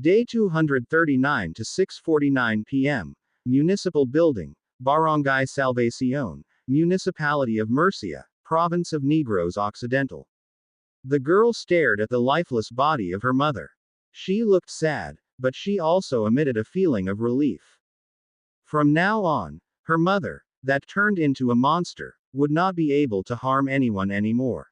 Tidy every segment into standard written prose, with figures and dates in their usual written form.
Day 239 to 6:49 p.m. Municipal Building, Barangay Salvacion, Municipality of Murcia, Province of Negros Occidental. The girl stared at the lifeless body of her mother. She looked sad, but she also emitted a feeling of relief. From now on, her mother, that turned into a monster, would not be able to harm anyone anymore.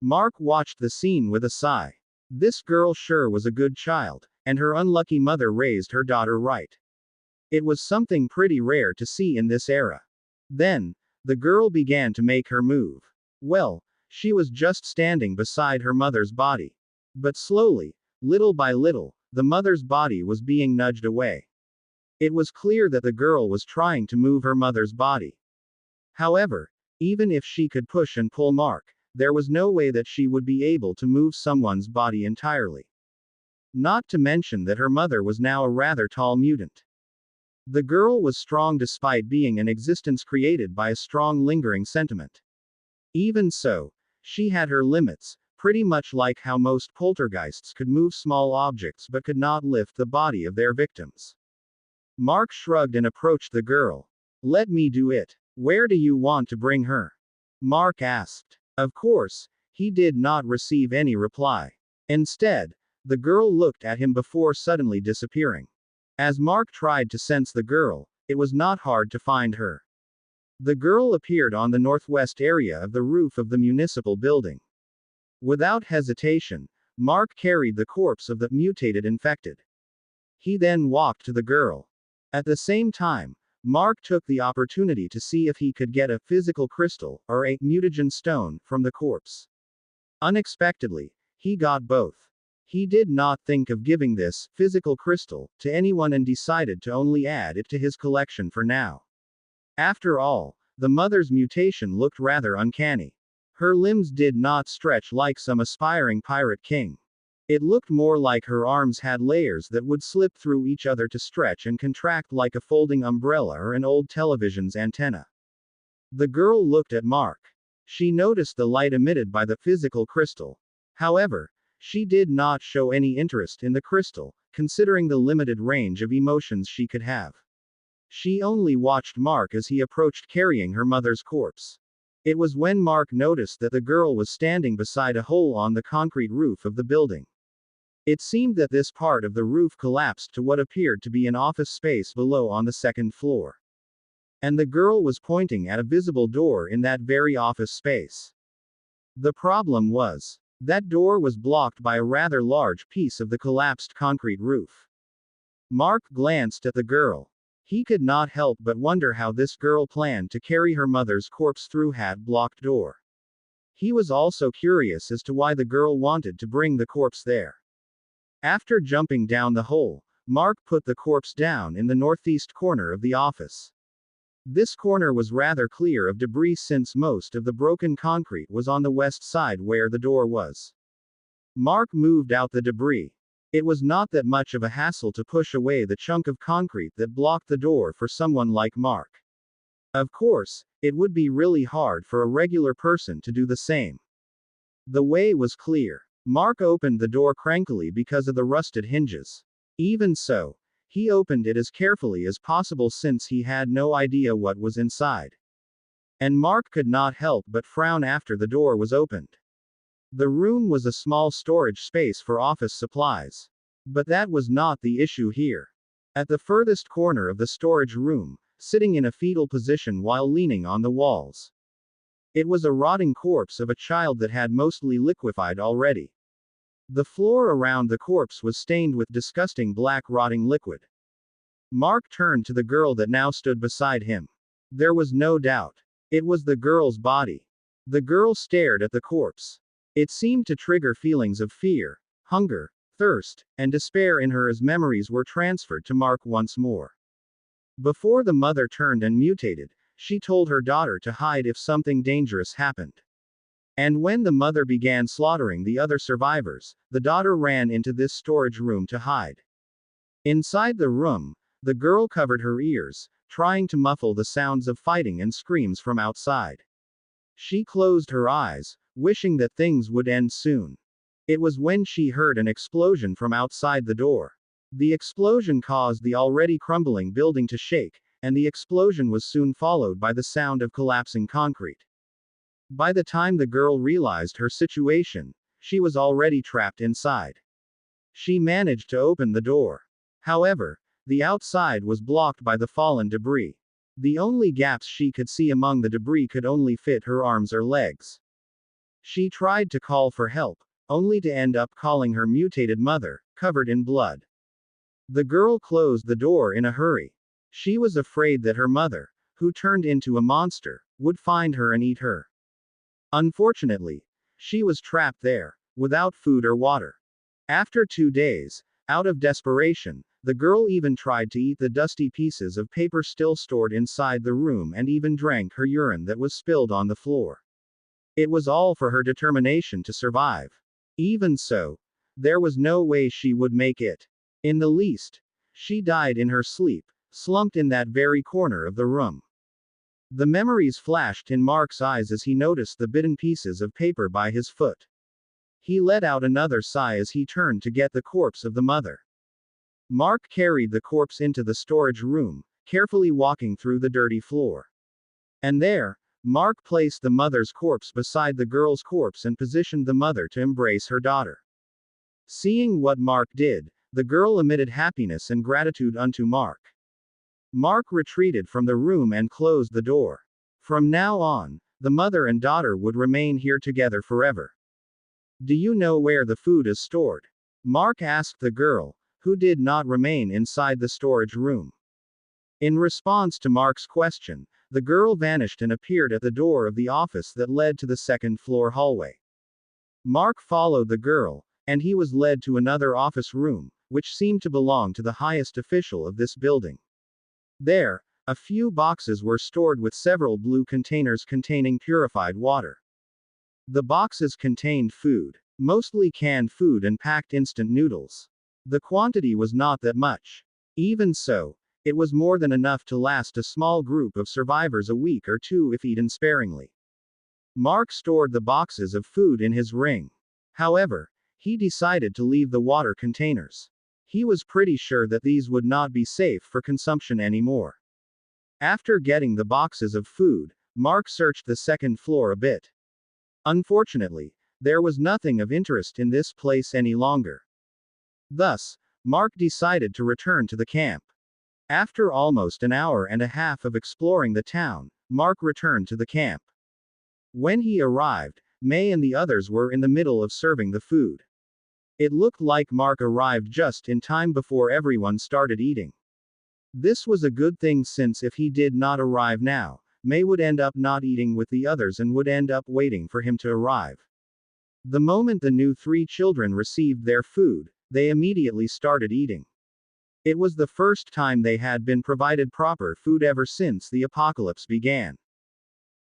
Mark watched the scene with a sigh. This girl sure was a good child, and her unlucky mother raised her daughter right. It was something pretty rare to see in this era. Then, the girl began to make her move. Well, she was just standing beside her mother's body. But slowly, little by little, the mother's body was being nudged away. It was clear that the girl was trying to move her mother's body. However, even if she could push and pull Mark, there was no way that she would be able to move someone's body entirely. Not to mention that her mother was now a rather tall mutant. The girl was strong despite being an existence created by a strong lingering sentiment. Even so, she had her limits, pretty much like how most poltergeists could move small objects but could not lift the body of their victims. Mark shrugged and approached the girl. "Let me do it. Where do you want to bring her?" Mark asked. Of course, he did not receive any reply. Instead, the girl looked at him before suddenly disappearing. As Mark tried to sense the girl, it was not hard to find her. The girl appeared on the northwest area of the roof of the municipal building. Without hesitation, Mark carried the corpse of the mutated infected. He then walked to the girl. At the same time, Mark took the opportunity to see if he could get a physical crystal, or a mutagen stone, from the corpse. Unexpectedly, he got both. He did not think of giving this physical crystal to anyone and decided to only add it to his collection for now. After all, the mother's mutation looked rather uncanny. Her limbs did not stretch like some aspiring pirate king. It looked more like her arms had layers that would slip through each other to stretch and contract like a folding umbrella or an old television's antenna. The girl looked at Mark. She noticed the light emitted by the physical crystal. However, she did not show any interest in the crystal, considering the limited range of emotions she could have. She only watched Mark as he approached carrying her mother's corpse. It was when Mark noticed that the girl was standing beside a hole on the concrete roof of the building. It seemed that this part of the roof collapsed to what appeared to be an office space below on the second floor. And the girl was pointing at a visible door in that very office space. The problem was, that door was blocked by a rather large piece of the collapsed concrete roof. Mark glanced at the girl. He could not help but wonder how this girl planned to carry her mother's corpse through that blocked door. He was also curious as to why the girl wanted to bring the corpse there. After jumping down the hole, Mark put the corpse down in the northeast corner of the office. This corner was rather clear of debris since most of the broken concrete was on the west side where the door was. Mark moved out the debris. It was not that much of a hassle to push away the chunk of concrete that blocked the door for someone like Mark. Of course, it would be really hard for a regular person to do the same. The way was clear. Mark opened the door crankily because of the rusted hinges. Even so, he opened it as carefully as possible since he had no idea what was inside. And Mark could not help but frown after the door was opened. The room was a small storage space for office supplies. But that was not the issue here. At the furthest corner of the storage room, sitting in a fetal position while leaning on the walls, it was a rotting corpse of a child that had mostly liquefied already. The floor around the corpse was stained with disgusting black rotting liquid. Mark turned to the girl that now stood beside him. There was no doubt. It was the girl's body. The girl stared at the corpse. It seemed to trigger feelings of fear, hunger, thirst, and despair in her as memories were transferred to Mark once more. Before the mother turned and mutated, she told her daughter to hide if something dangerous happened. And when the mother began slaughtering the other survivors, the daughter ran into this storage room to hide. Inside the room, the girl covered her ears, trying to muffle the sounds of fighting and screams from outside. She closed her eyes, wishing that things would end soon. It was when she heard an explosion from outside the door. The explosion caused the already crumbling building to shake, and the explosion was soon followed by the sound of collapsing concrete. By the time the girl realized her situation, she was already trapped inside. She managed to open the door. However, the outside was blocked by the fallen debris. The only gaps she could see among the debris could only fit her arms or legs. She tried to call for help, only to end up calling her mutated mother, covered in blood. The girl closed the door in a hurry. She was afraid that her mother, who turned into a monster, would find her and eat her. Unfortunately, she was trapped there, without food or water. After 2 days, out of desperation, the girl even tried to eat the dusty pieces of paper still stored inside the room and even drank her urine that was spilled on the floor. It was all for her determination to survive. Even so, there was no way she would make it. In the least, she died in her sleep, slumped in that very corner of the room. The memories flashed in Mark's eyes as he noticed the bitten pieces of paper by his foot. He let out another sigh as he turned to get the corpse of the mother. Mark carried the corpse into the storage room, carefully walking through the dirty floor. And there, Mark placed the mother's corpse beside the girl's corpse and positioned the mother to embrace her daughter. Seeing what Mark did, the girl emitted happiness and gratitude unto Mark. Mark retreated from the room and closed the door. From now on, the mother and daughter would remain here together forever. Do you know where the food is stored? Mark asked the girl, who did not remain inside the storage room. In response to Mark's question, the girl vanished and appeared at the door of the office that led to the second-floor hallway. Mark followed the girl, and he was led to another office room, which seemed to belong to the highest official of this building. There, a few boxes were stored with several blue containers containing purified water. The boxes contained food, mostly canned food and packed instant noodles. The quantity was not that much. Even so, it was more than enough to last a small group of survivors a week or two if eaten sparingly. Mark stored the boxes of food in his ring. However, he decided to leave the water containers. He was pretty sure that these would not be safe for consumption anymore. After getting the boxes of food, Mark searched the second floor a bit. Unfortunately, there was nothing of interest in this place any longer. Thus, Mark decided to return to the camp. After almost an hour and a half of exploring the town, Mark returned to the camp. When he arrived, May and the others were in the middle of serving the food. It looked like Mark arrived just in time before everyone started eating. This was a good thing since if he did not arrive now, May would end up not eating with the others and would end up waiting for him to arrive. The moment the new 3 children received their food, they immediately started eating. It was the first time they had been provided proper food ever since the apocalypse began.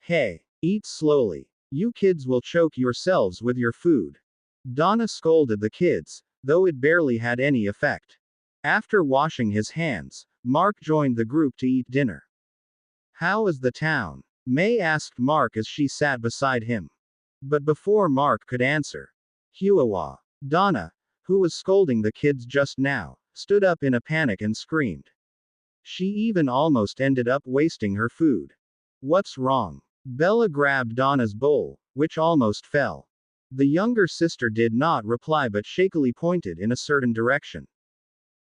Hey, eat slowly. You kids will choke yourselves with your food. Donna scolded the kids, though it barely had any effect. After washing his hands, Mark joined the group to eat dinner. How is the town? May asked Mark as she sat beside him. But before Mark could answer, Huawa, Donna, who was scolding the kids just now, stood up in a panic and screamed. She even almost ended up wasting her food. What's wrong? Bella grabbed Donna's bowl, which almost fell. The younger sister did not reply but shakily pointed in a certain direction.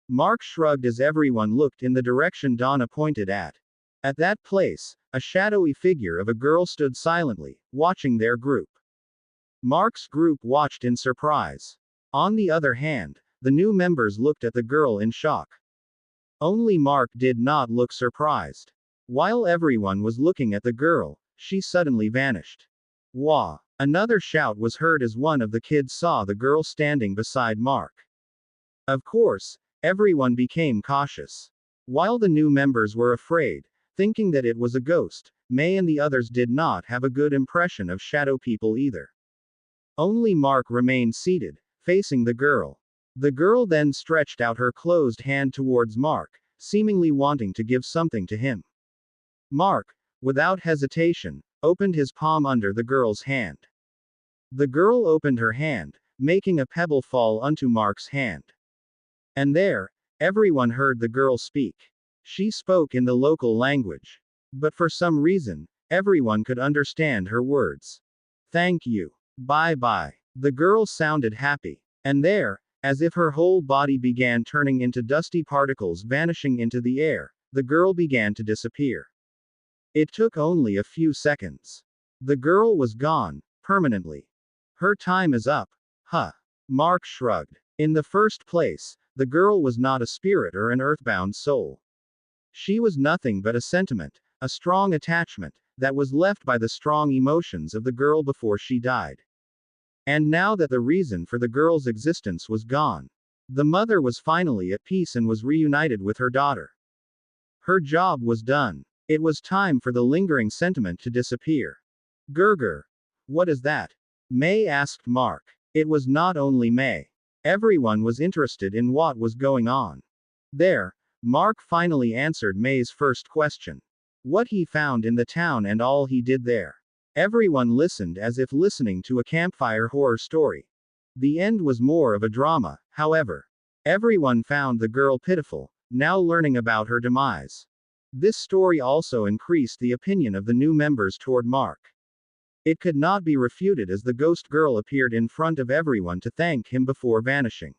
Mark shrugged as everyone looked in the direction Donna pointed at. At that place, a shadowy figure of a girl stood silently, watching their group. Mark's group watched in surprise. On the other hand, the new members looked at the girl in shock. Only Mark did not look surprised. While everyone was looking at the girl, she suddenly vanished. Wah! Another shout was heard as one of the kids saw the girl standing beside Mark. Of course, everyone became cautious. While the new members were afraid, thinking that it was a ghost, May and the others did not have a good impression of shadow people either. Only Mark remained seated, facing the girl. The girl then stretched out her closed hand towards Mark, seemingly wanting to give something to him. Mark, without hesitation, opened his palm under the girl's hand. The girl opened her hand, making a pebble fall onto Mark's hand. And there, everyone heard the girl speak. She spoke in the local language. But for some reason, everyone could understand her words. Thank you. Bye bye. The girl sounded happy. And there, as if her whole body began turning into dusty particles vanishing into the air, the girl began to disappear. It took only a few seconds. The girl was gone, permanently. Her time is up. Huh. Mark shrugged. In the first place, the girl was not a spirit or an earthbound soul. She was nothing but a sentiment, a strong attachment, that was left by the strong emotions of the girl before she died. And now that the reason for the girl's existence was gone, the mother was finally at peace and was reunited with her daughter. Her job was done. It was time for the lingering sentiment to disappear. Gurgur. What is that? May asked Mark. It was not only May. Everyone was interested in what was going on. There, Mark finally answered May's first question. What he found in the town and all he did there. Everyone listened as if listening to a campfire horror story. The end was more of a drama, however. Everyone found the girl pitiful, now learning about her demise. This story also increased the opinion of the new members toward Mark. It could not be refuted as the ghost girl appeared in front of everyone to thank him before vanishing.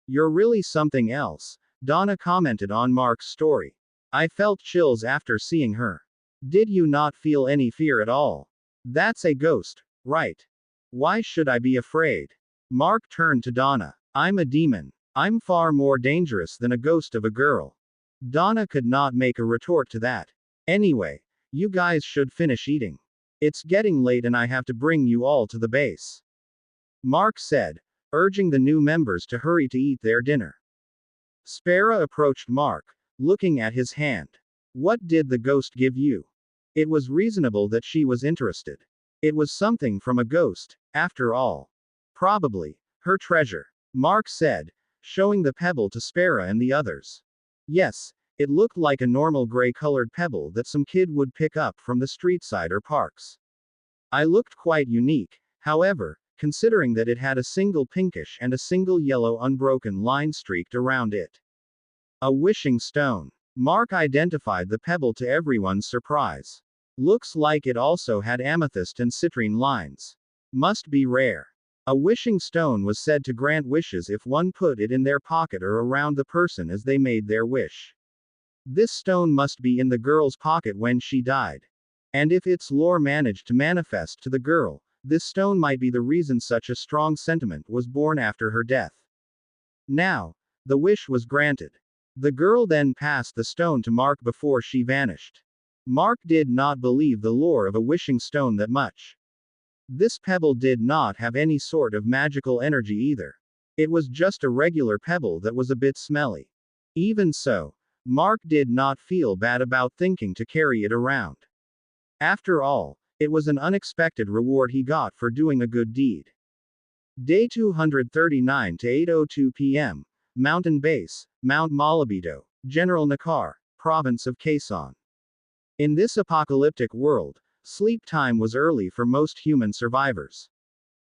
You're really something else, Donna commented on Mark's story. I felt chills after seeing her. Did you not feel any fear at all? That's a ghost, right? Why should I be afraid? Mark turned to Donna. I'm a demon. I'm far more dangerous than a ghost of a girl. Donna could not make a retort to that. Anyway, you guys should finish eating. It's getting late and I have to bring you all to the base. Mark said, urging the new members to hurry to eat their dinner. Spera approached Mark, looking at his hand. What did the ghost give you? It was reasonable that she was interested. It was something from a ghost, after all. Probably her treasure, Mark said, showing the pebble to Spera and the others. Yes, it looked like a normal gray-colored pebble that some kid would pick up from the street side or parks. I looked quite unique, however, considering that it had a single pinkish and a single yellow unbroken line streaked around it. A wishing stone. Mark identified the pebble to everyone's surprise. Looks like it also had amethyst and citrine lines. Must be rare. A wishing stone was said to grant wishes if one put it in their pocket or around the person as they made their wish. This stone must be in the girl's pocket when she died. And if its lore managed to manifest to the girl, this stone might be the reason such a strong sentiment was born after her death. Now, the wish was granted. The girl then passed the stone to Mark before she vanished. Mark did not believe the lore of a wishing stone that much. This pebble did not have any sort of magical energy either. It was just a regular pebble that was a bit smelly. Even so, Mark did not feel bad about thinking to carry it around. After all, it was an unexpected reward he got for doing a good deed. Day 239 to 8:02 p.m. Mountain Base, Mount Malabito, General Nakar, Province of Quezon. In this apocalyptic world, sleep time was early for most human survivors.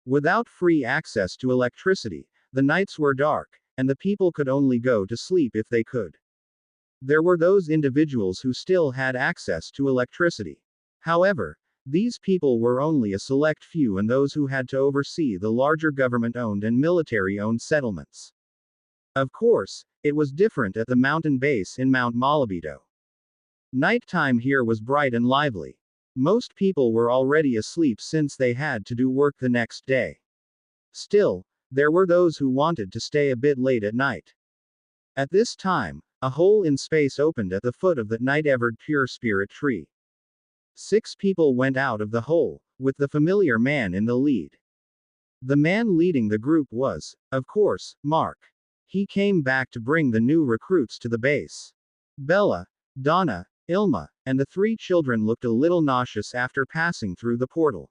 Without free access to electricity, the nights were dark, and the people could only go to sleep if they could. There were those individuals who still had access to electricity. However, these people were only a select few and those who had to oversee the larger government-owned and military-owned settlements. Of course, it was different at the mountain base in Mount Malabito. Nighttime here was bright and lively. Most people were already asleep since they had to do work the next day. Still, there were those who wanted to stay a bit late at night. At this time, a hole in space opened at the foot of the night-evered pure spirit tree. 6 people went out of the hole, with the familiar man in the lead. The man leading the group was, of course, Mark. He came back to bring the new recruits to the base. Bella, Donna, Ilma, and the 3 children looked a little nauseous after passing through the portal.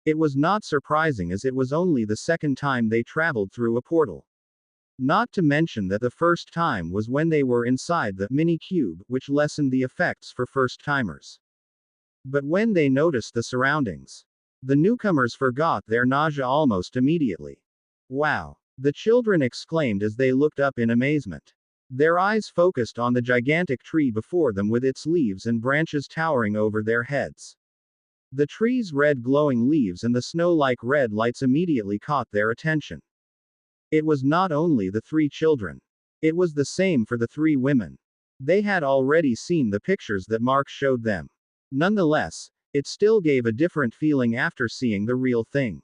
It was not surprising as it was only the second time they traveled through a portal. Not to mention that the first time was when they were inside the mini cube, which lessened the effects for first-timers. But when they noticed the surroundings, the newcomers forgot their nausea almost immediately. Wow! The children exclaimed as they looked up in amazement. Their eyes focused on the gigantic tree before them with its leaves and branches towering over their heads. The tree's red glowing leaves and the snow-like red lights immediately caught their attention. It was not only the three children. It was the same for the three women. They had already seen the pictures that Mark showed them. Nonetheless, it still gave a different feeling after seeing the real thing.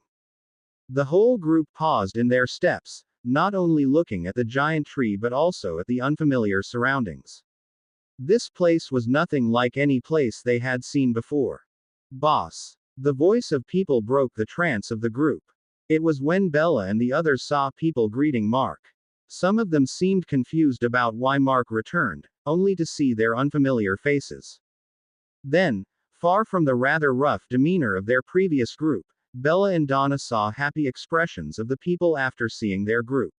The whole group paused in their steps, not only looking at the giant tree but also at the unfamiliar surroundings. This place was nothing like any place they had seen before. Boss. The voice of people broke the trance of the group. It was when Bella and the others saw people greeting Mark. Some of them seemed confused about why Mark returned, only to see their unfamiliar faces. Then, far from the rather rough demeanor of their previous group, Bella and Donna saw happy expressions of the people after seeing their group.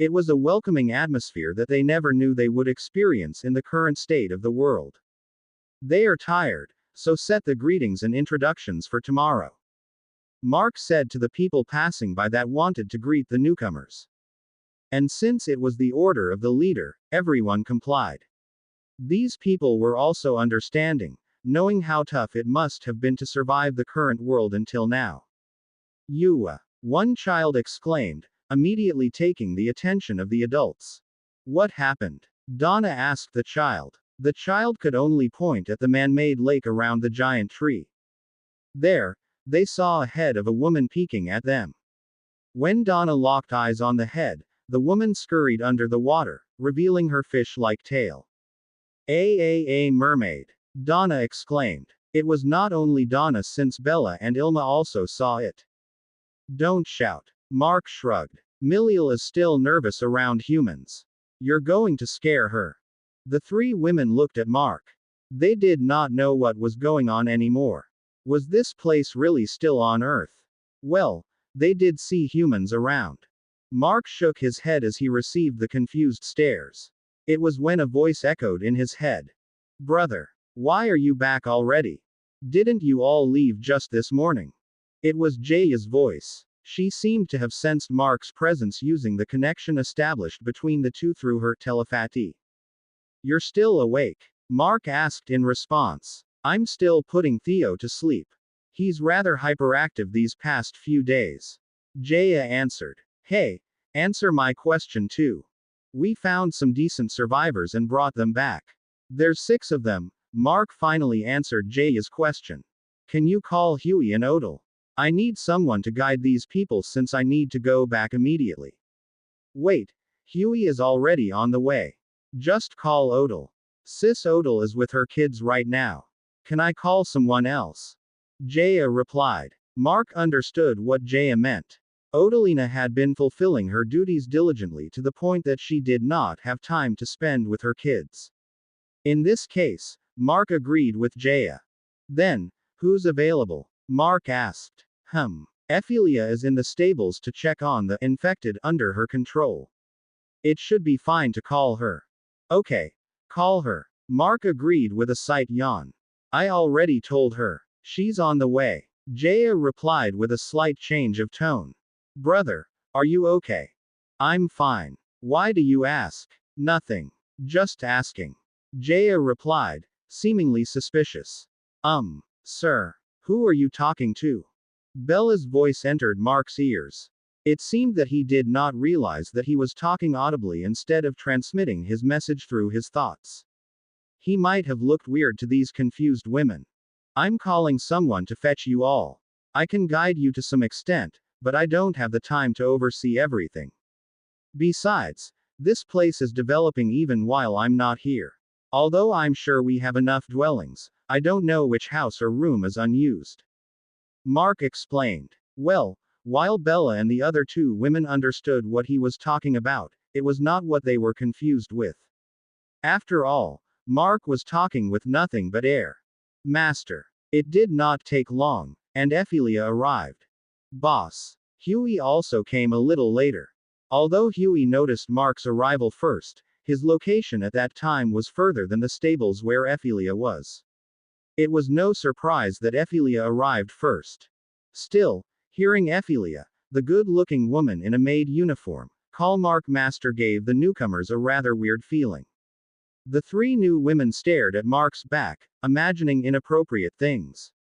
It was a welcoming atmosphere that they never knew they would experience in the current state of the world. They are tired, so set the greetings and introductions for tomorrow. Mark said to the people passing by that wanted to greet the newcomers. And since it was the order of the leader, everyone complied. These people were also understanding, knowing how tough it must have been to survive the current world until now. Yua! One child exclaimed, immediately taking the attention of the adults. What happened? Donna asked the child. The child could only point at the man-made lake around the giant tree. There, they saw a head of a woman peeking at them. When Donna locked eyes on the head, the woman scurried under the water, revealing her fish-like tail. A mermaid! Donna exclaimed. It was not only Donna since Bella and Ilma also saw it. Don't shout. Mark shrugged. Miliel is still nervous around humans. You're going to scare her. The three women looked at Mark. They did not know what was going on anymore. Was this place really still on Earth? Well, they did see humans around. Mark shook his head as he received the confused stares. It was when a voice echoed in his head. Brother, why are you back already? Didn't you all leave just this morning? It was Jaya's voice. She seemed to have sensed Mark's presence using the connection established between the two through her telepathy. You're still awake? Mark asked in response. I'm still putting Theo to sleep. He's rather hyperactive these past few days. Jaya answered. Hey, answer my question too. We found some decent survivors and brought them back. There's 6 of them. Mark finally answered Jaya's question. Can you call Huey and Odell? I need someone to guide these people since I need to go back immediately. Wait, Huey is already on the way. Just call Odell. Sis Odell is with her kids right now. Can I call someone else? Jaya replied. Mark understood what Jaya meant. Odalina had been fulfilling her duties diligently to the point that she did not have time to spend with her kids. In this case, Mark agreed with Jaya. Then, who's available? Mark asked. Ephelia is in the stables to check on the infected under her control. It should be fine to call her. Okay. Call her. Mark agreed with a slight yawn. I already told her. She's on the way. Jaya replied with a slight change of tone. Brother, are you okay? I'm fine. Why do you ask? Nothing. Just asking. Jaya replied, seemingly suspicious. Sir. Who are you talking to? Bella's voice entered Mark's ears. It seemed that he did not realize that he was talking audibly instead of transmitting his message through his thoughts. He might have looked weird to these confused women. I'm calling someone to fetch you all. I can guide you to some extent, but I don't have the time to oversee everything. Besides, this place is developing even while I'm not here. Although I'm sure we have enough dwellings, I don't know which house or room is unused. Mark explained. Well, while Bella and the other 2 women understood what he was talking about, it was not what they were confused with. After all, Mark was talking with nothing but air. Master. It did not take long, and Ephelia arrived. Boss. Huey also came a little later. Although Huey noticed Mark's arrival first, his location at that time was further than the stables where Ephelia was. It was no surprise that Ephelia arrived first. Still, hearing Ephelia, the good-looking woman in a maid uniform. Mark Master gave the newcomers a rather weird feeling. The three new women stared at Mark's back, imagining inappropriate things.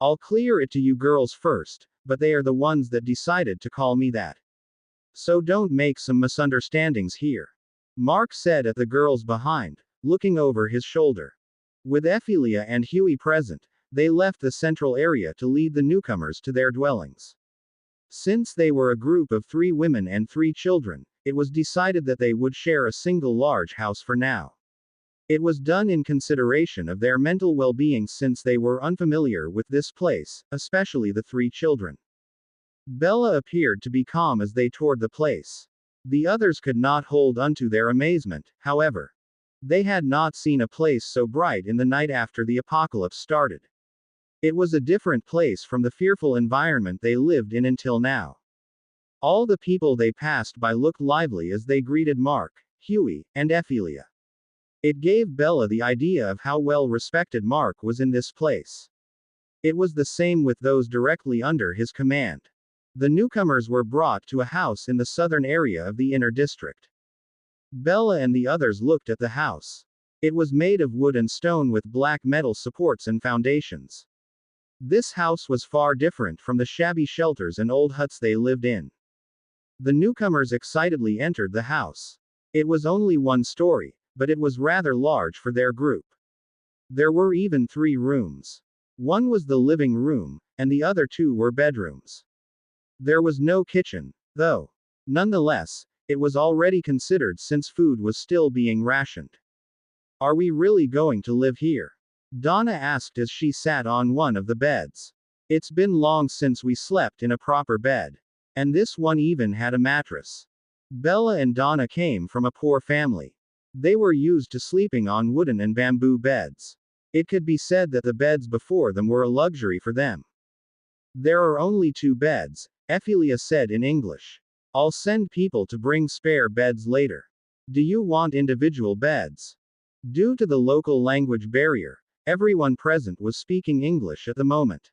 I'll clear it to you girls first, but they are the ones that decided to call me that. So don't make some misunderstandings here. Mark said at the girls behind, looking over his shoulder. With Ephelia and Huey present, they left the central area to lead the newcomers to their dwellings. Since they were a group of 3 women and 3 children, it was decided that they would share a single large house for now. It was done in consideration of their mental well-being since they were unfamiliar with this place, especially the 3 children. Bella appeared to be calm as they toured the place. The others could not hold unto their amazement, however. They had not seen a place so bright in the night after the apocalypse started. It was a different place from the fearful environment they lived in until now. All the people they passed by looked lively as they greeted Mark, Huey, and Ephelia. It gave Bella the idea of how well respected Mark was in this place. It was the same with those directly under his command. The newcomers were brought to a house in the southern area of the inner district. Bella and the others looked at the house. It was made of wood and stone with black metal supports and foundations. This house was far different from the shabby shelters and old huts they lived in. The newcomers excitedly entered the house. It was only 1 story, but it was rather large for their group. There were even 3 rooms. One was the living room, and the other 2 were bedrooms. There was no kitchen, though. Nonetheless, it was already considered since food was still being rationed. Are we really going to live here? Donna asked as she sat on one of the beds. It's been long since we slept in a proper bed. And this one even had a mattress. Bella and Donna came from a poor family. They were used to sleeping on wooden and bamboo beds. It could be said that the beds before them were a luxury for them. There are only 2 beds, Ephelia said in English. I'll send people to bring spare beds later. Do you want individual beds? Due to the local language barrier, everyone present was speaking English at the moment.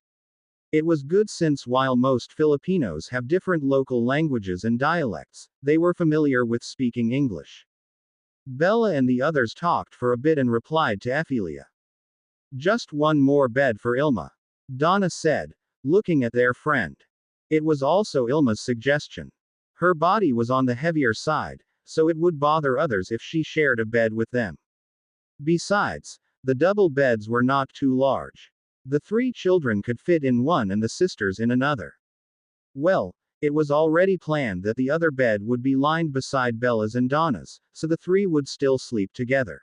It was good since while most Filipinos have different local languages and dialects, they were familiar with speaking English. Bella and the others talked for a bit and replied to Ephelia. Just 1 more bed for Ilma. Donna said, looking at their friend. It was also Ilma's suggestion. Her body was on the heavier side, so it would bother others if she shared a bed with them. Besides, the double beds were not too large. The 3 children could fit in one and the sisters in another. Well, it was already planned that the other bed would be lined beside Bella's and Donna's, so the 3 would still sleep together.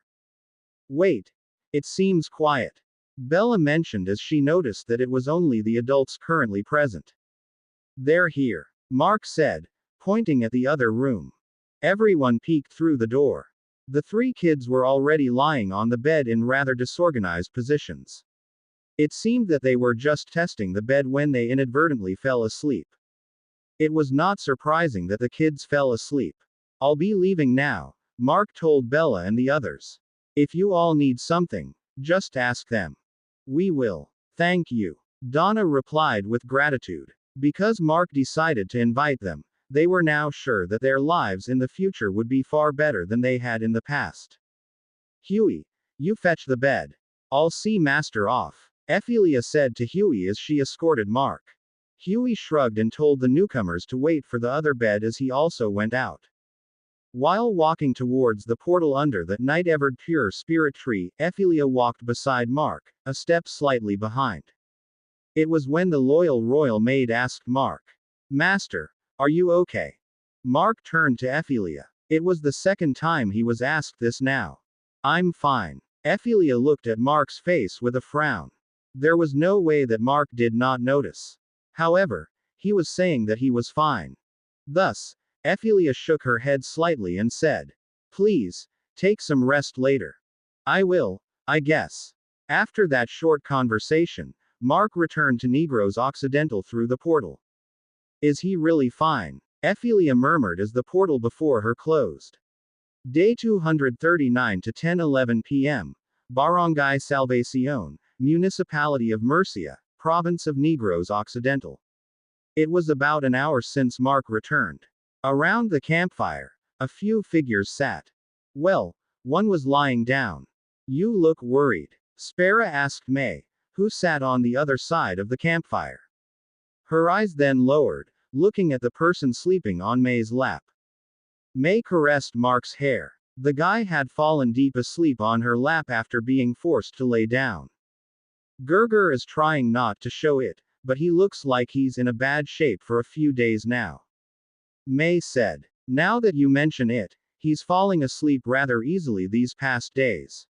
Wait. It seems quiet. Bella mentioned as she noticed that it was only the adults currently present. They're here, Mark said, pointing at the other room. Everyone peeked through the door. The 3 kids were already lying on the bed in rather disorganized positions. It seemed that they were just testing the bed when they inadvertently fell asleep. It was not surprising that the kids fell asleep. I'll be leaving now, Mark told Bella and the others. If you all need something, just ask them. We will. Thank you. Donna replied with gratitude. Because Mark decided to invite them, they were now sure that their lives in the future would be far better than they had in the past. Huey, you fetch the bed. I'll see Master off, Ephelia said to Huey as she escorted Mark. Huey shrugged and told the newcomers to wait for the other bed as he also went out. While walking towards the portal under the night-evered pure spirit tree, Ephelia walked beside Mark, a step slightly behind. It was when the loyal royal maid asked Mark, Master, are you okay? Mark turned to Ephelia. It was the second time he was asked this now. I'm fine. Ephelia looked at Mark's face with a frown. There was no way that Mark did not notice. However, he was saying that he was fine. Thus, Ephelia shook her head slightly and said, Please, take some rest later. I will, I guess. After that short conversation, Mark returned to Negros Occidental through the portal. Is he really fine? Ephelia murmured as the portal before her closed. Day 239 to 10:11 p.m. Barangay Salvacion, Municipality of Murcia, Province of Negros Occidental. It was about an hour since Mark returned. Around the campfire, a few figures sat. Well, one was lying down. You look worried, Spara asked May, who sat on the other side of the campfire. Her eyes then lowered, looking at the person sleeping on May's lap. May caressed Mark's hair. The guy had fallen deep asleep on her lap after being forced to lay down. Gerger is trying not to show it, but he looks like he's in a bad shape for a few days now. May said. Now that you mention it, he's falling asleep rather easily these past days.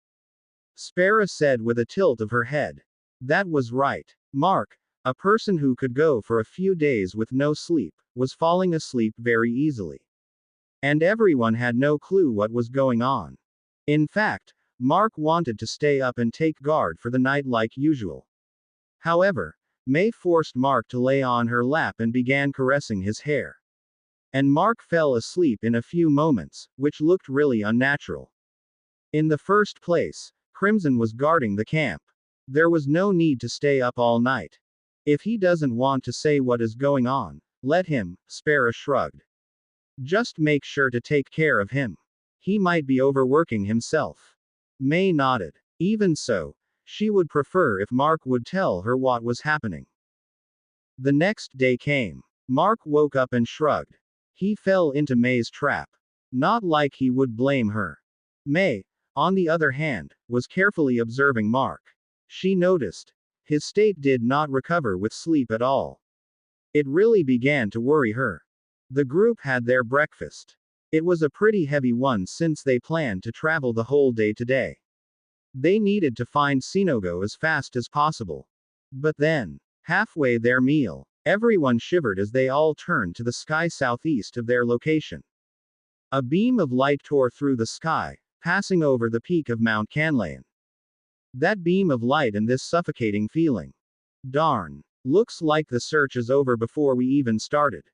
Spara said with a tilt of her head. That was right. Mark, a person who could go for a few days with no sleep, was falling asleep very easily. And everyone had no clue what was going on. In fact, Mark wanted to stay up and take guard for the night like usual. However, May forced Mark to lay on her lap and began caressing his hair. And Mark fell asleep in a few moments, which looked really unnatural. In the first place, Crimson was guarding the camp. There was no need to stay up all night. If he doesn't want to say what is going on, let him, Spara shrugged. Just make sure to take care of him. He might be overworking himself. May nodded. Even so, she would prefer if Mark would tell her what was happening. The next day came. Mark woke up and shrugged. He fell into May's trap. Not like he would blame her. May, on the other hand, was carefully observing Mark. She noticed. His state did not recover with sleep at all. It really began to worry her. The group had their breakfast. It was a pretty heavy one since they planned to travel the whole day today. They needed to find Sinogo as fast as possible. But then, halfway their meal, everyone shivered as they all turned to the sky southeast of their location. A beam of light tore through the sky, passing over the peak of Mount Canlaon. That beam of light and this suffocating feeling. Darn. Looks like the search is over before we even started.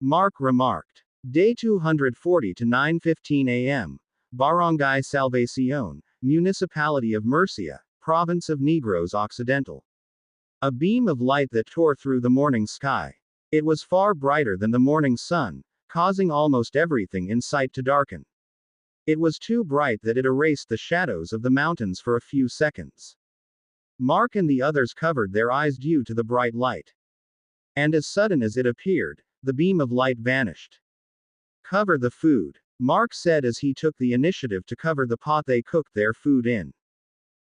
Mark remarked. Day 240 to 9:15 a.m. Barangay Salvacion, Municipality of Murcia, Province of Negros Occidental. A beam of light that tore through the morning sky. It was far brighter than the morning sun, causing almost everything in sight to darken. It was too bright that it erased the shadows of the mountains for a few seconds. Mark and the others covered their eyes due to the bright light. And as sudden as it appeared, the beam of light vanished. Cover the food, Mark said as he took the initiative to cover the pot they cooked their food in.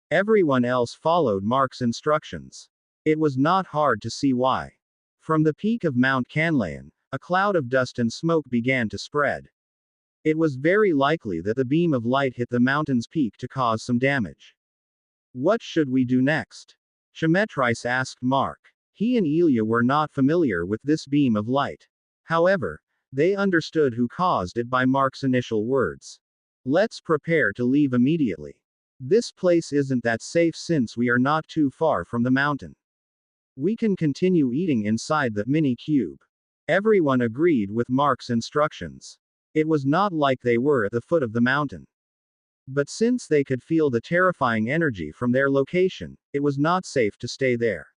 Everyone else followed Mark's instructions. It was not hard to see why. From the peak of Mount Canlaon, a cloud of dust and smoke began to spread. It was very likely that the beam of light hit the mountain's peak to cause some damage. What should we do next? Chemetrice asked Mark. He and Ilya were not familiar with this beam of light. However, they understood who caused it by Mark's initial words. Let's prepare to leave immediately. This place isn't that safe since we are not too far from the mountain. We can continue eating inside the mini cube. Everyone agreed with Mark's instructions. It was not like they were at the foot of the mountain. But since they could feel the terrifying energy from their location, it was not safe to stay there.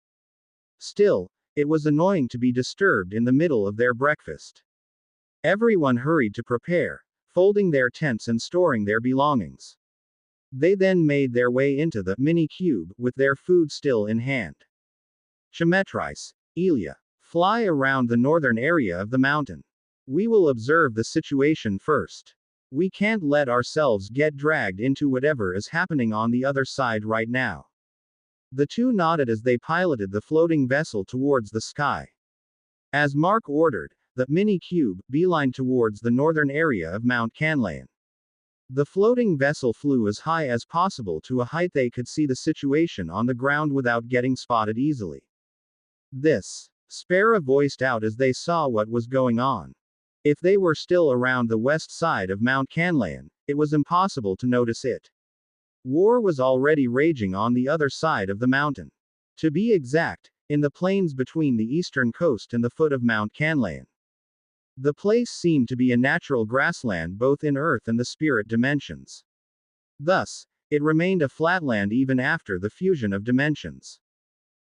Still, it was annoying to be disturbed in the middle of their breakfast. Everyone hurried to prepare, folding their tents and storing their belongings. They then made their way into the mini cube, with their food still in hand. Chemetrice, Ilya, fly around the northern area of the mountain. We will observe the situation first. We can't let ourselves get dragged into whatever is happening on the other side right now. The two nodded as they piloted the floating vessel towards the sky. As Mark ordered, the mini cube beelined towards the northern area of Mount Canlaon. The floating vessel flew as high as possible to a height they could see the situation on the ground without getting spotted easily. This, Spara voiced out as they saw what was going on. If they were still around the west side of Mount Canlaon, it was impossible to notice it. War was already raging on the other side of the mountain. To be exact, in the plains between the eastern coast and the foot of Mount Canlaon. The place seemed to be a natural grassland both in earth and the spirit dimensions. Thus, it remained a flatland even after the fusion of dimensions.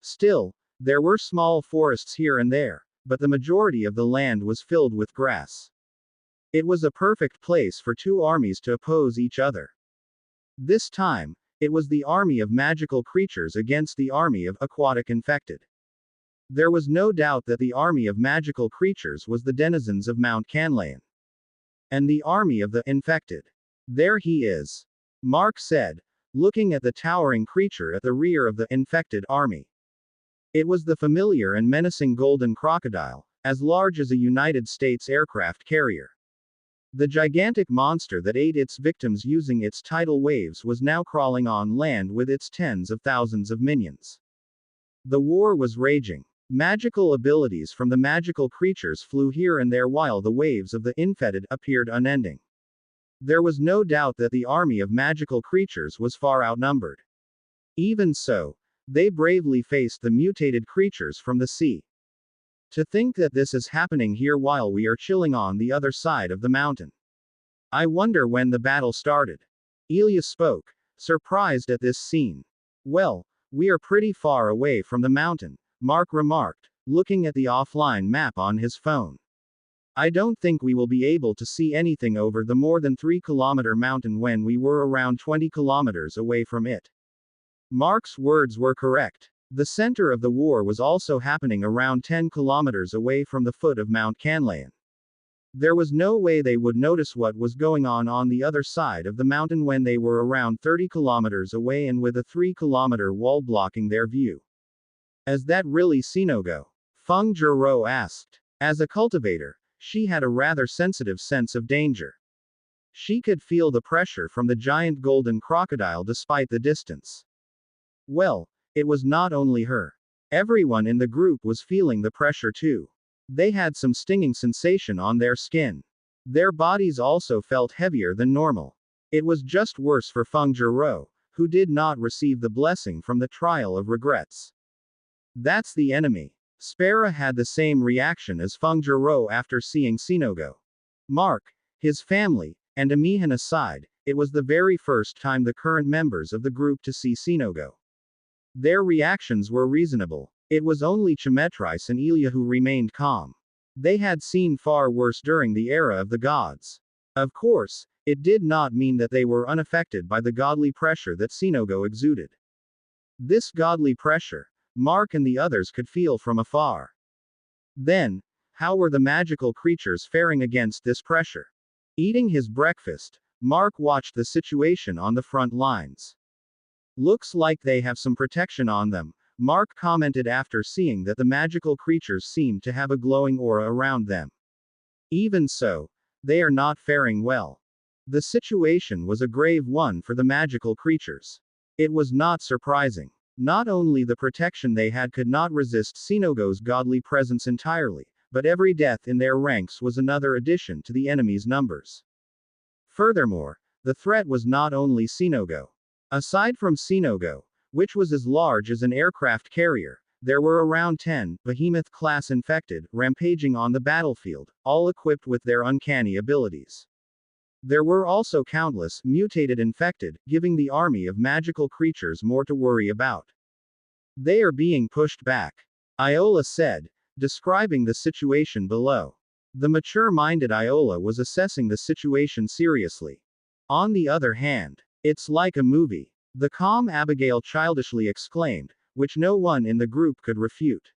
Still, there were small forests here and there, but the majority of the land was filled with grass. It was a perfect place for two armies to oppose each other. This time, it was the army of magical creatures against the army of aquatic infected. There was no doubt that the army of magical creatures was the denizens of Mount Canlaon. And the army of the infected. There he is, Mark said, looking at the towering creature at the rear of the infected army. It was the familiar and menacing golden crocodile, as large as a United States aircraft carrier. The gigantic monster that ate its victims using its tidal waves was now crawling on land with its tens of thousands of minions. The war was raging. Magical abilities from the magical creatures flew here and there while the waves of the infected appeared unending. There was no doubt that the army of magical creatures was far outnumbered. Even so, they bravely faced the mutated creatures from the sea. To think that this is happening here while we are chilling on the other side of the mountain. I wonder when the battle started. Ilya spoke, surprised at this scene. Well, we are pretty far away from the mountain, Mark remarked, looking at the offline map on his phone. I don't think we will be able to see anything over the more than 3-kilometer mountain when we were around 20 kilometers away from it. Mark's words were correct. The center of the war was also happening around 10 kilometers away from the foot of Mount Canlaon. There was no way they would notice what was going on the other side of the mountain when they were around 30 kilometers away and with a 3-kilometer wall blocking their view. Is that really Sinogo? Feng Zhiro asked. As a cultivator, she had a rather sensitive sense of danger. She could feel the pressure from the giant golden crocodile despite the distance. Well, it was not only her. Everyone in the group was feeling the pressure too. They had some stinging sensation on their skin. Their bodies also felt heavier than normal. It was just worse for Feng Zhiro, who did not receive the blessing from the trial of regrets. That's the enemy. Spera had the same reaction as Feng Zhiro after seeing Sinogo. Mark, his family, and Amihan aside, it was the very first time the current members of the group to see Sinogo. Their reactions were reasonable. It was only Chimetris and Ilya who remained calm. They had seen far worse during the era of the gods. Of course, it did not mean that they were unaffected by the godly pressure that Sinogo exuded. This godly pressure, Mark and the others could feel from afar. Then, how were the magical creatures faring against this pressure? Eating his breakfast, Mark watched the situation on the front lines. Looks like they have some protection on them, Mark commented after seeing that the magical creatures seemed to have a glowing aura around them. Even so, they are not faring well. The situation was a grave one for the magical creatures. It was not surprising. Not only the protection they had could not resist Sinogo's godly presence entirely, but every death in their ranks was another addition to the enemy's numbers. Furthermore, the threat was not only Sinogo. Aside from Sinogo, which was as large as an aircraft carrier, there were around 10 behemoth-class infected rampaging on the battlefield, all equipped with their uncanny abilities. There were also countless mutated infected, giving the army of magical creatures more to worry about. They are being pushed back, Iola said, describing the situation below. The mature-minded Iola was assessing the situation seriously. On the other hand, it's like a movie, the calm Abigail childishly exclaimed, which no one in the group could refute.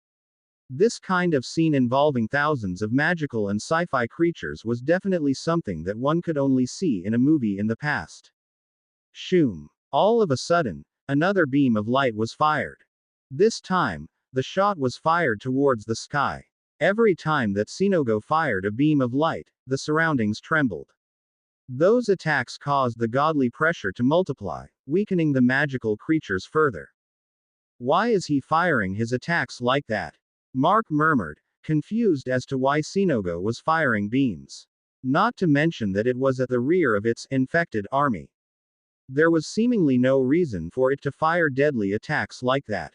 This kind of scene involving thousands of magical and sci-fi creatures was definitely something that one could only see in a movie in the past. Shoom. All of a sudden, another beam of light was fired. This time, the shot was fired towards the sky. Every time that Sinogo fired a beam of light, the surroundings trembled. Those attacks caused the godly pressure to multiply, weakening the magical creatures further. Why is he firing his attacks like that? Mark murmured, confused as to why Sinogo was firing beams. Not to mention that it was at the rear of its infected army. There was seemingly no reason for it to fire deadly attacks like that.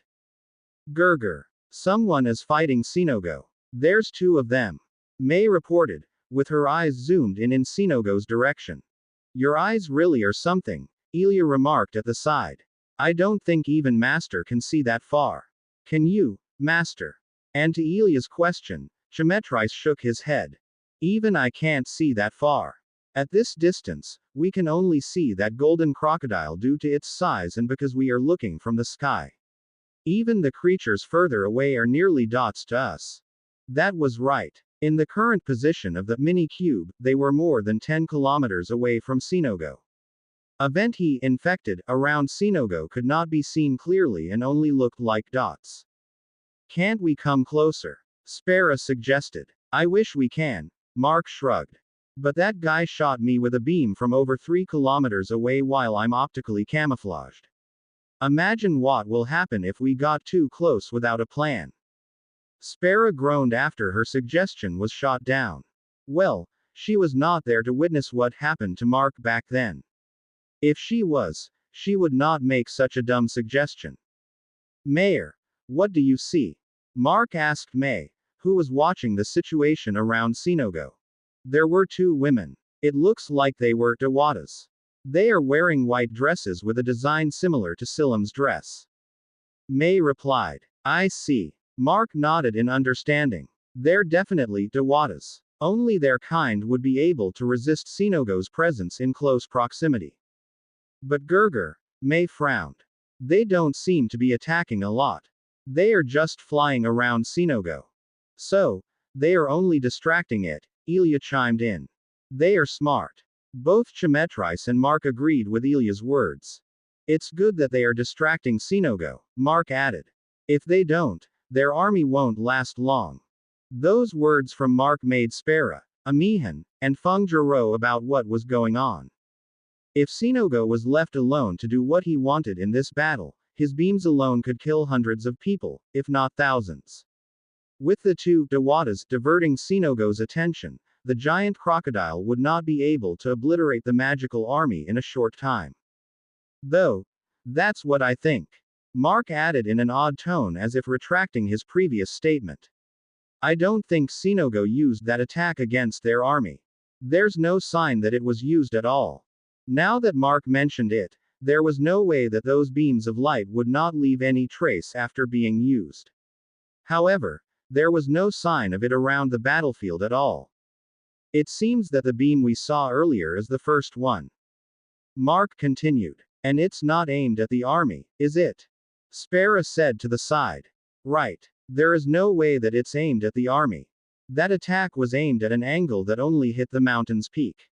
Gurgur. Someone is fighting Sinogo. There's two of them. May reported, with her eyes zoomed in Sinogo's direction. Your eyes really are something, Ilya remarked at the side. I don't think even Master can see that far. Can you, Master? And to Ilya's question, Chemetrice shook his head. Even I can't see that far. At this distance, we can only see that golden crocodile due to its size and because we are looking from the sky. Even the creatures further away are nearly dots to us. That was right. In the current position of the mini cube, they were more than 10 kilometers away from Sinogo. A vent he infected around Sinogo could not be seen clearly and only looked like dots. Can't we come closer? Spera suggested. I wish we can. Mark shrugged. But that guy shot me with a beam from over 3 kilometers away while I'm optically camouflaged. Imagine what will happen if we got too close without a plan. Spera groaned after her suggestion was shot down. Well, she was not there to witness what happened to Mark back then. If she was, she would not make such a dumb suggestion. Mayor, what do you see? Mark asked May, who was watching the situation around Sinogo. There were 2 women. It looks like they were Dawatas. They are wearing white dresses with a design similar to Silam's dress. May replied. I see. Mark nodded in understanding. They're definitely Dawatas. Only their kind would be able to resist Sinogo's presence in close proximity. But Gerger, May frowned. They don't seem to be attacking a lot. They are just flying around Sinogo. So, they are only distracting it, Ilya chimed in. They are smart. Both Chemetrice and Mark agreed with Ilya's words. It's good that they are distracting Sinogo, Mark added. If they don't, their army won't last long. Those words from Mark made Spera, Amihan, and Feng Jiro about what was going on. If Sinogo was left alone to do what he wanted in this battle, his beams alone could kill hundreds of people, if not thousands. With the 2 Dawatas diverting Sinogo's attention, the giant crocodile would not be able to obliterate the magical army in a short time. Though, that's what I think. Mark added in an odd tone as if retracting his previous statement. I don't think Sinogo used that attack against their army. There's no sign that it was used at all. Now that Mark mentioned it, there was no way that those beams of light would not leave any trace after being used. However, there was no sign of it around the battlefield at all. It seems that the beam we saw earlier is the first one. Mark continued. And it's not aimed at the army, is it? Spera said to the side. Right. There is no way that it's aimed at the army. That attack was aimed at an angle that only hit the mountain's peak.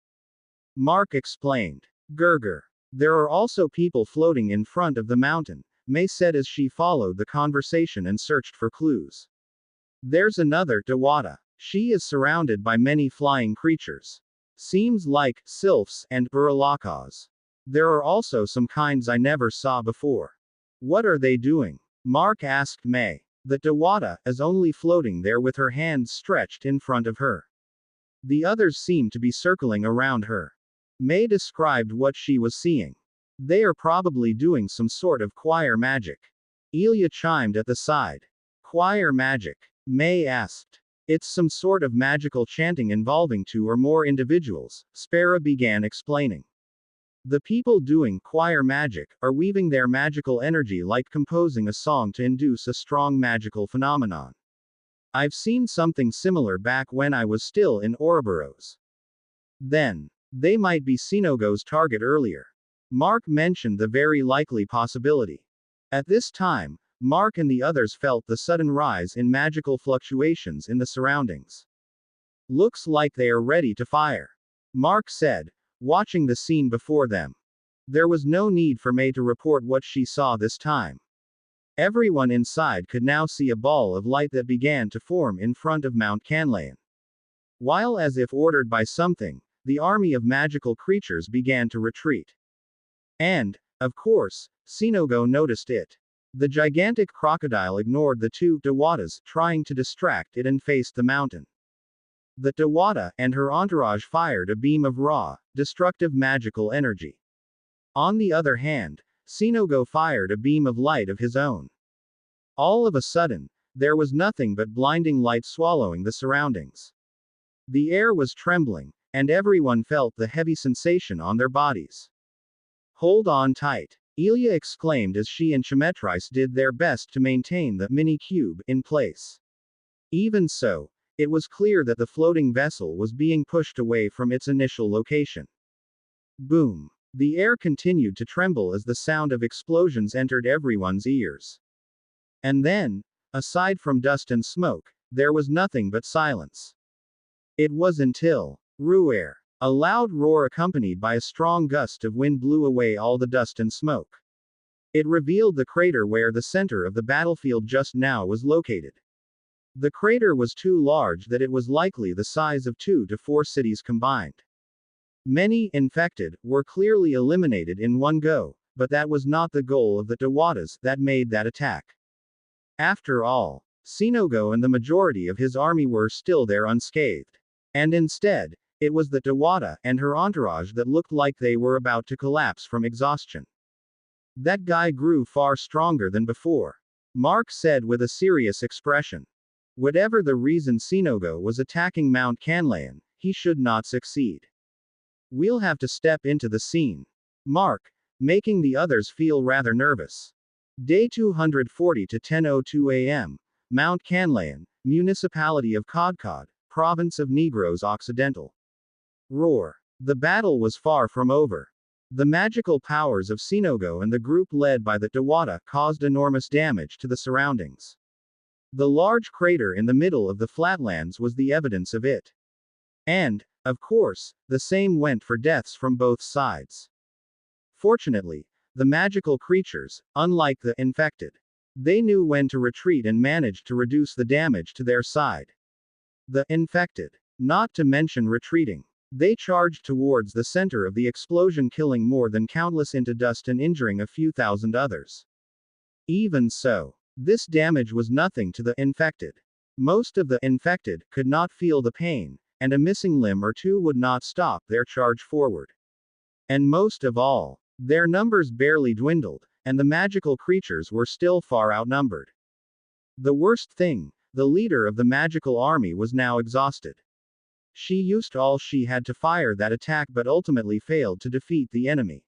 Mark explained. Gerger. There are also people floating in front of the mountain, May said as she followed the conversation and searched for clues. There's another Dawata. She is surrounded by many flying creatures. Seems like sylphs and buralakas. There are also some kinds I never saw before. What are they doing? Mark asked May. The Dawata is only floating there with her hands stretched in front of her. The others seem to be circling around her. May described what she was seeing. They are probably doing some sort of choir magic. Ilya chimed at the side. Choir magic? May asked. It's some sort of magical chanting involving 2 or more individuals, Spera began explaining. The people doing choir magic are weaving their magical energy like composing a song to induce a strong magical phenomenon. I've seen something similar back when I was still in Ouroboros. Then, they might be Sinogo's target earlier. Mark mentioned the very likely possibility. At this time, Mark and the others felt the sudden rise in magical fluctuations in the surroundings. Looks like they are ready to fire. Mark said, watching the scene before them. There was no need for May to report what she saw this time. Everyone inside could now see a ball of light that began to form in front of Mount Canlaon. While as if ordered by something, the army of magical creatures began to retreat. And, of course, Sinogo noticed it. The gigantic crocodile ignored the 2 Dawatas, trying to distract it and faced the mountain. The Dawata and her entourage fired a beam of raw, destructive magical energy. On the other hand, Sinogo fired a beam of light of his own. All of a sudden, there was nothing but blinding light swallowing the surroundings. The air was trembling, and everyone felt the heavy sensation on their bodies. Hold on tight, Ilya exclaimed as she and Chemetrice did their best to maintain the mini-cube in place. Even so, it was clear that the floating vessel was being pushed away from its initial location. Boom. The air continued to tremble as the sound of explosions entered everyone's ears. And then, aside from dust and smoke, there was nothing but silence. It was until Ruer. A loud roar accompanied by a strong gust of wind blew away all the dust and smoke. It revealed the crater where the center of the battlefield just now was located. The crater was too large that it was likely the size of 2 to 4 cities combined. Many infected were clearly eliminated in one go, but that was not the goal of the Tawatas that made that attack. After all, Sinogo and the majority of his army were still there unscathed. And instead, it was the Tawata and her entourage that looked like they were about to collapse from exhaustion. That guy grew far stronger than before, Mark said with a serious expression. Whatever the reason Sinogo was attacking Mount Canlaon, he should not succeed. We'll have to step into the scene. Mark, making the others feel rather nervous. Day 240 to 10:02 a.m., Mount Canlaon, Municipality of Kodkod, Province of Negros Occidental. Roar. The battle was far from over. The magical powers of Sinogo and the group led by the Tawata caused enormous damage to the surroundings. The large crater in the middle of the flatlands was the evidence of it. And, of course, the same went for deaths from both sides. Fortunately, the magical creatures, unlike the infected, they knew when to retreat and managed to reduce the damage to their side. The infected, not to mention retreating, they charged towards the center of the explosion, killing more than countless into dust and injuring a few thousand others. Even so, this damage was nothing to the infected. Most of the infected could not feel the pain, and a missing limb or two would not stop their charge forward. And most of all, their numbers barely dwindled, and the magical creatures were still far outnumbered. The worst thing, the leader of the magical army was now exhausted. She used all she had to fire that attack but ultimately failed to defeat the enemy.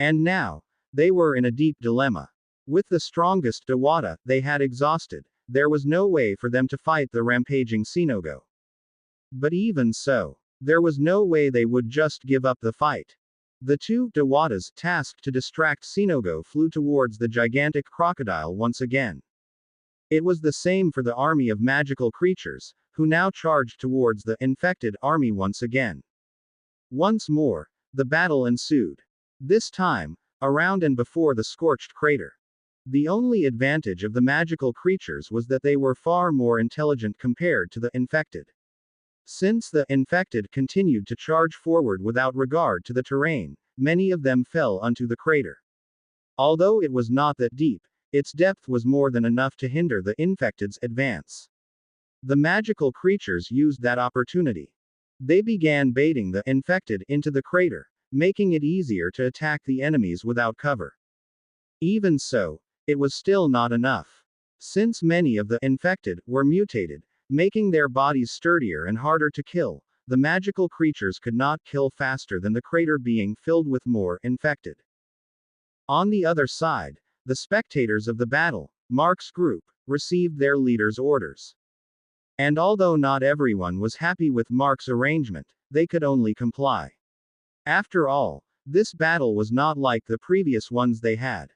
And now, they were in a deep dilemma. With the strongest Tawata they had exhausted, there was no way for them to fight the rampaging Sinogo. But even so, there was no way they would just give up the fight. The two Tawatas, tasked to distract Sinogo, flew towards the gigantic crocodile once again. It was the same for the army of magical creatures, who now charged towards the infected army once again. Once more, the battle ensued. This time, around and before the scorched crater. The only advantage of the magical creatures was that they were far more intelligent compared to the infected. Since the infected continued to charge forward without regard to the terrain, many of them fell onto the crater. Although it was not that deep, its depth was more than enough to hinder the infected's advance. The magical creatures used that opportunity. They began baiting the infected into the crater, making it easier to attack the enemies without cover. Even so, it was still not enough. Since many of the infected were mutated, making their bodies sturdier and harder to kill, the magical creatures could not kill faster than the crater being filled with more infected. On the other side, the spectators of the battle, Mark's group, received their leader's orders. And although not everyone was happy with Mark's arrangement, they could only comply. After all, this battle was not like the previous ones they had.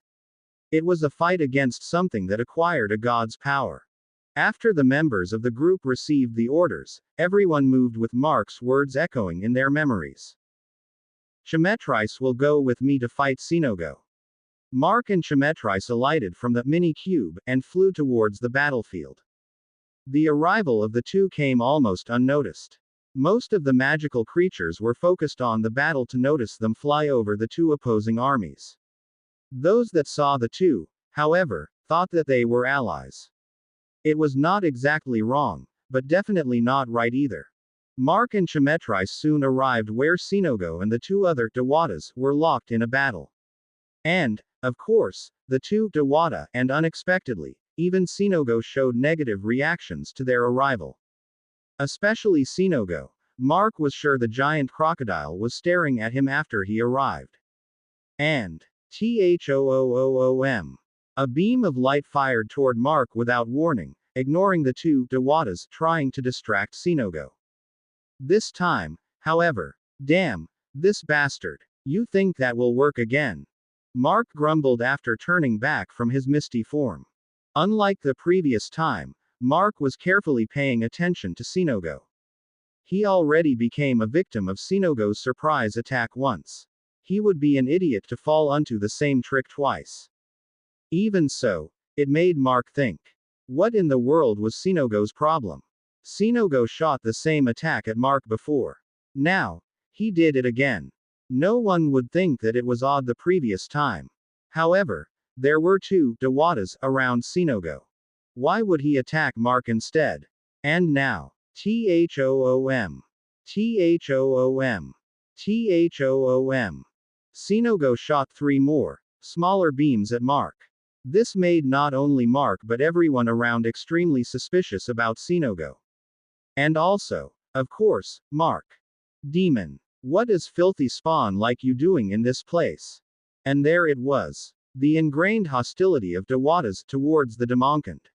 It was a fight against something that acquired a god's power. After the members of the group received the orders, everyone moved with Mark's words echoing in their memories. Chemetris will go with me to fight Sinogo. Mark and Chemetris alighted from the mini-cube and flew towards the battlefield. The arrival of the two came almost unnoticed. Most of the magical creatures were focused on the battle to notice them fly over the two opposing armies. Those that saw the two, however, thought that they were allies. It was not exactly wrong, but definitely not right either. Mark and Chemetris soon arrived where Sinogo and the two other Tawatas were locked in a battle. And, of course, the two Tawata, and unexpectedly, even Sinogo showed negative reactions to their arrival. Especially Sinogo. Mark was sure the giant crocodile was staring at him after he arrived. And, THOOOOM. A beam of light fired toward Mark without warning, ignoring the two Dawatas trying to distract Shinogo. This time, however, damn, this bastard. You think that will work again? Mark grumbled after turning back from his misty form. Unlike the previous time, Mark was carefully paying attention to Shinogo. He already became a victim of Shinogo's surprise attack once. He would be an idiot to fall onto the same trick twice. Even so, it made Mark think. What in the world was Shinogo's problem? Shinogo shot the same attack at Mark before. Now, he did it again. No one would think that it was odd the previous time. However, there were two Dawatas around Shinogo. Why would he attack Mark instead? And now, THOOM. THOOM. THOOM. Shinogo shot 3 more, smaller beams at Mark. This made not only Mark but everyone around extremely suspicious about Shinogo. And also, of course, Mark. Demon. What is filthy spawn like you doing in this place? And there it was. The ingrained hostility of Dawatas towards the Demonkant.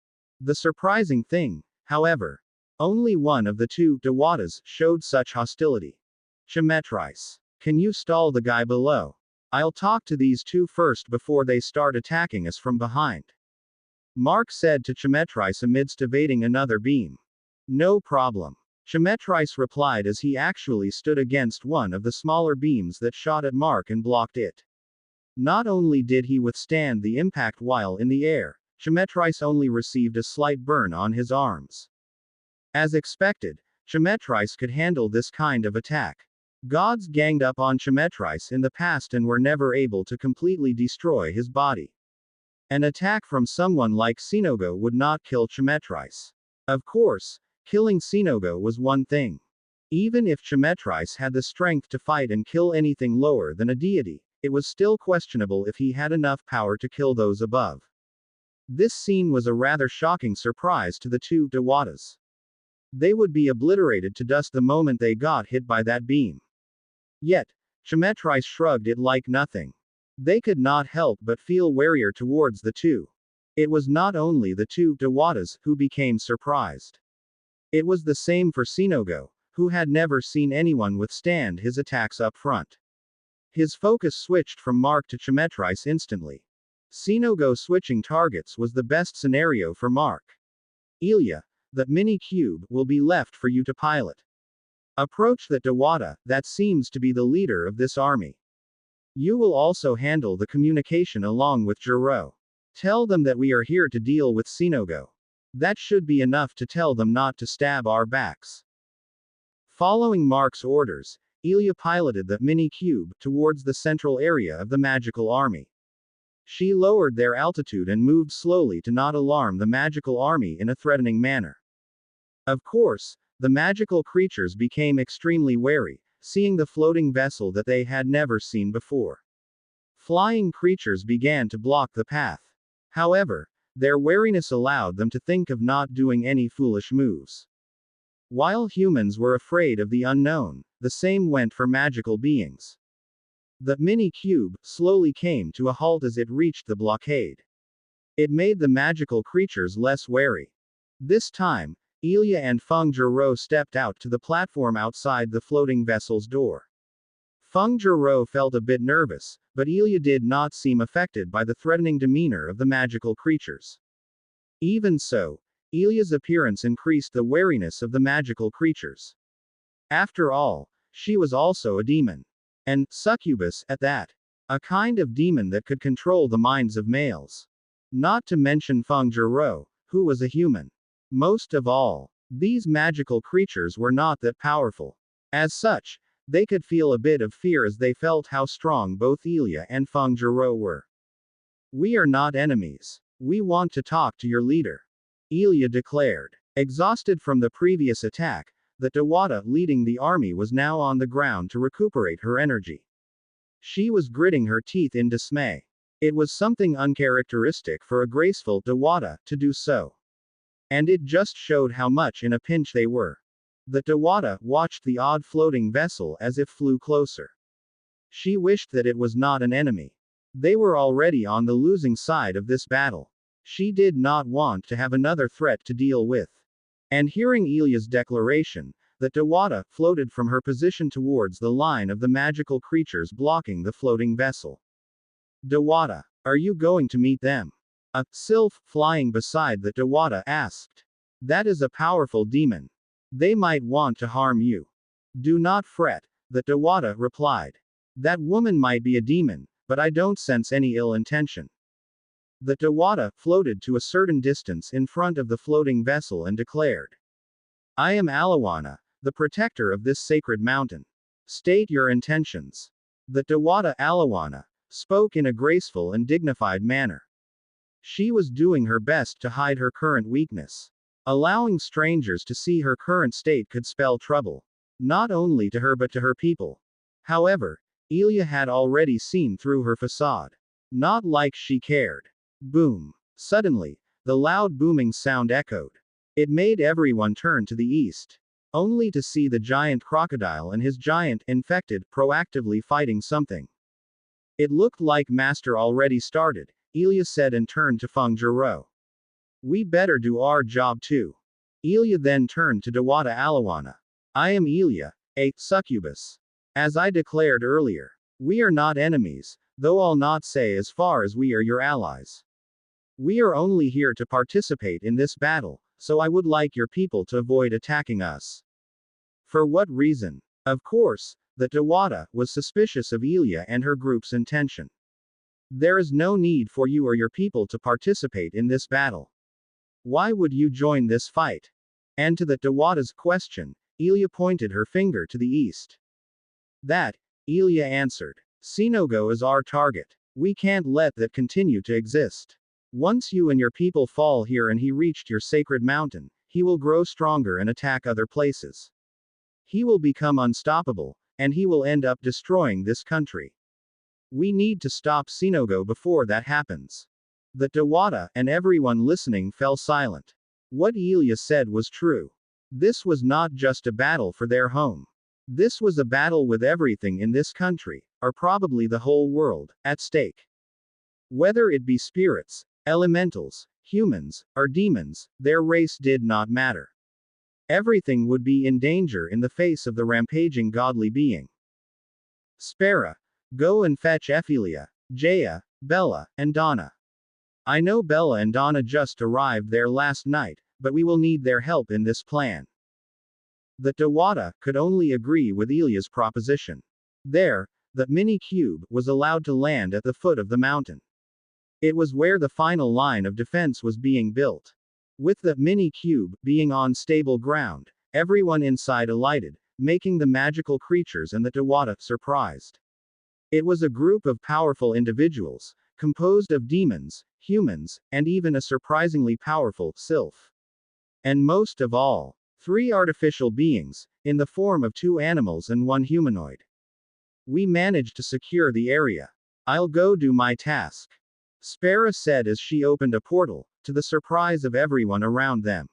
The surprising thing, however, only one of the two Dawatas showed such hostility. Chimetrice. Can you stall the guy below? I'll talk to these two first before they start attacking us from behind. Mark said to Chimetrice amidst evading another beam. No problem. Chimetrice replied as he actually stood against one of the smaller beams that shot at Mark and blocked it. Not only did he withstand the impact while in the air, Chimetrice only received a slight burn on his arms. As expected, Chimetrice could handle this kind of attack. Gods ganged up on Chimetrice in the past and were never able to completely destroy his body. An attack from someone like Shinogo would not kill Chimetrice. Of course, killing Shinogo was one thing. Even if Chimetrice had the strength to fight and kill anything lower than a deity, it was still questionable if he had enough power to kill those above. This scene was a rather shocking surprise to the two Dawatas. They would be obliterated to dust the moment they got hit by that beam. Yet, Chimetrice shrugged it like nothing. They could not help but feel warier towards the two. It was not only the two Dawatas who became surprised. It was the same for Shinogo, who had never seen anyone withstand his attacks up front. His focus switched from Mark to Chimetrice instantly. Shinogo switching targets was the best scenario for Mark. Ilya, that mini cube will be left for you to pilot. Approach that Dawata, that seems to be the leader of this army. You will also handle the communication along with Jiro. Tell them that we are here to deal with Shinogo. That should be enough to tell them not to stab our backs. Following Mark's orders, Ilya piloted the mini cube towards the central area of the magical army. She lowered their altitude and moved slowly to not alarm the magical army in a threatening manner. Of course, the magical creatures became extremely wary, seeing the floating vessel that they had never seen before. Flying creatures began to block the path. However, their wariness allowed them to think of not doing any foolish moves. While humans were afraid of the unknown, the same went for magical beings. The mini-cube slowly came to a halt as it reached the blockade. It made the magical creatures less wary. This time, Ilya and Feng Jiro stepped out to the platform outside the floating vessel's door. Feng Jiro felt a bit nervous, but Ilya did not seem affected by the threatening demeanor of the magical creatures. Even so, Ilya's appearance increased the wariness of the magical creatures. After all, she was also a demon. And succubus, at that. A kind of demon that could control the minds of males. Not to mention Feng Jiro, who was a human. Most of all, these magical creatures were not that powerful. As such, they could feel a bit of fear as they felt how strong both Ilya and Feng Jiro were. We are not enemies. We want to talk to your leader. Ilya declared. Exhausted from the previous attack, the Dawata leading the army was now on the ground to recuperate her energy. She was gritting her teeth in dismay. It was something uncharacteristic for a graceful Dawata to do so. And it just showed how much in a pinch they were. The Dawata watched the odd floating vessel as if flew closer. She wished that it was not an enemy. They were already on the losing side of this battle. She did not want to have another threat to deal with. And hearing Ilya's declaration, the Dewata floated from her position towards the line of the magical creatures blocking the floating vessel. Dewata, are you going to meet them? A sylph flying beside the Dewata asked. That is a powerful demon. They might want to harm you. Do not fret, the Dewata replied. That woman might be a demon, but I don't sense any ill intention. The Dewata floated to a certain distance in front of the floating vessel and declared. I am Alawana, the protector of this sacred mountain. State your intentions. The Dewata Alawana spoke in a graceful and dignified manner. She was doing her best to hide her current weakness. Allowing strangers to see her current state could spell trouble. Not only to her but to her people. However, Ilya had already seen through her facade. Not like she cared. Boom. Suddenly, the loud booming sound echoed. It made everyone turn to the east. Only to see the giant crocodile and his giant, infected, proactively fighting something. It looked like Master already started, Ilya said and turned to Feng Zhiro. We better do our job too. Ilya then turned to Dewata Alawana. I am Ilya, a succubus. As I declared earlier, we are not enemies, though I'll not say as far as we are your allies. We are only here to participate in this battle, so I would like your people to avoid attacking us. For what reason? Of course, the Dewata was suspicious of Ilya and her group's intention. There is no need for you or your people to participate in this battle. Why would you join this fight? And to the Dewata's question, Ilya pointed her finger to the east. That, Ilya answered. Sinogo is our target. We can't let that continue to exist. Once you and your people fall here and he reached your sacred mountain, he will grow stronger and attack other places. He will become unstoppable, and he will end up destroying this country. We need to stop Sinogo before that happens. The Dewata and everyone listening fell silent. What Ilya said was true. This was not just a battle for their home. This was a battle with everything in this country, or probably the whole world, at stake. Whether it be spirits, elementals, humans, or demons, their race did not matter. Everything would be in danger in the face of the rampaging godly being. Spera, go and fetch Ephelia, Jaya, Bella, and Donna. I know Bella and Donna just arrived there last night, but we will need their help in this plan. The Dewata could only agree with Ilya's proposition. There, the mini-cube was allowed to land at the foot of the mountain. It was where the final line of defense was being built. With the mini-cube being on stable ground, everyone inside alighted, making the magical creatures and the Dewata surprised. It was a group of powerful individuals, composed of demons, humans, and even a surprisingly powerful sylph. And most of all, 3 artificial beings, in the form of 2 animals and 1 humanoid. We managed to secure the area. I'll go do my task. Spera said as she opened a portal, to the surprise of everyone around them.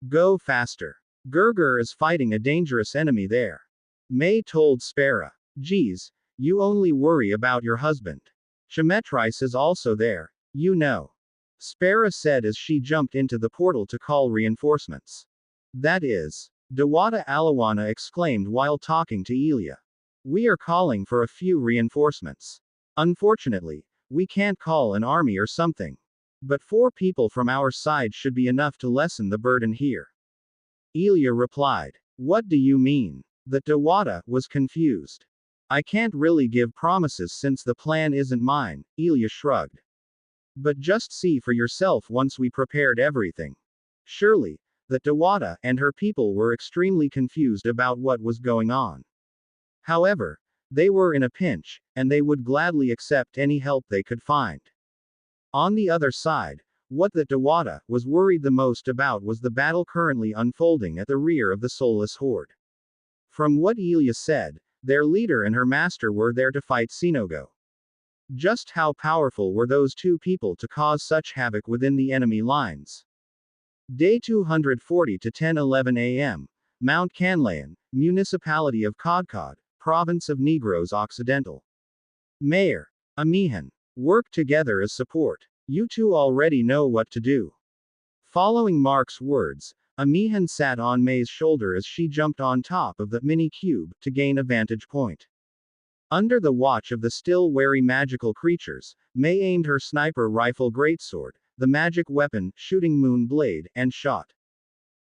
Go faster. Gerger is fighting a dangerous enemy there. May told Spera. Geez, you only worry about your husband. Chemetris is also there, you know. Spera said as she jumped into the portal to call reinforcements. That is. Dewata Alawana exclaimed while talking to Ilya. We are calling for a few reinforcements. Unfortunately, we can't call an army or something. But 4 people from our side should be enough to lessen the burden here. Ilya replied. What do you mean? The Dewata was confused. I can't really give promises since the plan isn't mine, Ilya shrugged. But just see for yourself once we prepared everything. Surely, the Dewata and her people were extremely confused about what was going on. However, they were in a pinch, and they would gladly accept any help they could find. On the other side, what the Dewata was worried the most about was the battle currently unfolding at the rear of the soulless horde. From what Ilya said, their leader and her master were there to fight Sinogo. Just how powerful were those 2 people to cause such havoc within the enemy lines? Day 240 to 10:11 a.m. Mount Canlayan, Municipality of Kodkod, Province of Negros Occidental. Mayor. Amihan. Work together as support. You two already know what to do. Following Mark's words, Amihan sat on May's shoulder as she jumped on top of the mini cube to gain a vantage point. Under the watch of the still wary magical creatures, May aimed her sniper rifle greatsword, the magic weapon, shooting moon blade, and shot.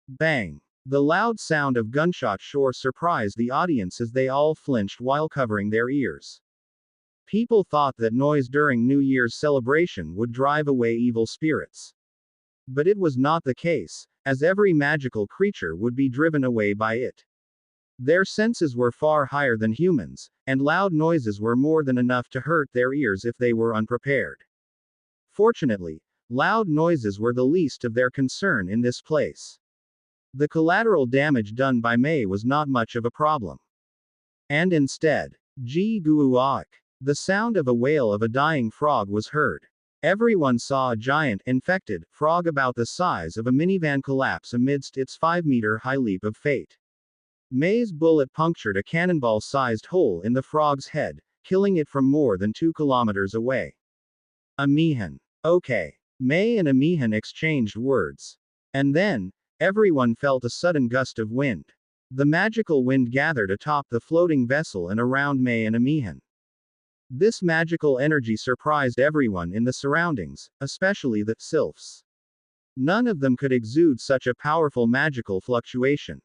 Bang! The loud sound of gunshot sure surprised the audience as they all flinched while covering their ears. People thought that noise during New Year's celebration would drive away evil spirits. But it was not the case, as every magical creature would be driven away by it. Their senses were far higher than humans, and loud noises were more than enough to hurt their ears if they were unprepared. Fortunately, loud noises were the least of their concern in this place. The collateral damage done by May was not much of a problem. And instead, Guuak, the sound of a wail of a dying frog was heard. Everyone saw a giant, infected, frog about the size of a minivan collapse amidst its 5-meter-high leap of fate. May's bullet punctured a cannonball-sized hole in the frog's head, killing it from more than 2 kilometers away. Amihan. Okay. May and Amihan exchanged words. And then, everyone felt a sudden gust of wind. The magical wind gathered atop the floating vessel and around May and Amihan. This magical energy surprised everyone in the surroundings, especially the sylphs. None of them could exude such a powerful magical fluctuation.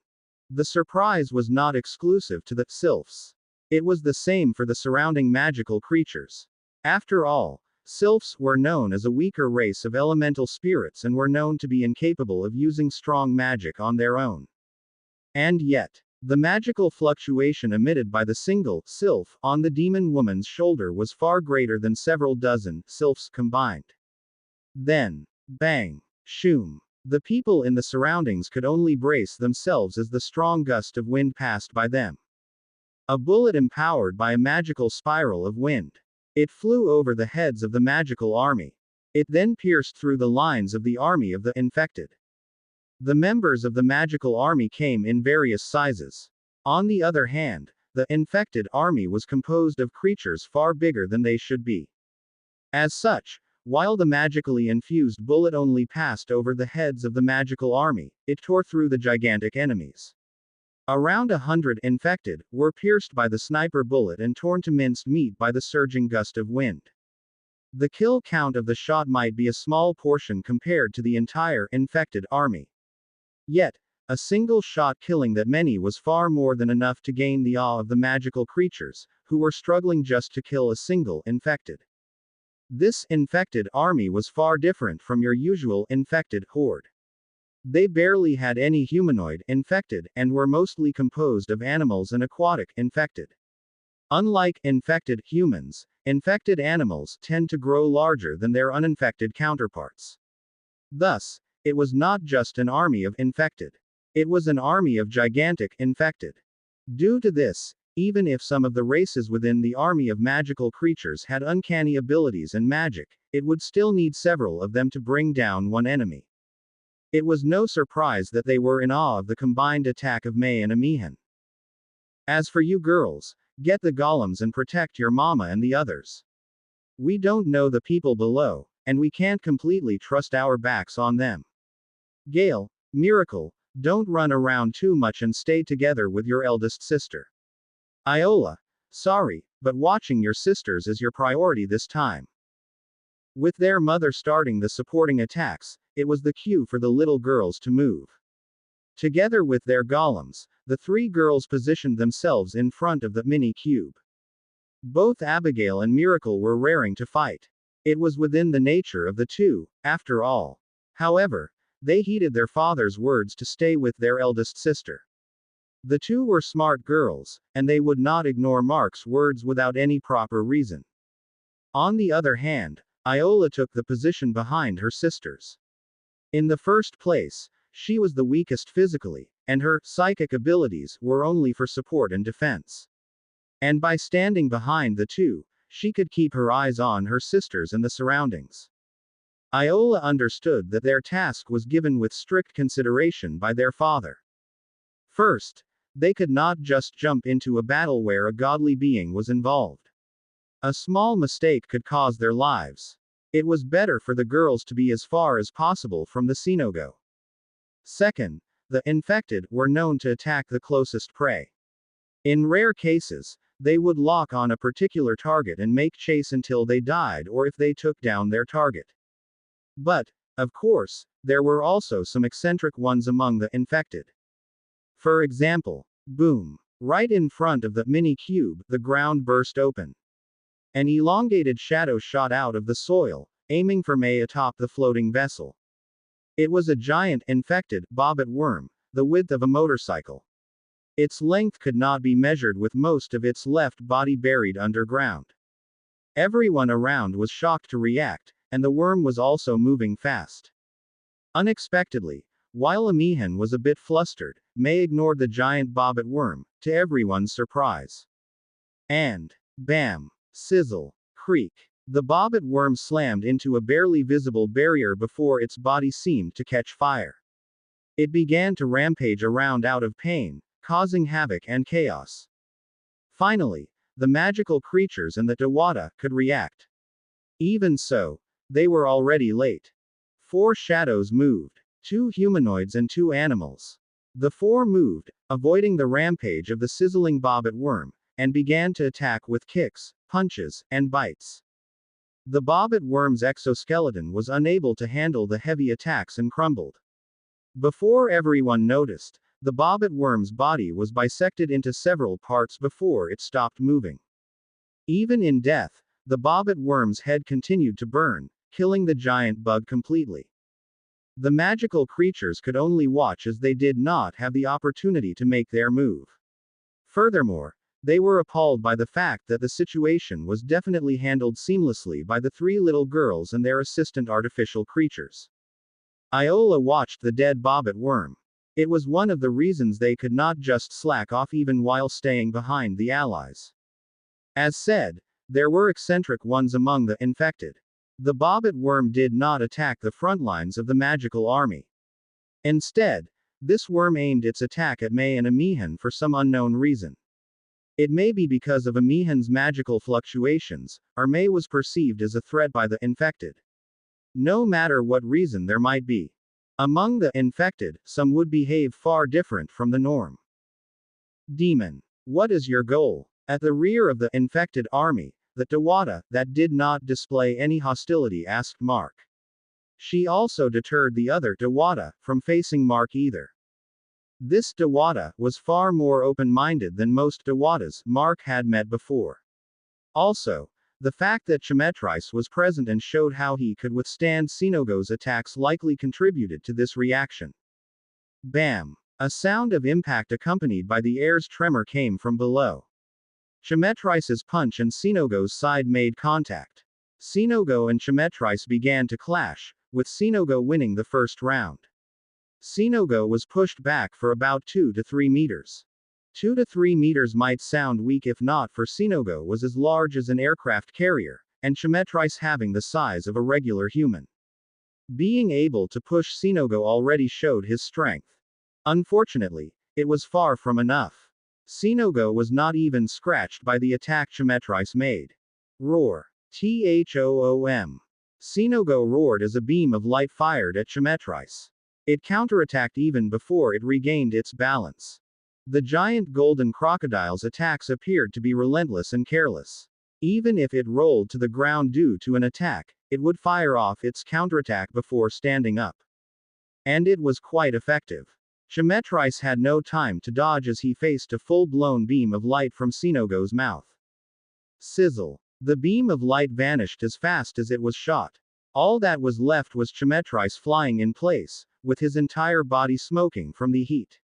The surprise was not exclusive to the sylphs. It was the same for the surrounding magical creatures. After all, sylphs were known as a weaker race of elemental spirits and were known to be incapable of using strong magic on their own. And yet, the magical fluctuation emitted by the single sylph on the demon woman's shoulder was far greater than several dozen sylphs combined. Then, bang, shoom. The people in the surroundings could only brace themselves as the strong gust of wind passed by them. A bullet empowered by a magical spiral of wind. It flew over the heads of the magical army. It then pierced through the lines of the army of the infected. The members of the magical army came in various sizes. On the other hand, the infected army was composed of creatures far bigger than they should be. As such, while the magically infused bullet only passed over the heads of the magical army, it tore through the gigantic enemies. Around 100 infected were pierced by the sniper bullet and torn to minced meat by the surging gust of wind. The kill count of the shot might be a small portion compared to the entire infected army. Yet, a single shot killing that many was far more than enough to gain the awe of the magical creatures, who were struggling just to kill a single infected. This infected army was far different from your usual infected horde. They barely had any humanoid infected, and were mostly composed of animals and aquatic infected. Unlike infected humans, infected animals tend to grow larger than their uninfected counterparts. Thus, it was not just an army of infected. It was an army of gigantic infected. Due to this, even if some of the races within the army of magical creatures had uncanny abilities and magic, it would still need several of them to bring down one enemy. It was no surprise that they were in awe of the combined attack of May and Amihan. As for you girls, get the golems and protect your mama and the others. We don't know the people below, and we can't completely trust our backs on them. Gale, Miracle, don't run around too much and stay together with your eldest sister. Iola, sorry, but watching your sisters is your priority this time. With their mother starting the supporting attacks, it was the cue for the little girls to move. Together with their golems, the 3 girls positioned themselves in front of the mini cube. Both Abigail and Miracle were raring to fight. It was within the nature of the two, after all. However, they heeded their father's words to stay with their eldest sister. The two were smart girls, and they would not ignore Mark's words without any proper reason. On the other hand, Iola took the position behind her sisters. In the first place, she was the weakest physically, and her psychic abilities were only for support and defense. And by standing behind the two, she could keep her eyes on her sisters and the surroundings. Iola understood that their task was given with strict consideration by their father. First, they could not just jump into a battle where a godly being was involved. A small mistake could cause their lives. It was better for the girls to be as far as possible from the Sinogo. Second, the infected were known to attack the closest prey. In rare cases, they would lock on a particular target and make chase until they died or if they took down their target. But, of course, there were also some eccentric ones among the infected. For example, boom. Right in front of the mini cube, the ground burst open. An elongated shadow shot out of the soil, aiming for May atop the floating vessel. It was a giant, infected, bobbit worm, the width of a motorcycle. Its length could not be measured with most of its left body buried underground. Everyone around was shocked to react, and the worm was also moving fast. Unexpectedly, while Amihan was a bit flustered, May ignored the giant bobbit worm, to everyone's surprise. And, bam, sizzle, creak. The bobbit worm slammed into a barely visible barrier before its body seemed to catch fire. It began to rampage around out of pain, causing havoc and chaos. Finally, the magical creatures and the Dewata could react. Even so, they were already late. 4 shadows moved. 2 humanoids and 2 animals. The 4 moved, avoiding the rampage of the sizzling bobbit worm, and began to attack with kicks, punches, and bites. The bobbit worm's exoskeleton was unable to handle the heavy attacks and crumbled. Before everyone noticed, the bobbit worm's body was bisected into several parts before it stopped moving. Even in death, the bobbit worm's head continued to burn, killing the giant bug completely. The magical creatures could only watch as they did not have the opportunity to make their move. Furthermore, they were appalled by the fact that the situation was definitely handled seamlessly by the 3 little girls and their assistant artificial creatures. Iola watched the dead bobbit worm. It was one of the reasons they could not just slack off even while staying behind the allies. As said, there were eccentric ones among the infected. The bobbit worm did not attack the front lines of the magical army. Instead, this worm aimed its attack at May and Amihan for some unknown reason. It may be because of Amihan's magical fluctuations, or May was perceived as a threat by the infected. No matter what reason there might be. Among the infected, some would behave far different from the norm. Demon. What is your goal? At the rear of the infected army, the Dewata, that did not display any hostility, asked Mark. She also deterred the other Dewata from facing Mark either. This Dewata was far more open-minded than most Dewatas Mark had met before. Also, the fact that Chemetris was present and showed how he could withstand Sinogo's attacks likely contributed to this reaction. Bam! A sound of impact accompanied by the air's tremor came from below. Chemetris's punch and Sinogo's side made contact. Sinogo and Chemetris began to clash, with Sinogo winning the first round. Sinogo was pushed back for about 2 to 3 meters. 2 to 3 meters might sound weak if not for Sinogo was as large as an aircraft carrier, and Chemetris having the size of a regular human. Being able to push Sinogo already showed his strength. Unfortunately, it was far from enough. Sinogo was not even scratched by the attack Chemetris made. Roar. Thoom. Sinogo roared as a beam of light fired at Chemetris. It counterattacked even before it regained its balance. The giant golden crocodile's attacks appeared to be relentless and careless. Even if it rolled to the ground due to an attack, it would fire off its counterattack before standing up. And it was quite effective. Chemetris had no time to dodge as he faced a full-blown beam of light from Sinogo's mouth. Sizzle. The beam of light vanished as fast as it was shot. All that was left was Chemetris flying in place, with his entire body smoking from the heat.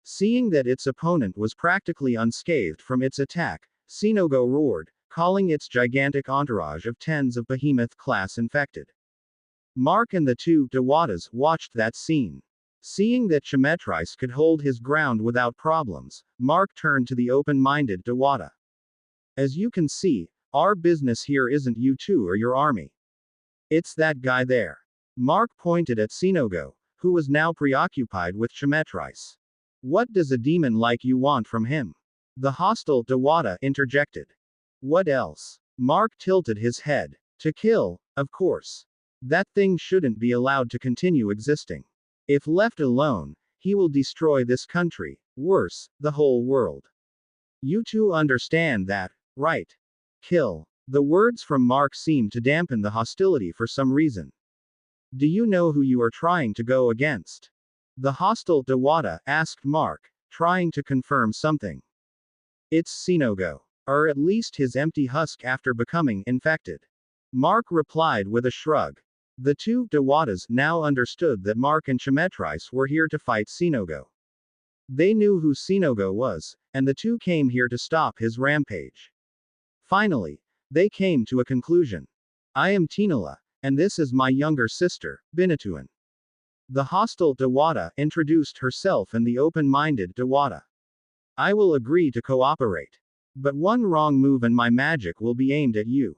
Seeing that its opponent was practically unscathed from its attack, Sinogo roared, calling its gigantic entourage of tens of behemoth-class infected. Mark and the 2 Dewatas watched that scene. Seeing that Chemetris could hold his ground without problems, Mark turned to the open-minded Dewata. As you can see, our business here isn't you 2 or your army. It's that guy there. Mark pointed at Sinogo, who was now preoccupied with Chemetris. What does a demon like you want from him? The hostile Dewata interjected. What else? Mark tilted his head. To kill, of course. That thing shouldn't be allowed to continue existing. If left alone, he will destroy this country, worse, the whole world. You two understand that, right? Kill. The words from Mark seemed to dampen the hostility for some reason. Do you know who you are trying to go against? The hostile Dewata asked Mark, trying to confirm something. It's Sinogo. Or at least his empty husk after becoming infected. Mark replied with a shrug. The two Dewatas now understood that Mark and Chimetrice were here to fight Sinogo. They knew who Sinogo was, and the two came here to stop his rampage. Finally, they came to a conclusion. I am Tinala, and this is my younger sister, Binatuan. The hostile Dewata introduced herself and the open-minded Dewata. I will agree to cooperate. But one wrong move and my magic will be aimed at you.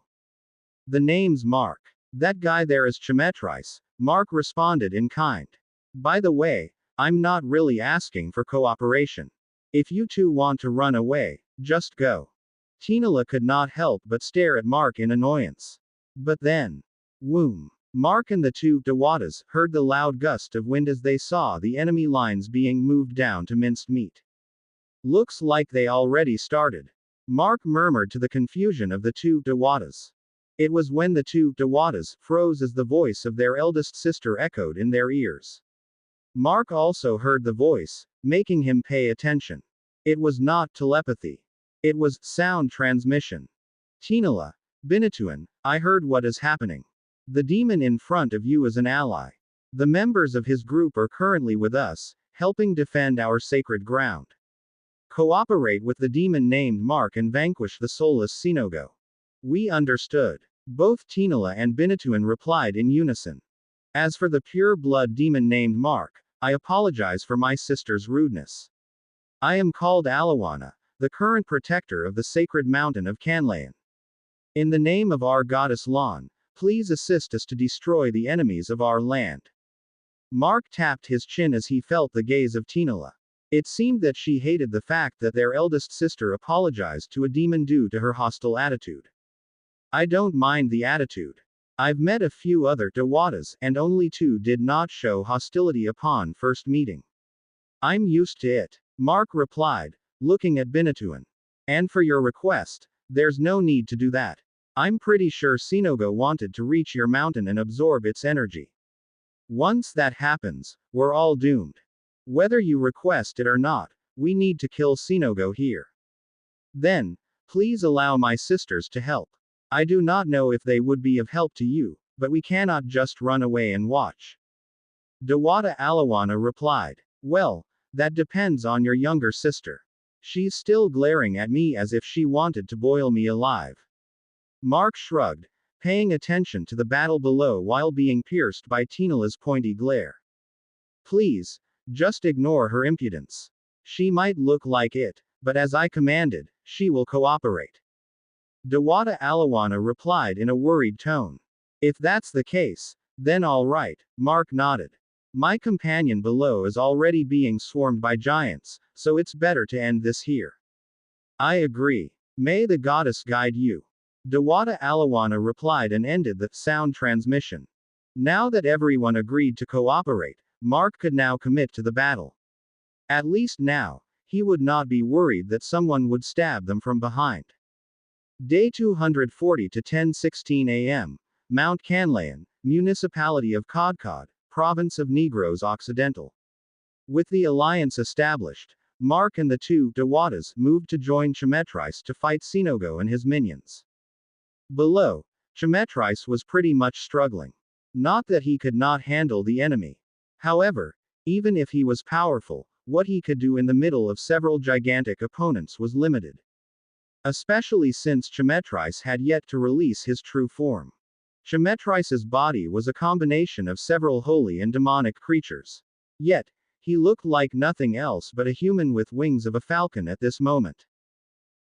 The name's Mark. That guy there is Chimetrice, Mark responded in kind. By the way, I'm not really asking for cooperation. If you two want to run away, just go. Tinala could not help but stare at Mark in annoyance. But then, whoom. Mark and the two Dewatas heard the loud gust of wind as they saw the enemy lines being moved down to minced meat. Looks like they already started. Mark murmured to the confusion of the two Dewatas. It was when the two Dewatas froze as the voice of their eldest sister echoed in their ears. Mark also heard the voice, making him pay attention. It was not telepathy. It was sound transmission. Tinala, Binatuan, I heard what is happening. The demon in front of you is an ally. The members of his group are currently with us, helping defend our sacred ground. Cooperate with the demon named Mark and vanquish the soulless Sinogo. We understood. Both Tinala and Binatuan replied in unison. As for the pure-blood demon named Mark, I apologize for my sister's rudeness. I am called Alawana, the current protector of the sacred mountain of Canlayan. In the name of our goddess Lan, please assist us to destroy the enemies of our land. Mark tapped his chin as he felt the gaze of Tinala. It seemed that she hated the fact that their eldest sister apologized to a demon due to her hostile attitude. I don't mind the attitude. I've met a few other Dewatas, and only two did not show hostility upon first meeting. I'm used to it, Mark replied, looking at Binatuan. And for your request, there's no need to do that. I'm pretty sure Sinogo wanted to reach your mountain and absorb its energy. Once that happens, we're all doomed. Whether you request it or not, we need to kill Sinogo here. Then, please allow my sisters to help. I do not know if they would be of help to you, but we cannot just run away and watch. Dewata Alawana replied. Well, that depends on your younger sister. She's still glaring at me as if she wanted to boil me alive. Mark shrugged, paying attention to the battle below while being pierced by Tinala's pointy glare. Please, just ignore her impudence. She might look like it, but as I commanded, she will cooperate. Dewata Alawana replied in a worried tone. If that's the case, then all right, Mark nodded. My companion below is already being swarmed by giants, so it's better to end this here. I agree. May the goddess guide you. Dewata Alawana replied and ended the sound transmission. Now that everyone agreed to cooperate, Mark could now commit to the battle. At least now, he would not be worried that someone would stab them from behind. Day 240 to 10:16 a.m. Mount Canlayan, Municipality of Kodkod, Province of Negros Occidental. With the alliance established, Mark and the two Dewatas moved to join Chimetrice to fight Sinogo and his minions. Below, Chimetrice was pretty much struggling. Not that he could not handle the enemy. However, even if he was powerful, what he could do in the middle of several gigantic opponents was limited. Especially since Chimetrice had yet to release his true form. Chimetrice's body was a combination of several holy and demonic creatures. Yet, he looked like nothing else but a human with wings of a falcon at this moment.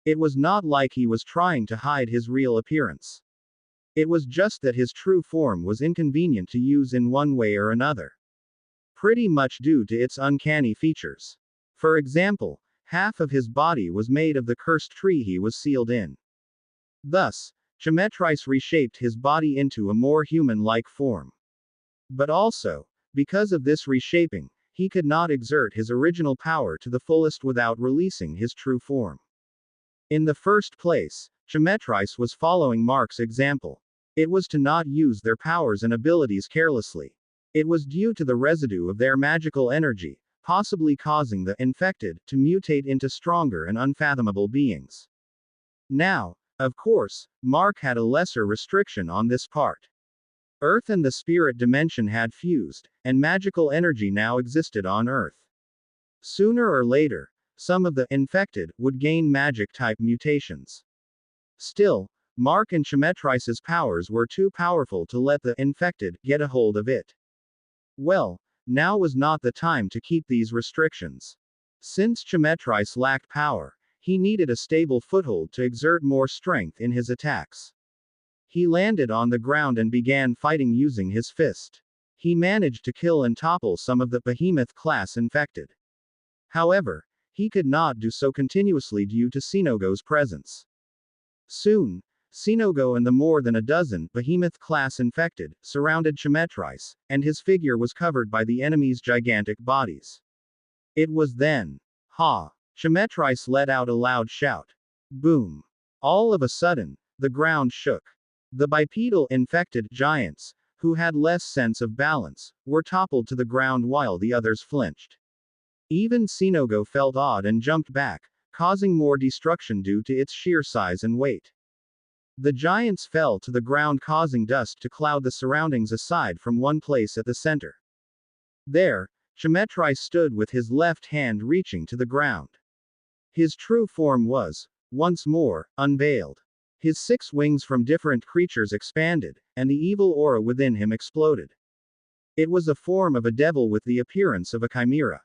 It was not like he was trying to hide his real appearance. It was just that his true form was inconvenient to use in one way or another. Pretty much due to its uncanny features. For example, half of his body was made of the cursed tree he was sealed in. Thus, Chemetrice reshaped his body into a more human-like form. But also, because of this reshaping, he could not exert his original power to the fullest without releasing his true form. In the first place, Chemetrice was following Mark's example. It was to not use their powers and abilities carelessly. It was due to the residue of their magical energy, possibly causing the infected to mutate into stronger and unfathomable beings. Now, of course, Mark had a lesser restriction on this part. Earth and the spirit dimension had fused, and magical energy now existed on Earth. Sooner or later, some of the infected would gain magic-type mutations. Still, Mark and Chemetrice's powers were too powerful to let the infected get a hold of it. Well, now was not the time to keep these restrictions. Since Chemetrice lacked power, he needed a stable foothold to exert more strength in his attacks. He landed on the ground and began fighting using his fist. He managed to kill and topple some of the behemoth-class infected. However, he could not do so continuously due to Sinogo's presence. Soon, Sinogo and the more than a dozen behemoth-class infected surrounded Chemetrice, and his figure was covered by the enemy's gigantic bodies. It was then. Ha! Chemetrice let out a loud shout. Boom! All of a sudden, the ground shook. The bipedal infected giants, who had less sense of balance, were toppled to the ground while the others flinched. Even Sinogo felt awed and jumped back, causing more destruction due to its sheer size and weight. The giants fell to the ground, causing dust to cloud the surroundings aside from one place at the center. There, Chemetrice stood with his left hand reaching to the ground. His true form was, once more, unveiled. His 6 wings from different creatures expanded, and the evil aura within him exploded. It was a form of a devil with the appearance of a chimera.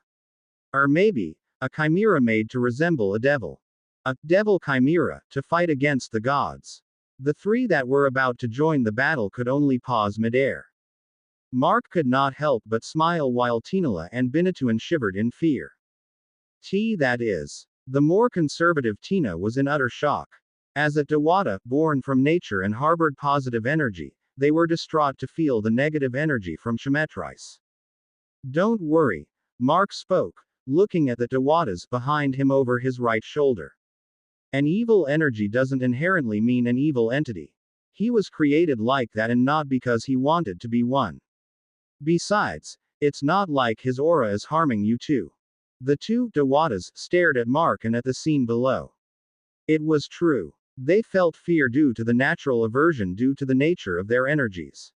Or maybe, a chimera made to resemble a devil. A devil chimera, to fight against the gods. The 3 that were about to join the battle could only pause midair. Mark could not help but smile while Tinala and Binatuan shivered in fear. That is. The more conservative Tina was in utter shock. As a Dewata, born from nature and harbored positive energy, they were distraught to feel the negative energy from Chemetrice. Don't worry, Mark spoke, looking at the Dewatas behind him over his right shoulder. An evil energy doesn't inherently mean an evil entity. He was created like that and not because he wanted to be one. Besides, it's not like his aura is harming you too. The 2 Dewatas stared at Mark and at the scene below. It was true. They felt fear due to the natural aversion due to the nature of their energies.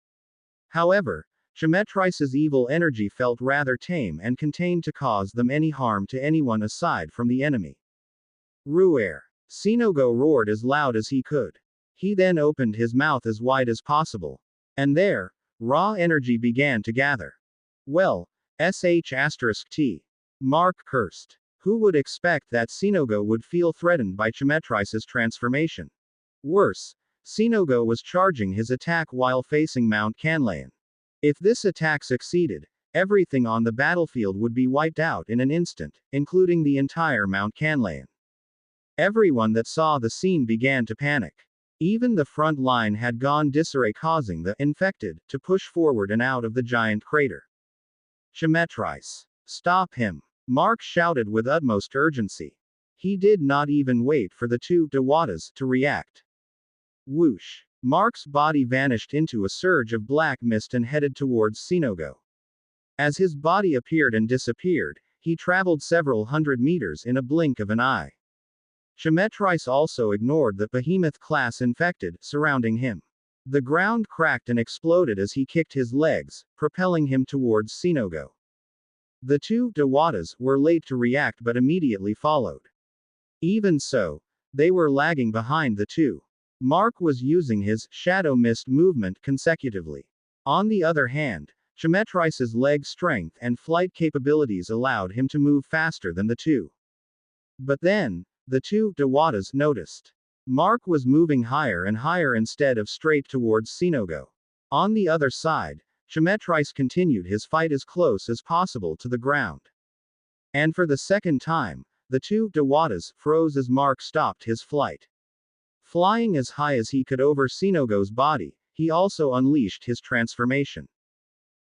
However, Chemetrice's evil energy felt rather tame and contained to cause them any harm to anyone aside from the enemy. Ruer! Sinogo roared as loud as he could. He then opened his mouth as wide as possible. And there, raw energy began to gather. Well, **T. Mark cursed. Who would expect that Sinogo would feel threatened by Chemetrice's transformation? Worse, Sinogo was charging his attack while facing Mount Canlaon. If this attack succeeded, everything on the battlefield would be wiped out in an instant, including the entire Mount Canlaon. Everyone that saw the scene began to panic. Even the front line had gone disarray, causing the infected to push forward and out of the giant crater. Chemetrice! Stop him! Mark shouted with utmost urgency. He did not even wait for the 2 Dewatas to react. Whoosh! Mark's body vanished into a surge of black mist and headed towards Sinogo. As his body appeared and disappeared, he traveled several hundred meters in a blink of an eye. Chemetrice also ignored the behemoth-class infected surrounding him. The ground cracked and exploded as he kicked his legs, propelling him towards Sinogo. The 2 Dewatas were late to react but immediately followed. Even so, they were lagging behind the 2. Mark was using his shadow mist movement consecutively. On the other hand, Chemetrice's leg strength and flight capabilities allowed him to move faster than the 2. But then, the 2 Dewatas noticed. Mark was moving higher and higher instead of straight towards Sinogo. On the other side, Chemetrice continued his fight as close as possible to the ground. And for the second time, the 2 Dewatas froze as Mark stopped his flight. Flying as high as he could over Sinogo's body, he also unleashed his transformation.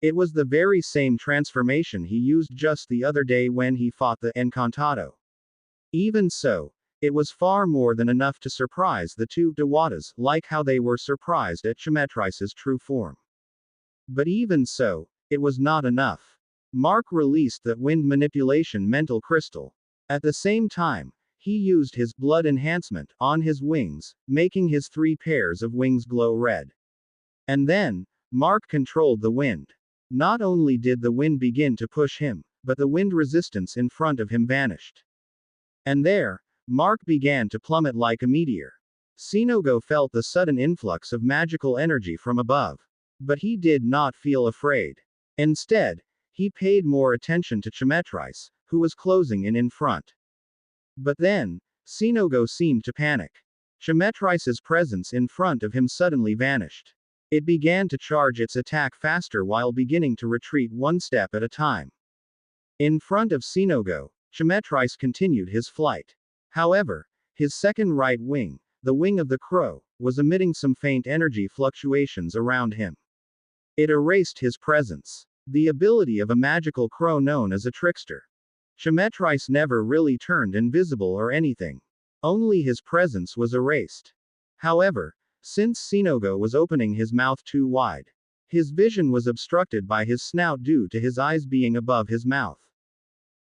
It was the very same transformation he used just the other day when he fought the Encantado. Even so, it was far more than enough to surprise the two Dawatas, like how they were surprised at Chimetrice's true form. But even so, it was not enough. Mark released the wind manipulation mental crystal. At the same time, he used his blood enhancement on his wings, making his 3 pairs of wings glow red. And then, Mark controlled the wind. Not only did the wind begin to push him, but the wind resistance in front of him vanished. And there, Mark began to plummet like a meteor. Sinogo felt the sudden influx of magical energy from above. But he did not feel afraid. Instead, he paid more attention to Chimetrice, who was closing in front. But then, Sinogo seemed to panic. Chimetrice's presence in front of him suddenly vanished. It began to charge its attack faster while beginning to retreat one step at a time. In front of Sinogo, Chimetrice continued his flight. However, his second right wing, the wing of the crow, was emitting some faint energy fluctuations around him. It erased his presence. The ability of a magical crow known as a trickster. Chimetrice never really turned invisible or anything. Only his presence was erased. However, since Sinogo was opening his mouth too wide, his vision was obstructed by his snout due to his eyes being above his mouth.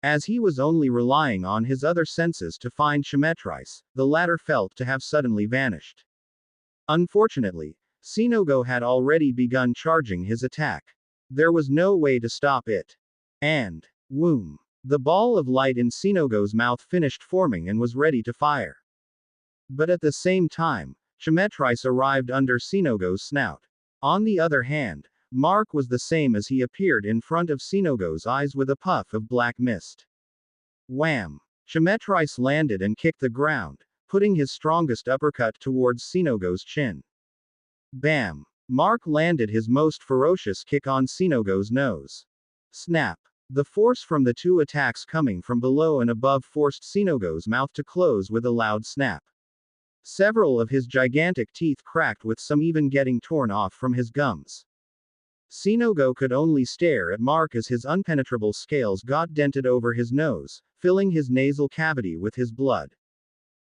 As he was only relying on his other senses to find Chimetrice, the latter felt to have suddenly vanished. Unfortunately, Sinogo had already begun charging his attack. There was no way to stop it. And, whoom! The ball of light in Sinogo's mouth finished forming and was ready to fire. But at the same time, Chimetrice arrived under Sinogo's snout. On the other hand, Mark was the same as he appeared in front of Sinogo's eyes with a puff of black mist. Wham! Chimetrice landed and kicked the ground, putting his strongest uppercut towards Sinogo's chin. Bam! Mark landed his most ferocious kick on Sinogo's nose. Snap! The force from the two attacks coming from below and above forced Sinogo's mouth to close with a loud snap. Several of his gigantic teeth cracked, with some even getting torn off from his gums. Sinogo could only stare at Mark as his unpenetrable scales got dented over his nose, filling his nasal cavity with his blood.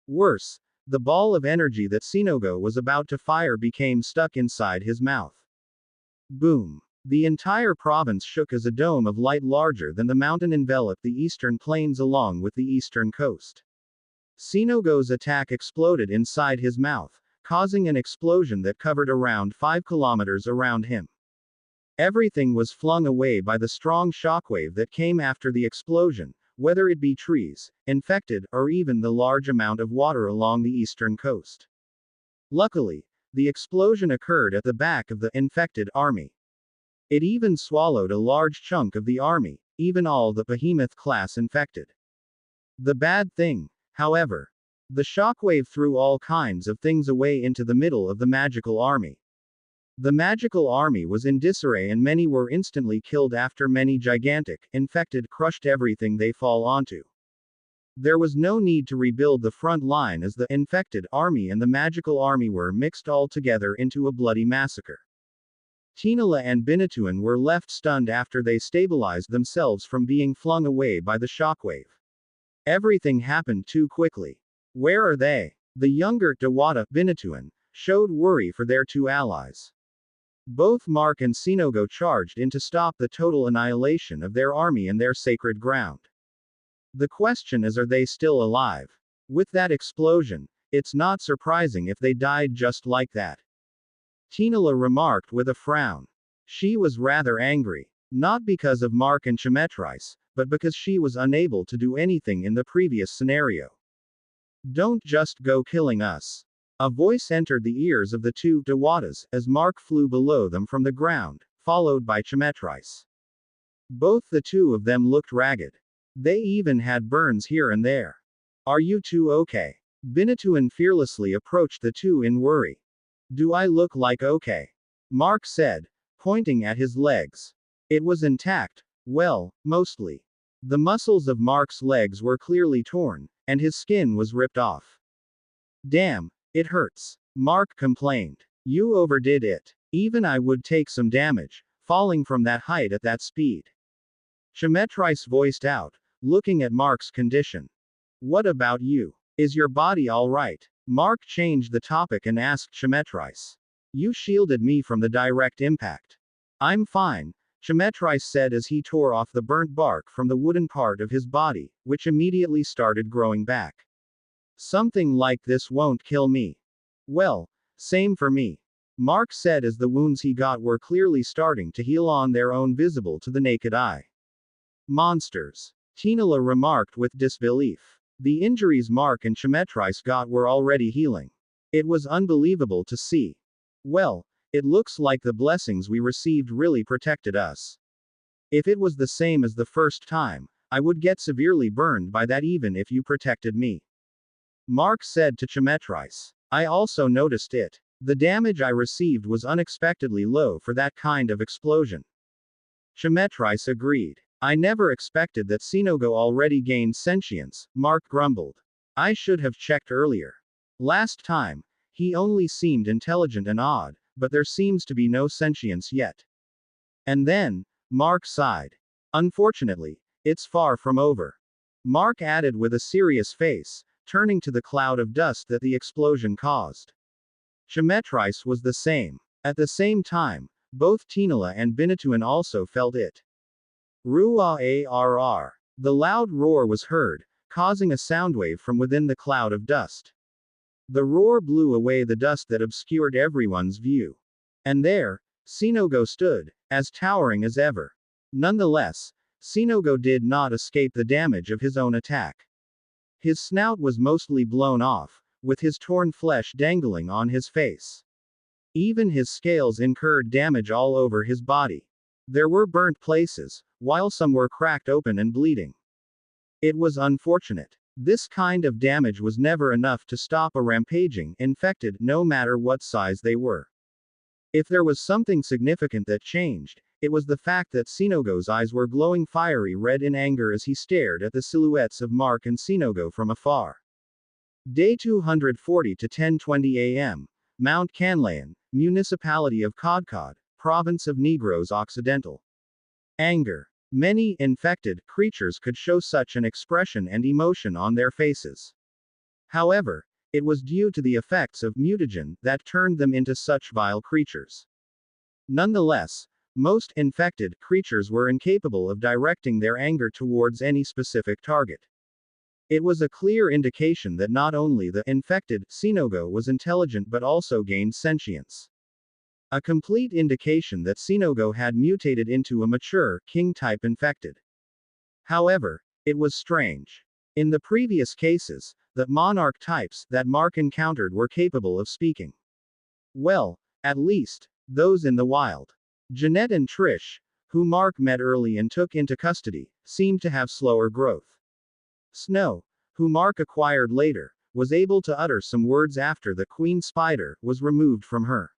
Worse, the ball of energy that Sinogo was about to fire became stuck inside his mouth. Boom! The entire province shook as a dome of light larger than the mountain enveloped the eastern plains along with the eastern coast. Sinogo's attack exploded inside his mouth, causing an explosion that covered around 5 kilometers around him. Everything was flung away by the strong shockwave that came after the explosion, whether it be trees, infected, or even the large amount of water along the eastern coast. Luckily, the explosion occurred at the back of the infected army. It even swallowed a large chunk of the army, even all the behemoth-class infected. The bad thing, however, the shockwave threw all kinds of things away into the middle of the magical army. The magical army was in disarray and many were instantly killed after many gigantic, infected crushed everything they fall onto. There was no need to rebuild the front line as the infected army and the magical army were mixed all together into a bloody massacre. Tinala and Binatuan were left stunned after they stabilized themselves from being flung away by the shockwave. Everything happened too quickly. Where are they? The younger Dawata, Binatuan, showed worry for their two allies. Both Mark and Sinogo charged in to stop the total annihilation of their army and their sacred ground. The question is, are they still alive? With that explosion, it's not surprising if they died just like that. Tinala remarked with a frown. She was rather angry. Not because of Mark and Chimetrice, but because she was unable to do anything in the previous scenario. Don't just go killing us. A voice entered the ears of the two Dawatas, as Mark flew below them from the ground, followed by Chimetrice. Both the two of them looked ragged. They even had burns here and there. Are you two okay? Binatuan fearlessly approached the two in worry. Do I look like okay? Mark said, pointing at his legs. It was intact, well, mostly. The muscles of Mark's legs were clearly torn, and his skin was ripped off. Damn, It hurts. Mark complained. You overdid it. Even I would take some damage, falling from that height at that speed. Chemetrice voiced out, looking at Mark's condition. What about you? Is your body alright? Mark changed the topic and asked Chemetrice. You shielded me from the direct impact. I'm fine, Chemetrice said as he tore off the burnt bark from the wooden part of his body, which immediately started growing back. Something like this won't kill me. Well, same for me. Mark said as the wounds he got were clearly starting to heal on their own, visible to the naked eye. Monsters. Tinola remarked with disbelief. The injuries Mark and Chemetrice got were already healing. It was unbelievable to see. Well, it looks like the blessings we received really protected us. If it was the same as the first time, I would get severely burned by that even if you protected me. Mark said to Chemetrice. I also noticed it. The damage I received was unexpectedly low for that kind of explosion. Chemetrice agreed. I never expected that Sinogo already gained sentience, Mark grumbled. I should have checked earlier. Last time, he only seemed intelligent and odd, but there seems to be no sentience yet. And then, Mark sighed. Unfortunately, it's far from over. Mark added with a serious face, turning to the cloud of dust that the explosion caused. Chemetrice was the same. At the same time, both Tinola and Binatuan also felt it. Ruah-arr. The loud roar was heard, causing a soundwave from within the cloud of dust. The roar blew away the dust that obscured everyone's view. And there, Sinogo stood, as towering as ever. Nonetheless, Sinogo did not escape the damage of his own attack. His snout was mostly blown off, with his torn flesh dangling on his face. Even his scales incurred damage all over his body. There were burnt places, while some were cracked open and bleeding. It was unfortunate. This kind of damage was never enough to stop a rampaging infected, no matter what size they were. If there was something significant that changed, it was the fact that Sinogo's eyes were glowing fiery red in anger as he stared at the silhouettes of Mark and Sinogo from afar. Day 240 to 10:20 a.m. Mount Canlaon, Municipality of Codcod, Province of Negros Occidental. Anger. Many infected creatures could show such an expression and emotion on their faces. However, it was due to the effects of mutagen that turned them into such vile creatures. Nonetheless, most infected creatures were incapable of directing their anger towards any specific target. It was a clear indication that not only the infected Sinogo was intelligent but also gained sentience. A complete indication that Sinogo had mutated into a mature, king-type infected. However, it was strange. In the previous cases, the monarch types that Mark encountered were capable of speaking. Well, at least, those in the wild. Jeanette and Trish, who Mark met early and took into custody, seemed to have slower growth. Snow, who Mark acquired later, was able to utter some words after the queen spider was removed from her.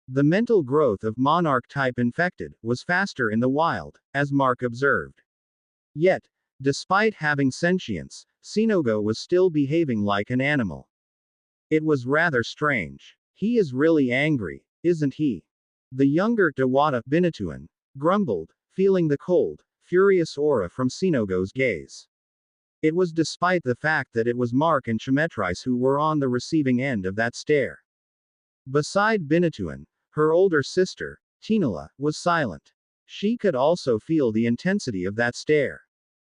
The mental growth of monarch-type infected was faster in the wild, as Mark observed. Yet, despite having sentience, Sinogo was still behaving like an animal. It was rather strange. He is really angry, isn't he? The younger Dewata Binatuan grumbled, feeling the cold, furious aura from Sinogo's gaze. It was despite the fact that it was Mark and Chemetrice who were on the receiving end of that stare. Beside Binatuan, her older sister, Tinola, was silent. She could also feel the intensity of that stare.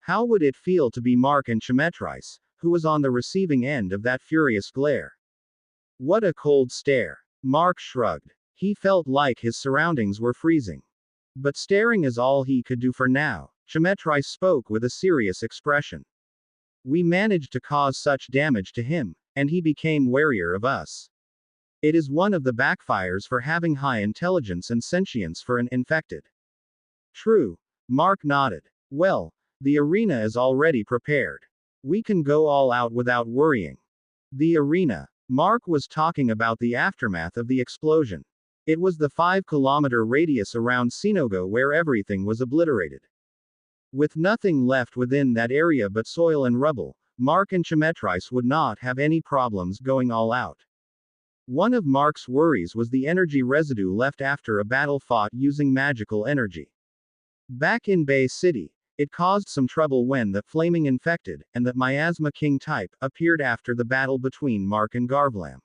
How would it feel to be Mark and Chemetrice, who was on the receiving end of that furious glare? What a cold stare. Mark shrugged. He felt like his surroundings were freezing. But staring is all he could do for now. Chemetrice spoke with a serious expression. We managed to cause such damage to him, and he became warier of us. It is one of the backfires for having high intelligence and sentience for an infected. True. Mark nodded. Well, the arena is already prepared. We can go all out without worrying. The arena. Mark was talking about the aftermath of the explosion. It was the 5-kilometer radius around Sinogo where everything was obliterated. With nothing left within that area but soil and rubble, Mark and Chemetrice would not have any problems going all out. One of Mark's worries was the energy residue left after a battle fought using magical energy. Back in Bay City, it caused some trouble when the flaming infected and the miasma king type appeared after the battle between Mark and Garvlam.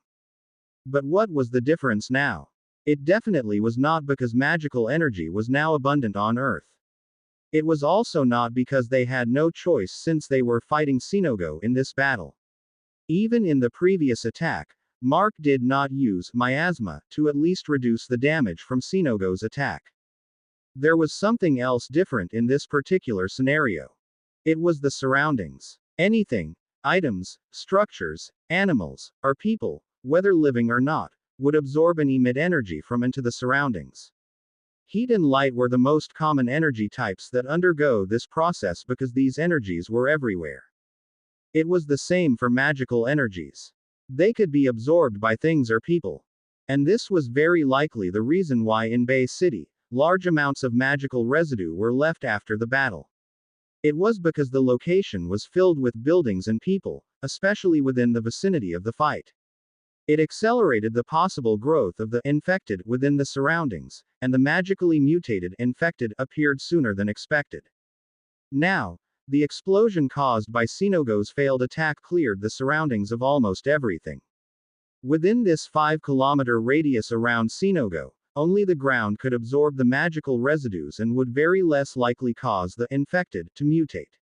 But what was the difference now? It definitely was not because magical energy was now abundant on Earth. It was also not because they had no choice since they were fighting Sinogo in this battle. Even in the previous attack, Mark did not use miasma to at least reduce the damage from Sinogo's attack. There was something else different in this particular scenario. It was the surroundings. Anything, items, structures, animals, or people, whether living or not, would absorb and emit energy from into the surroundings. Heat and light were the most common energy types that undergo this process because these energies were everywhere. It was the same for magical energies. They could be absorbed by things or people. And this was very likely the reason why in Bay City, large amounts of magical residue were left after the battle. It was because the location was filled with buildings and people, especially within the vicinity of the fight. It accelerated the possible growth of the infected within the surroundings, and the magically mutated infected appeared sooner than expected. Now, the explosion caused by Sinogo's failed attack cleared the surroundings of almost everything. Within this 5-kilometer radius around Sinogo, only the ground could absorb the magical residues and would very less likely cause the infected to mutate.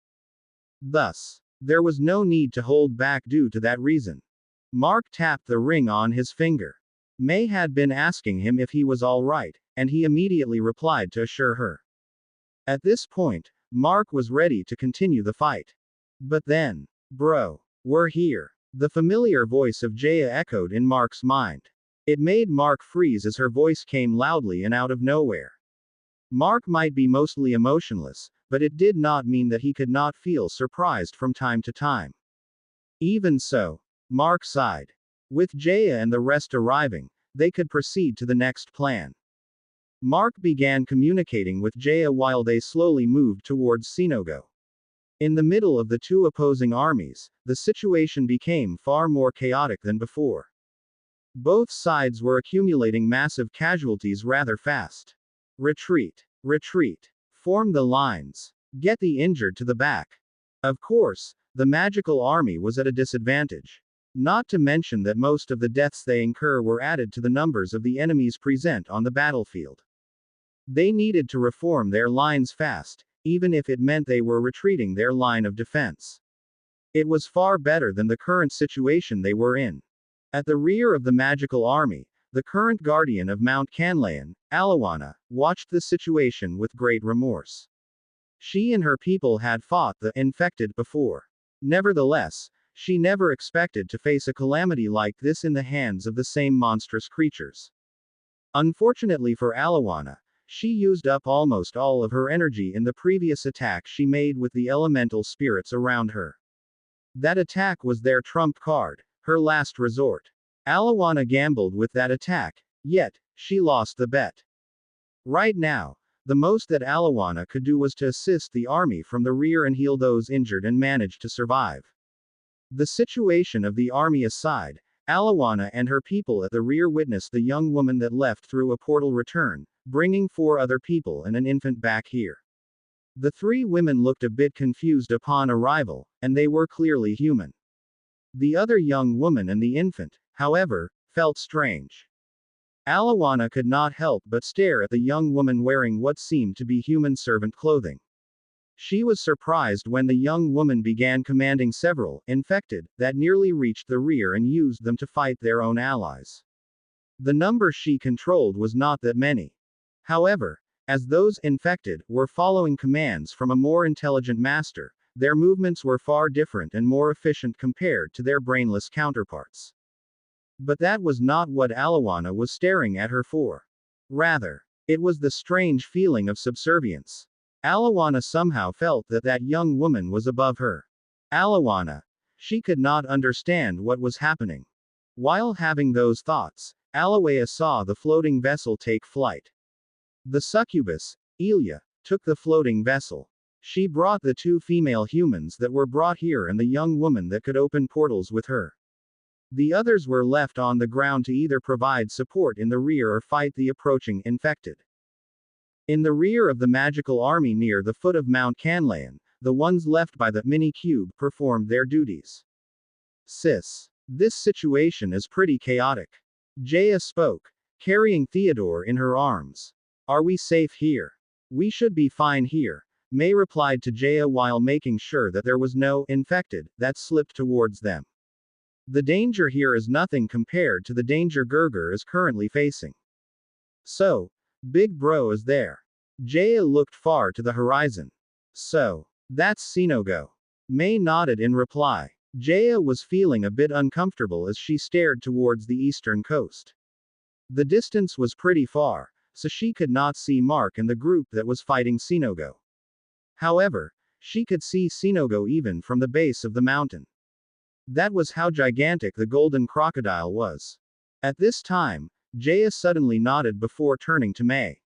Thus, there was no need to hold back due to that reason. Mark tapped the ring on his finger. May had been asking him if he was all right, and he immediately replied to assure her. At this point, Mark was ready to continue the fight. But then, bro, we're here. The familiar voice of Jaya echoed in Mark's mind. It made Mark freeze as her voice came loudly and out of nowhere. Mark might be mostly emotionless, but it did not mean that he could not feel surprised from time to time. Even so, Mark sighed. With Jaya and the rest arriving, they could proceed to the next plan. Mark began communicating with Jaya while they slowly moved towards Sinogo. In the middle of the two opposing armies, the situation became far more chaotic than before. Both sides were accumulating massive casualties rather fast. Retreat. Retreat. Form the lines. Get the injured to the back. Of course, the magical army was at a disadvantage. Not to mention that most of the deaths they incur were added to the numbers of the enemies present on the battlefield. They needed to reform their lines fast, even if it meant they were retreating their line of defense. It was far better than the current situation they were in. At the rear of the magical army, the current guardian of Mount Canlaon, Alawana, watched the situation with great remorse. She and her people had fought the infected before. Nevertheless, she never expected to face a calamity like this in the hands of the same monstrous creatures. Unfortunately for Alawana, she used up almost all of her energy in the previous attack she made with the elemental spirits around her. That attack was their trump card, her last resort. Alawana gambled with that attack, yet, she lost the bet. Right now, the most that Alawana could do was to assist the army from the rear and heal those injured and manage to survive. The situation of the army aside, Alawana and her people at the rear witnessed the young woman that left through a portal return, bringing 4 other people and an infant back here. The 3 women looked a bit confused upon arrival, and they were clearly human. The other young woman and the infant, however, felt strange. Alawana could not help but stare at the young woman wearing what seemed to be human servant clothing. She was surprised when the young woman began commanding several infected that nearly reached the rear and used them to fight their own allies. The number she controlled was not that many. However, as those infected were following commands from a more intelligent master, their movements were far different and more efficient compared to their brainless counterparts. But that was not what Alawana was staring at her for. Rather, it was the strange feeling of subservience. Alawana somehow felt that that young woman was above her. Alawana. She could not understand what was happening. While having those thoughts, Alawea saw the floating vessel take flight. The succubus, Elia, took the floating vessel. She brought the 2 female humans that were brought here and the young woman that could open portals with her. The others were left on the ground to either provide support in the rear or fight the approaching infected. In the rear of the magical army near the foot of Mount Canlaon, the ones left by the mini-cube performed their duties. Sis. This situation is pretty chaotic. Jaya spoke, carrying Theodore in her arms. Are we safe here? We should be fine here, May replied to Jaya while making sure that there was no infected that slipped towards them. The danger here is nothing compared to the danger Gerger is currently facing. So, Big Bro is there. Jaya looked far to the horizon. So, that's Sinogo. May nodded in reply. Jaya was feeling a bit uncomfortable as she stared towards the eastern coast. The distance was pretty far, so she could not see Mark and the group that was fighting Sinogo. However, she could see Sinogo even from the base of the mountain. That was how gigantic the golden crocodile was. At this time, Jaya suddenly nodded before turning to May.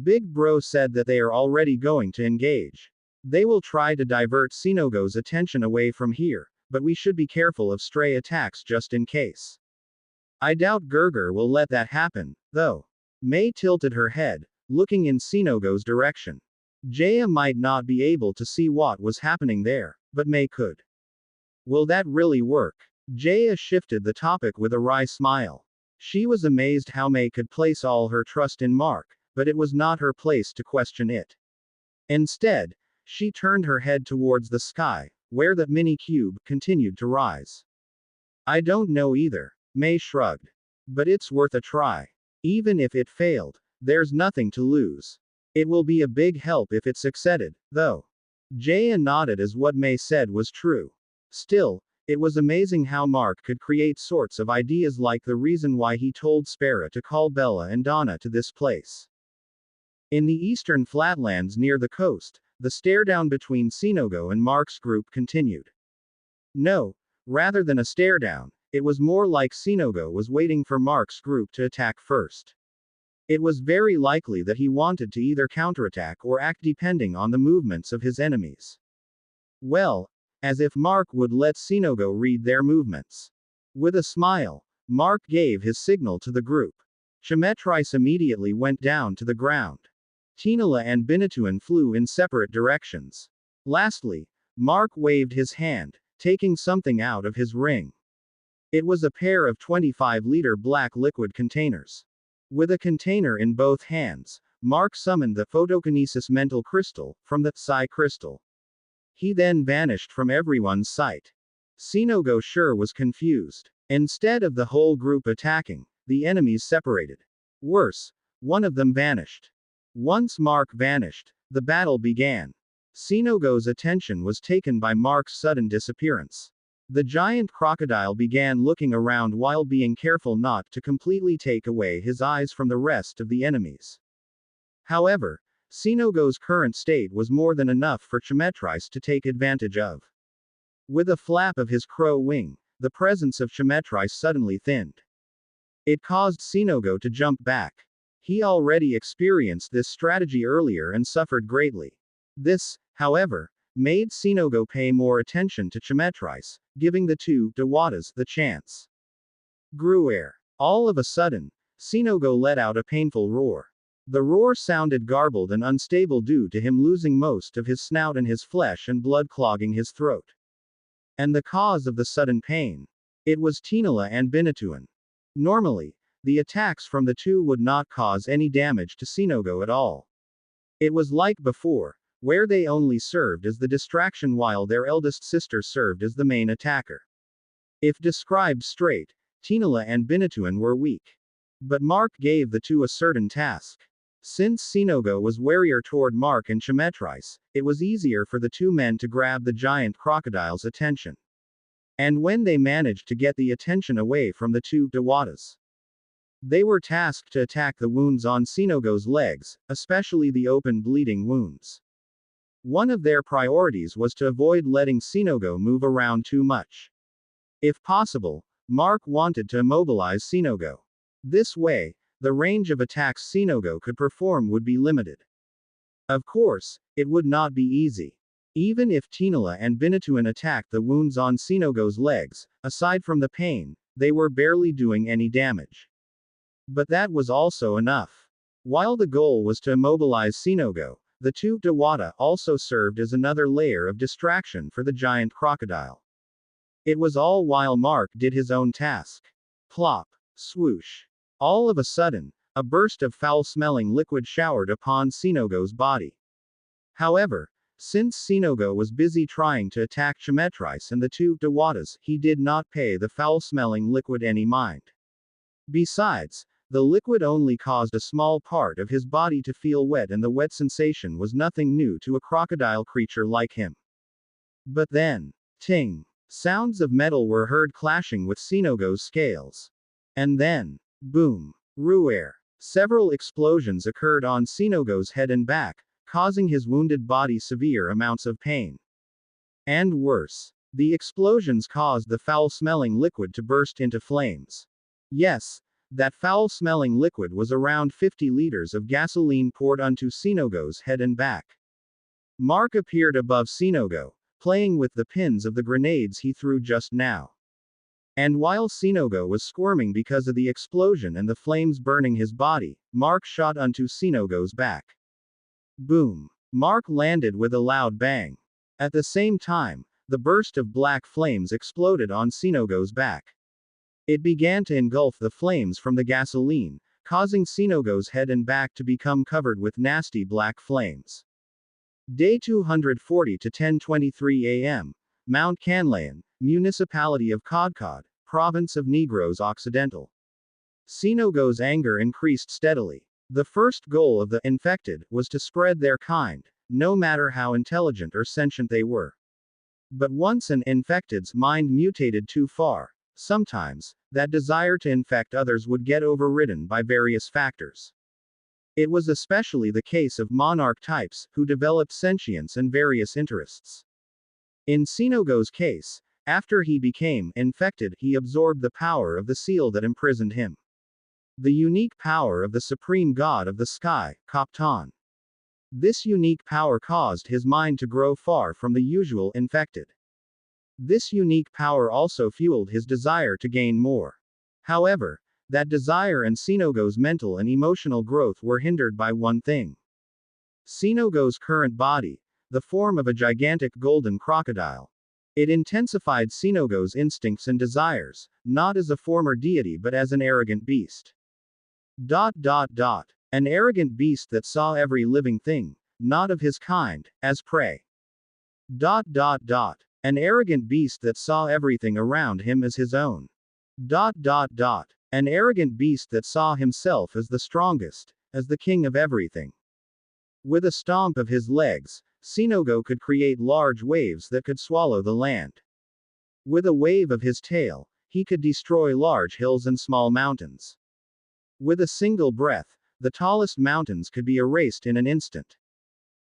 Big Bro said that they are already going to engage. They will try to divert Sinogo's attention away from here, but we should be careful of stray attacks just in case. I doubt Gerger will let that happen, though. May tilted her head, looking in Sinogo's direction. Jaya might not be able to see what was happening there, but May could. Will that really work? Jaya shifted the topic with a wry smile. She was amazed how May could place all her trust in Mark, but it was not her place to question it. Instead, she turned her head towards the sky, where the mini-cube continued to rise. I don't know either, May shrugged. But it's worth a try. Even if it failed, there's nothing to lose. It will be a big help if it succeeded, though. Jaya nodded as what May said was true. Still, it was amazing how Mark could create sorts of ideas like the reason why he told Spera to call Bella and Donna to this place. In the eastern flatlands near the coast, the stare-down between Sinogo and Mark's group continued. No, rather than a stare-down, it was more like Sinogo was waiting for Mark's group to attack first. It was very likely that he wanted to either counterattack or act depending on the movements of his enemies. Well, as if Mark would let Sinogo read their movements. With a smile, Mark gave his signal to the group. Chemetrice immediately went down to the ground. Tinala and Binatuan flew in separate directions. Lastly, Mark waved his hand, taking something out of his ring. It was a pair of 25-liter black liquid containers. With a container in both hands, Mark summoned the photokinesis mental crystal from the psi crystal. He then vanished from everyone's sight. Sinogo sure was confused. Instead of the whole group attacking, the enemies separated. Worse, one of them vanished. Once Mark vanished, the battle began. Sinogo's attention was taken by Mark's sudden disappearance. The giant crocodile began looking around while being careful not to completely take away his eyes from the rest of the enemies. However, Sinogo's current state was more than enough for Chemetrice to take advantage of. With a flap of his crow wing, the presence of Chemetrice suddenly thinned. It caused Sinogo to jump back. He already experienced this strategy earlier and suffered greatly. This, however, made Sinogo pay more attention to Chemetrice, giving the two Dawatas the chance. Gruer. All of a sudden, Sinogo let out a painful roar. The roar sounded garbled and unstable due to him losing most of his snout and his flesh and blood clogging his throat. And the cause of the sudden pain? It was Tinala and Binatuan. Normally, the attacks from the two would not cause any damage to Sinogo at all. It was like before, where they only served as the distraction while their eldest sister served as the main attacker. If described straight, Tinala and Binatuan were weak. But Mark gave the two a certain task. Since Sinogo was warier toward Mark and Chemetrice, it was easier for the two men to grab the giant crocodile's attention. And when they managed to get the attention away from the two Dawatas, they were tasked to attack the wounds on Sinogo's legs, especially the open bleeding wounds. One of their priorities was to avoid letting Sinogo move around too much. If possible, Mark wanted to immobilize Sinogo. This way, the range of attacks Sinogo could perform would be limited. Of course, it would not be easy. Even if Tinala and Binatuan attacked the wounds on Sinogo's legs, aside from the pain, They were barely doing any damage. But that was also enough. While the goal was to immobilize Sinogo, the two Dewata also served as another layer of distraction for the giant crocodile. It was all while Mark did his own task. Plop. Swoosh. All of a sudden, a burst of foul-smelling liquid showered upon Sinogo's body. However, since Sinogo was busy trying to attack Chimetrice and the two Dewatas, he did not pay the foul-smelling liquid any mind. Besides, the liquid only caused a small part of his body to feel wet, and the wet sensation was nothing new to a crocodile creature like him. But then, ting! Sounds of metal were heard clashing with Sinogo's scales. And then, boom! Ruer! Several explosions occurred on Sinogo's head and back, causing his wounded body severe amounts of pain. And worse, the explosions caused the foul-smelling liquid to burst into flames. Yes, that foul-smelling liquid was around 50 liters of gasoline poured onto Sinogo's head and back. Mark appeared above Sinogo, playing with the pins of the grenades he threw just now. And while Sinogo was squirming because of the explosion and the flames burning his body, Mark shot onto Sinogo's back. Boom! Mark landed with a loud bang. At the same time, the burst of black flames exploded on Sinogo's back. It began to engulf the flames from the gasoline, causing Sinogo's head and back to become covered with nasty black flames. Day 240 to 10:23 a.m. Mount Canlaon, Municipality of Codcod, Province of Negros Occidental. Sinogo's anger increased steadily. The first goal of the infected was to spread their kind, no matter how intelligent or sentient they were. But once an infected's mind mutated too far, sometimes, that desire to infect others would get overridden by various factors. It was especially the case of monarch types, who developed sentience and various interests. In Sinogo's case, after he became infected, he absorbed the power of the seal that imprisoned him. The unique power of the supreme god of the sky, Kopton. This unique power caused his mind to grow far from the usual infected. This unique power also fueled his desire to gain more. However, that desire and Sinogo's mental and emotional growth were hindered by one thing. Sinogo's current body, the form of a gigantic golden crocodile. It intensified Sinogo's instincts and desires, not as a former deity but as an arrogant beast. An arrogant beast that saw every living thing, not of his kind, as prey. An arrogant beast that saw everything around him as his own. An arrogant beast that saw himself as the strongest, as the king of everything. With a stomp of his legs, Sinogo could create large waves that could swallow the land. With a wave of his tail, he could destroy large hills and small mountains. With a single breath, the tallest mountains could be erased in an instant.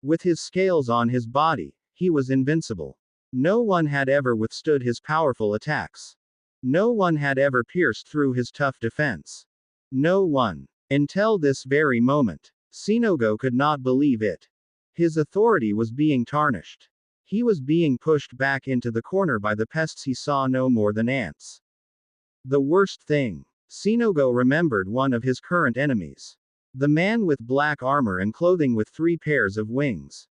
With his scales on his body, he was invincible. No one had ever withstood his powerful attacks. No one had ever pierced through his tough defense. No one. Until this very moment. Sinogo could not believe it. His authority was being tarnished. He was being pushed back into the corner by the pests he saw no more than ants. The worst thing. Sinogo remembered one of his current enemies. The man with black armor and clothing with 3 pairs of wings.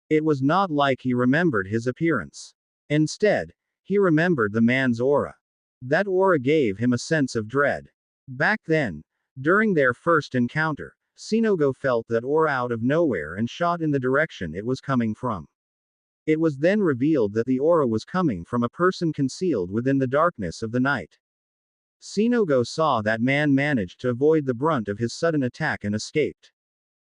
It was not like he remembered his appearance. Instead, he remembered the man's aura. That aura gave him a sense of dread. Back then, during their first encounter, Sinogo felt that aura out of nowhere and shot in the direction it was coming from. It was then revealed that the aura was coming from a person concealed within the darkness of the night. Sinogo saw that man managed to avoid the brunt of his sudden attack and escaped.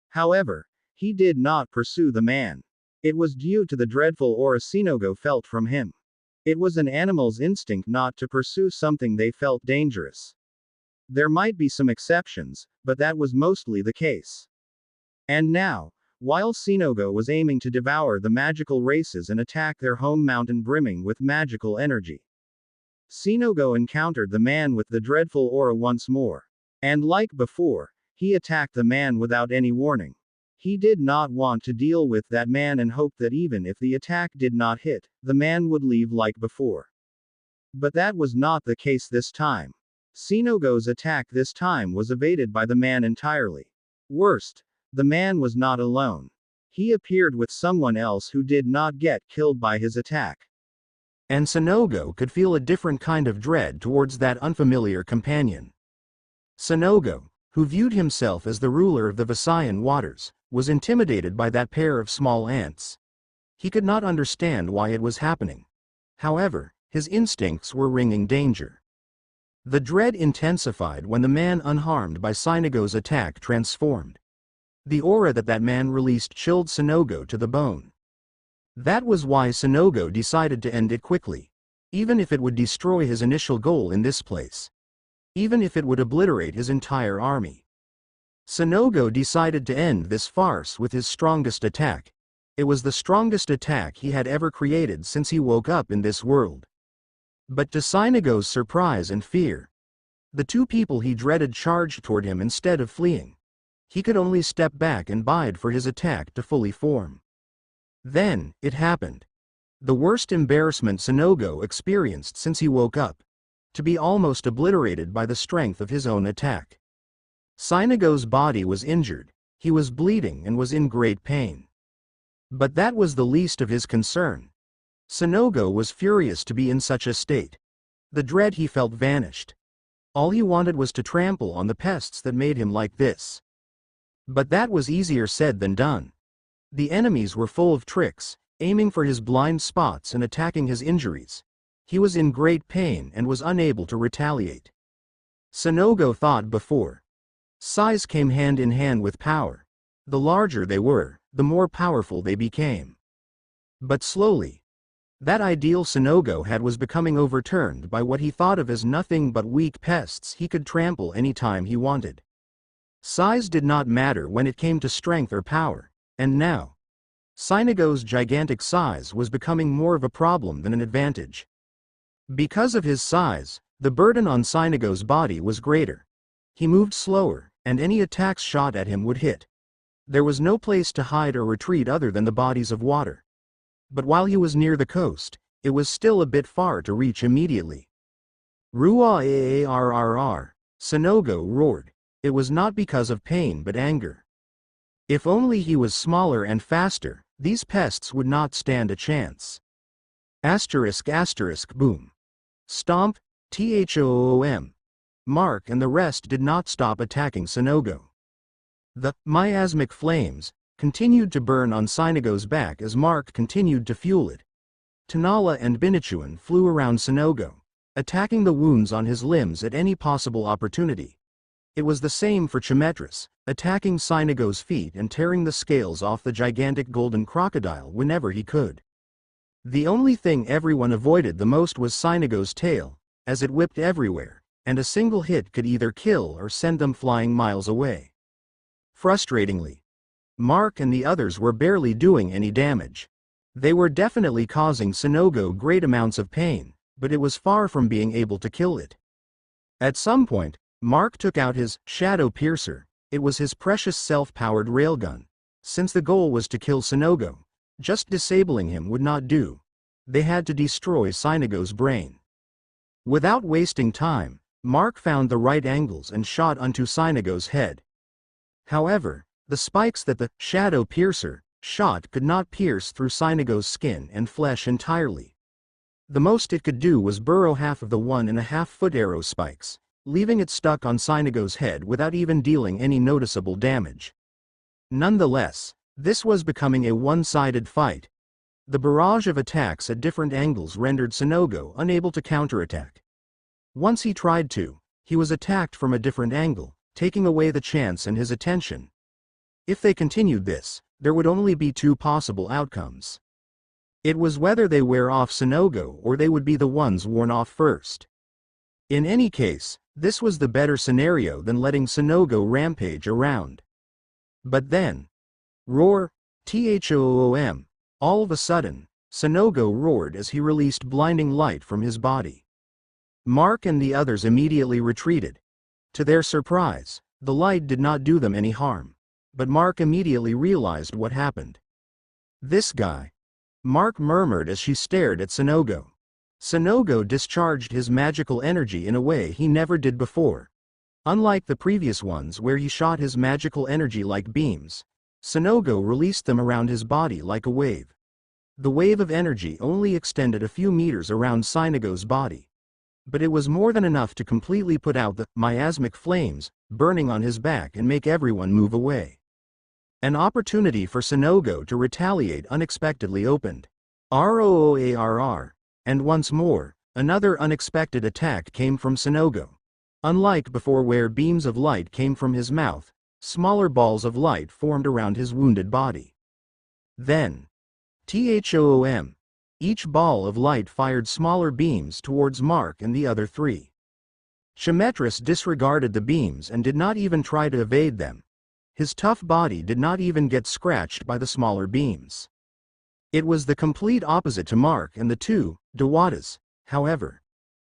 However, he did not pursue the man. It was due to the dreadful aura Sinogo felt from him. It was an animal's instinct not to pursue something they felt dangerous. There might be some exceptions, but that was mostly the case. And now, while Sinogo was aiming to devour the magical races and attack their home mountain brimming with magical energy, Sinogo encountered the man with the dreadful aura once more. And like before, he attacked the man without any warning. He did not want to deal with that man and hoped that even if the attack did not hit, the man would leave like before. But that was not the case this time. Sinogo's attack this time was evaded by the man entirely. Worst, the man was not alone. He appeared with someone else who did not get killed by his attack. And Sinogo could feel a different kind of dread towards that unfamiliar companion. Sinogo, who viewed himself as the ruler of the Visayan waters, was intimidated by that pair of small ants. He could not understand why it was happening. However, his instincts were ringing danger. The dread intensified when the man unharmed by Sinogo's attack transformed. The aura that man released chilled Sinogo to the bone. That was why Sinogo decided to end it quickly, even if it would destroy his initial goal in this place. Even if it would obliterate his entire army. Sinogo decided to end this farce with his strongest attack. It was the strongest attack he had ever created since he woke up in this world. But to Sinogo's surprise and fear, the two people he dreaded charged toward him instead of fleeing. He could only step back and bide for his attack to fully form. Then, it happened. The worst embarrassment Sinogo experienced since he woke up. To be almost obliterated by the strength of his own attack. Sinogo's body was injured, he was bleeding and was in great pain. But that was the least of his concern. Sinogo was furious to be in such a state. The dread he felt vanished. All he wanted was to trample on the pests that made him like this. But that was easier said than done. The enemies were full of tricks, aiming for his blind spots and attacking his injuries. He was in great pain and was unable to retaliate. Sinogo thought before. Size came hand in hand with power. The larger they were, the more powerful they became. But slowly, that ideal Sinogo had was becoming overturned by what he thought of as nothing but weak pests he could trample any time he wanted. Size did not matter when it came to strength or power, and now, Sinogo's gigantic size was becoming more of a problem than an advantage. Because of his size, the burden on Sinogo's body was greater. He moved slower, and any attacks shot at him would hit. There was no place to hide or retreat other than the bodies of water. But while he was near the coast, it was still a bit far to reach immediately. Ruah-aarrr, Sinogo roared. It was not because of pain but anger. If only he was smaller and faster, these pests would not stand a chance. **** Boom. Stomp, THOOM. Mark and the rest did not stop attacking Sinogo. The miasmic flames continued to burn on Sinogo's back as Mark continued to fuel it. Tanala and Binichuan flew around Sinogo, attacking the wounds on his limbs at any possible opportunity. It was the same for Chimetris, attacking Sinogo's feet and tearing the scales off the gigantic golden crocodile whenever he could. The only thing everyone avoided the most was Sinogo's tail, as it whipped everywhere, and a single hit could either kill or send them flying miles away. Frustratingly, Mark and the others were barely doing any damage. They were definitely causing Sinogo great amounts of pain, but it was far from being able to kill it. At some point, Mark took out his Shadow Piercer. It was his precious self-powered railgun. Since the goal was to kill Sinogo, just disabling him would not do. They had to destroy Sinogo's brain. Without wasting time, Mark found the right angles and shot onto Sinogo's head. However, the spikes that the Shadow Piercer shot could not pierce through Sinogo's skin and flesh entirely. The most it could do was burrow half of the 1.5-foot arrow spikes, leaving it stuck on Sinogo's head without even dealing any noticeable damage. Nonetheless, this was becoming a one-sided fight. The barrage of attacks at different angles rendered Sinogo unable to counterattack. Once he tried to, he was attacked from a different angle, taking away the chance and his attention. If they continued this, there would only be two possible outcomes. It was whether they wear off Sinogo or they would be the ones worn off first. In any case, this was the better scenario than letting Sinogo rampage around. But then, roar, THOOM, all of a sudden, Sinogo roared as he released blinding light from his body. Mark and the others immediately retreated. To their surprise, the light did not do them any harm. But Mark immediately realized what happened. This guy, Mark murmured as she stared at Sinogo. Sonogo discharged his magical energy in a way he never did before. Unlike the previous ones where he shot his magical energy like beams, Sonogo released them around his body like a wave. The wave of energy only extended a few meters around Sonogo's body. But it was more than enough to completely put out the miasmic flames burning on his back and make everyone move away. An opportunity for Sonogo to retaliate unexpectedly opened. ROOARR. And once more, another unexpected attack came from Sonogo. Unlike before where beams of light came from his mouth, smaller balls of light formed around his wounded body. Then, THOOM. Each ball of light fired smaller beams towards Mark and the other three. Symmetris disregarded the beams and did not even try to evade them. His tough body did not even get scratched by the smaller beams. It was the complete opposite to Mark and the two Dawatas, however.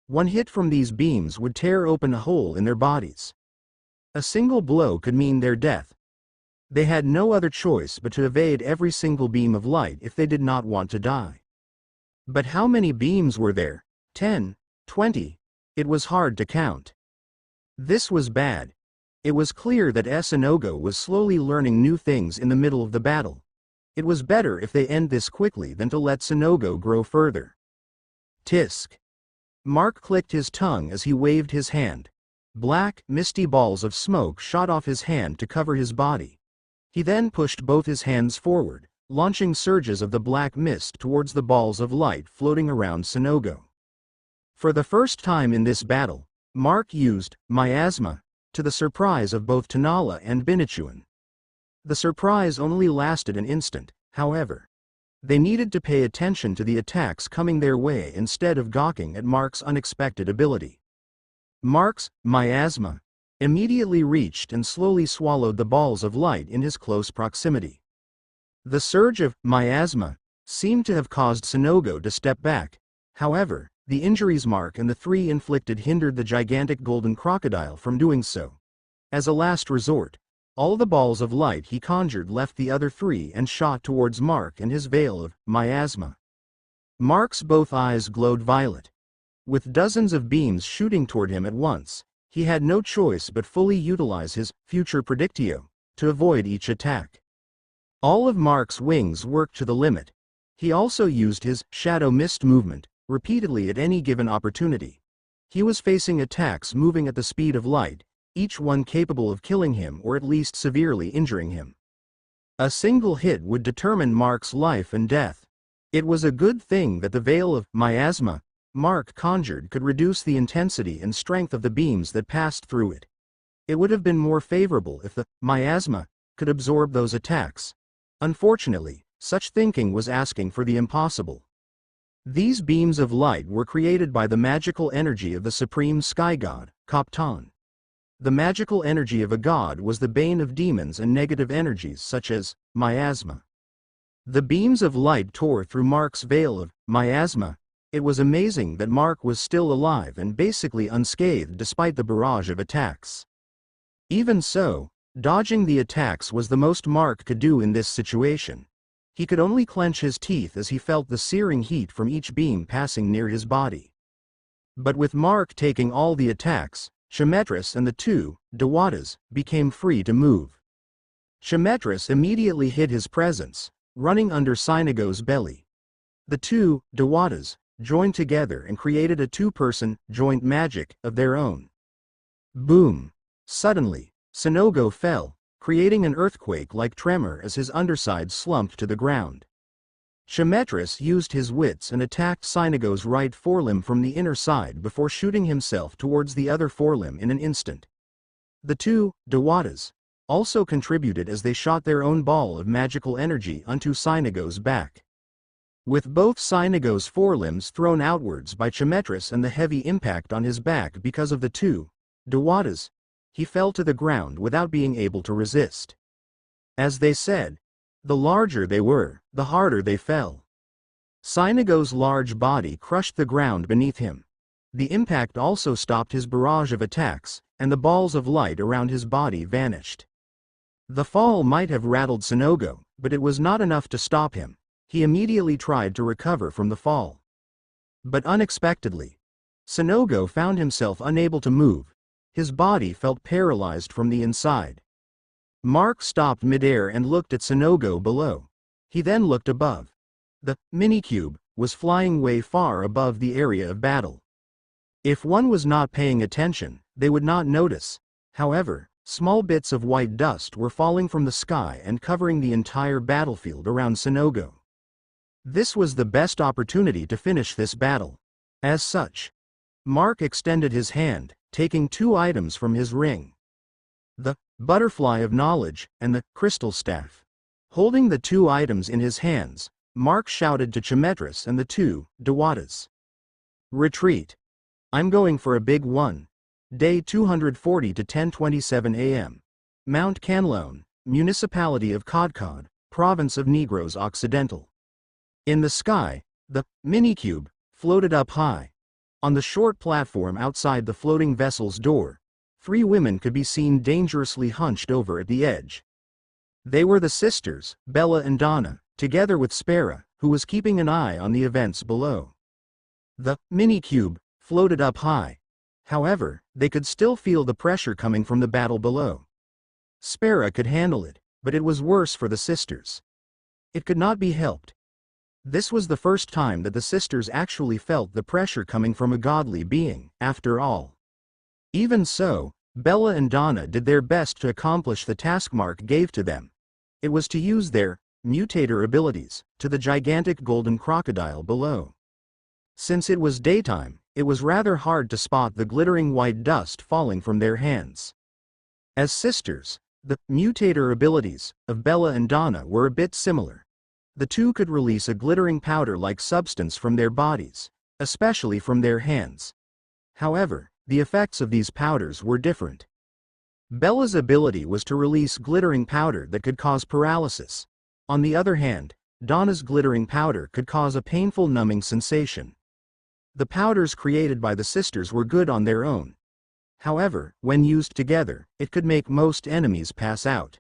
One hit from these beams would tear open a hole in their bodies. A single blow could mean their death. They had no other choice but to evade every single beam of light if they did not want to die. But how many beams were there? 10, 20? It was hard to count. This was bad. It was clear that Sonogo was slowly learning new things in the middle of the battle. It was better if they end this quickly than to let Sonogo grow further. Tisk. Mark clicked his tongue as he waved his hand. Black, misty balls of smoke shot off his hand to cover his body. He then pushed both his hands forward, launching surges of the black mist towards the balls of light floating around Sonogo. For the first time in this battle, Mark used miasma, to the surprise of both Tanala and Binichuan. The surprise only lasted an instant, however. They needed to pay attention to the attacks coming their way instead of gawking at Mark's unexpected ability. Mark's miasma immediately reached and slowly swallowed the balls of light in his close proximity. The surge of miasma seemed to have caused Sonogo to step back. However, the injuries Mark and the three inflicted hindered the gigantic golden crocodile from doing so. As a last resort, all the balls of light he conjured left the other three and shot towards Mark and his veil of miasma. Mark's both eyes glowed violet. With dozens of beams shooting toward him at once, he had no choice but fully utilize his future predictio to avoid each attack. All of Mark's wings worked to the limit. He also used his shadow mist movement repeatedly at any given opportunity. He was facing attacks moving at the speed of light, each one capable of killing him or at least severely injuring him. A single hit would determine Mark's life and death. It was a good thing that the veil of miasma Mark conjured could reduce the intensity and strength of the beams that passed through it. It would have been more favorable if the miasma could absorb those attacks. Unfortunately, such thinking was asking for the impossible. These beams of light were created by the magical energy of the supreme sky god, Kaptan. The magical energy of a god was the bane of demons and negative energies such as miasma. The beams of light tore through Mark's veil of miasma. It was amazing that Mark was still alive and basically unscathed despite the barrage of attacks. Even so, dodging the attacks was the most Mark could do in this situation. He could only clench his teeth as he felt the searing heat from each beam passing near his body. But with Mark taking all the attacks, Symmetris and the two Dawatas became free to move. Symmetris immediately hid his presence, running under Sonogo's belly. The two Dawatas joined together and created a two-person joint magic of their own. Boom! Suddenly, Sonogo fell, creating an earthquake-like tremor as his underside slumped to the ground. Symmetris used his wits and attacked Sonogo's right forelimb from the inner side before shooting himself towards the other forelimb in an instant. The two Dawatas also contributed as they shot their own ball of magical energy onto Sonogo's back. With both Sonogo's forelimbs thrown outwards by Symmetris and the heavy impact on his back because of the two Dawatas, he fell to the ground without being able to resist. As they said, the larger they were, the harder they fell. Sonogo's large body crushed the ground beneath him. The impact also stopped his barrage of attacks, and the balls of light around his body vanished. The fall might have rattled Sonogo, but it was not enough to stop him. He immediately tried to recover from the fall. But unexpectedly, Sonogo found himself unable to move. His body felt paralyzed from the inside. Mark stopped midair and looked at Sonogo below. He then looked above. The minicube was flying way far above the area of battle. If one was not paying attention, they would not notice. However, small bits of white dust were falling from the sky and covering the entire battlefield around Sonogo. This was the best opportunity to finish this battle. As such, Mark extended his hand, taking 2 items from his ring. The butterfly of knowledge and the crystal staff. Holding the 2 items in his hands, Mark shouted to Chimetris and the 2 Dawatas. Retreat. I'm going for a big one. Day 240 to 10:27 a.m. Mount Canlone, Municipality of Kodkod, Province of Negros Occidental. In the sky, the minicube floated up high. On the short platform outside the floating vessel's door, 3 women could be seen dangerously hunched over at the edge. They were the sisters, Bella and Donna, together with Spera, who was keeping an eye on the events below. The minicube floated up high. However, they could still feel the pressure coming from the battle below. Spera could handle it, but it was worse for the sisters. It could not be helped. This was the first time that the sisters actually felt the pressure coming from a godly being, after all. Even so, Bella and Donna did their best to accomplish the task Mark gave to them. It was to use their mutator abilities to the gigantic golden crocodile below. Since it was daytime, it was rather hard to spot the glittering white dust falling from their hands. As sisters, the mutator abilities of Bella and Donna were a bit similar. The 2 could release a glittering powder-like substance from their bodies, especially from their hands. However, the effects of these powders were different. Bella's ability was to release glittering powder that could cause paralysis. On the other hand, Donna's glittering powder could cause a painful numbing sensation. The powders created by the sisters were good on their own. However, when used together, it could make most enemies pass out.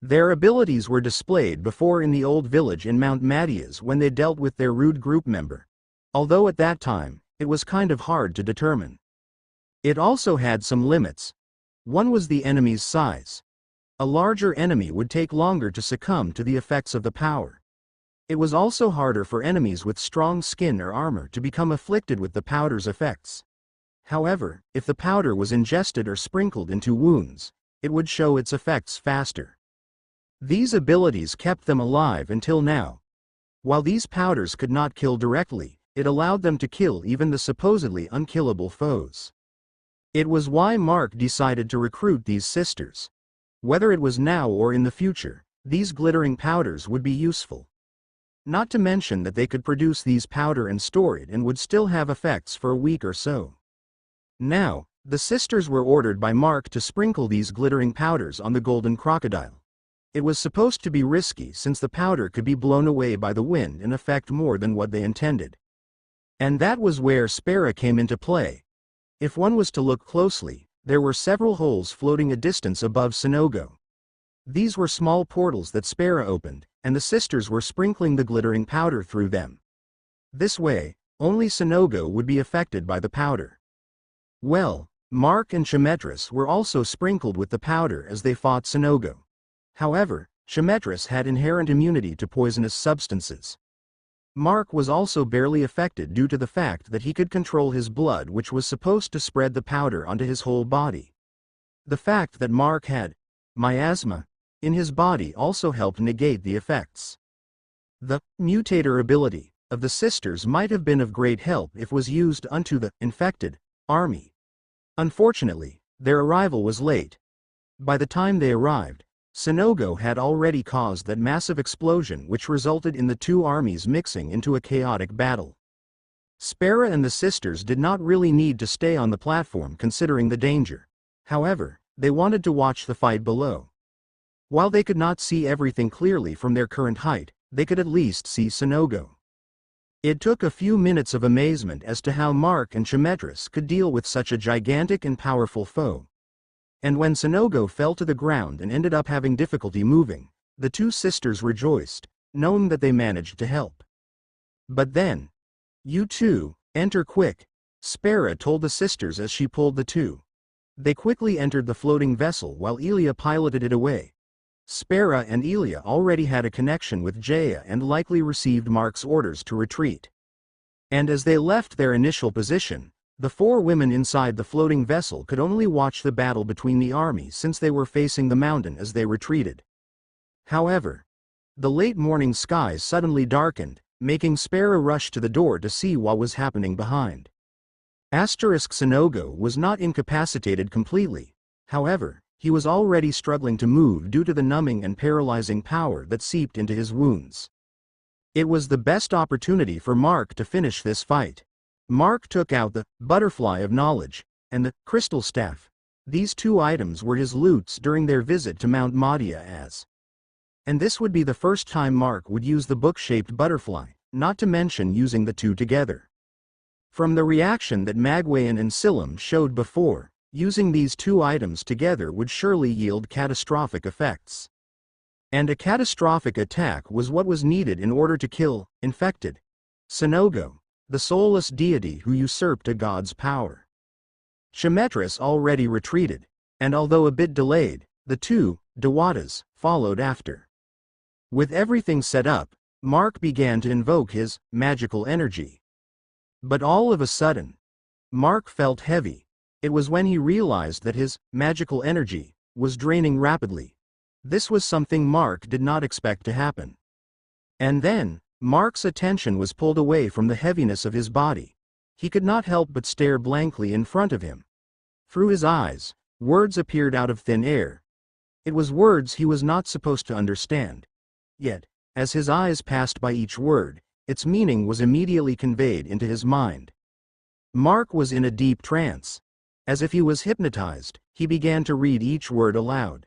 Their abilities were displayed before in the old village in Mount Matias when they dealt with their rude group member. Although at that time, it was kind of hard to determine. It also had some limits. One was the enemy's size. A larger enemy would take longer to succumb to the effects of the power. It was also harder for enemies with strong skin or armor to become afflicted with the powder's effects. However, if the powder was ingested or sprinkled into wounds, it would show its effects faster. These abilities kept them alive until now. While these powders could not kill directly, it allowed them to kill even the supposedly unkillable foes. It was why Mark decided to recruit these sisters. Whether it was now or in the future, these glittering powders would be useful. Not to mention that they could produce these powder and store it and would still have effects for a week or so. Now, the sisters were ordered by Mark to sprinkle these glittering powders on the golden crocodile. It was supposed to be risky since the powder could be blown away by the wind and affect more than what they intended. And that was where Spera came into play. If one was to look closely, there were several holes floating a distance above Sonogo. These were small portals that Spera opened, and the sisters were sprinkling the glittering powder through them. This way, only Sonogo would be affected by the powder. Well, Mark and Chimetris were also sprinkled with the powder as they fought Sonogo. However, Chimetris had inherent immunity to poisonous substances. Mark was also barely affected due to the fact that he could control his blood, which was supposed to spread the powder onto his whole body. The fact that Mark had miasma in his body also helped negate the effects. The mutator ability of the sisters might have been of great help if was used unto the infected army. Unfortunately, their arrival was late. By the time they arrived, Sonogo had already caused that massive explosion which resulted in the 2 armies mixing into a chaotic battle. Spera and the sisters did not really need to stay on the platform considering the danger. However, they wanted to watch the fight below. While they could not see everything clearly from their current height, they could at least see Sonogo. It took a few minutes of amazement as to how Mark and Chimetris could deal with such a gigantic and powerful foe. And when Sonogo fell to the ground and ended up having difficulty moving, the 2 sisters rejoiced, knowing that they managed to help. But then, You two, enter quick, Spera told the sisters as she pulled the two. They quickly entered the floating vessel while Elia piloted it away. Spera and Elia already had a connection with Jaya and likely received Mark's orders to retreat. And as they left their initial position, the four women inside the floating vessel could only watch the battle between the armies since they were facing the mountain as they retreated. However, the late morning skies suddenly darkened, making Spera rush to the door to see what was happening behind. Sonogo was not incapacitated completely, however, he was already struggling to move due to the numbing and paralyzing power that seeped into his wounds. It was the best opportunity for Mark to finish this fight. Mark took out the Butterfly of Knowledge and the Crystal Staff. These two items were his loots during their visit to Mount Madia and this would be the first time Mark would use the book-shaped butterfly, not to mention using the two together. From the reaction that Magwayan and Silam showed before, using these two items together would surely yield catastrophic effects. And a catastrophic attack was what was needed in order to kill, infected, Sonogo, the soulless deity who usurped a god's power. Chimetras already retreated, and although a bit delayed, the two Dewatas followed after. With everything set up, Mark began to invoke his magical energy. But all of a sudden, Mark felt heavy. It was when he realized that his magical energy was draining rapidly. This was something Mark did not expect to happen. And then, Mark's attention was pulled away from the heaviness of his body. He could not help but stare blankly in front of him. Through his eyes, words appeared out of thin air. It was words he was not supposed to understand. Yet, as his eyes passed by each word, its meaning was immediately conveyed into his mind. Mark was in a deep trance. As if he was hypnotized, he began to read each word aloud.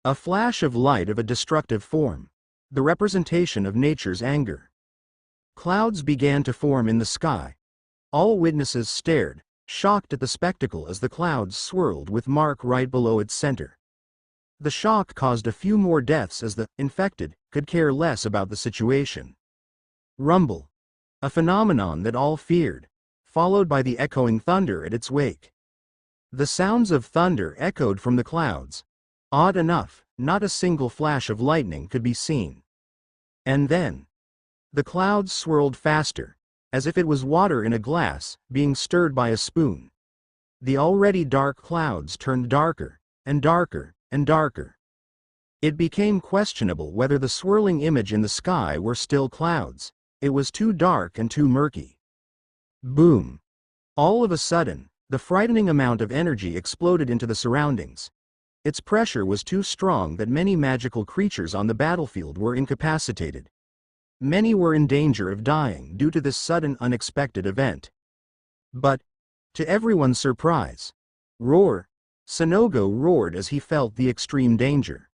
A flash of light of a destructive form. The representation of nature's anger. Clouds began to form in the sky. All witnesses stared, shocked at the spectacle as the clouds swirled with Mark right below its center. The shock caused a few more deaths as the infected could care less about the situation. Rumble. A phenomenon that all feared, followed by the echoing thunder at its wake. The sounds of thunder echoed from the clouds. Odd enough, not a single flash of lightning could be seen. And then, the clouds swirled faster, as if it was water in a glass, being stirred by a spoon. The already dark clouds turned darker, and darker, and darker. It became questionable whether the swirling image in the sky were still clouds. It was too dark and too murky. Boom! All of a sudden, the frightening amount of energy exploded into the surroundings. Its pressure was too strong that many magical creatures on the battlefield were incapacitated. Many were in danger of dying due to this sudden unexpected event. But, to everyone's surprise, Sonogo roared as he felt the extreme danger.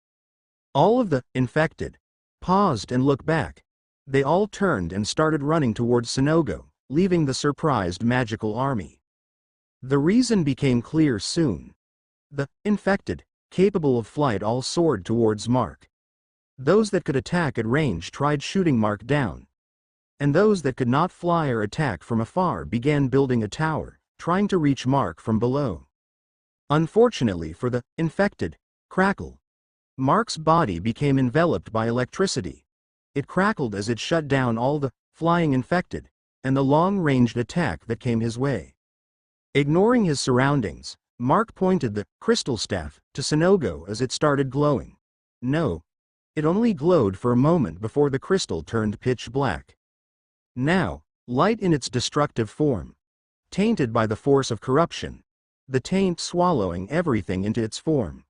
All of the infected paused and looked back. They all turned and started running towards Sonogo, leaving the surprised magical army. The reason became clear soon. The infected, capable of flight, all soared towards Mark. Those that could attack at range tried shooting Mark down. And those that could not fly or attack from afar began building a tower, trying to reach Mark from below. Unfortunately for the infected, crackle. Mark's body became enveloped by electricity. It crackled as it shut down all the flying infected, and the long-ranged attack that came his way. Ignoring his surroundings, Mark pointed the crystal staff to Sonogo as it started glowing. No, it only glowed for a moment before the crystal turned pitch black. Now, light in its destructive form, tainted by the force of corruption, the taint swallowing everything into its form.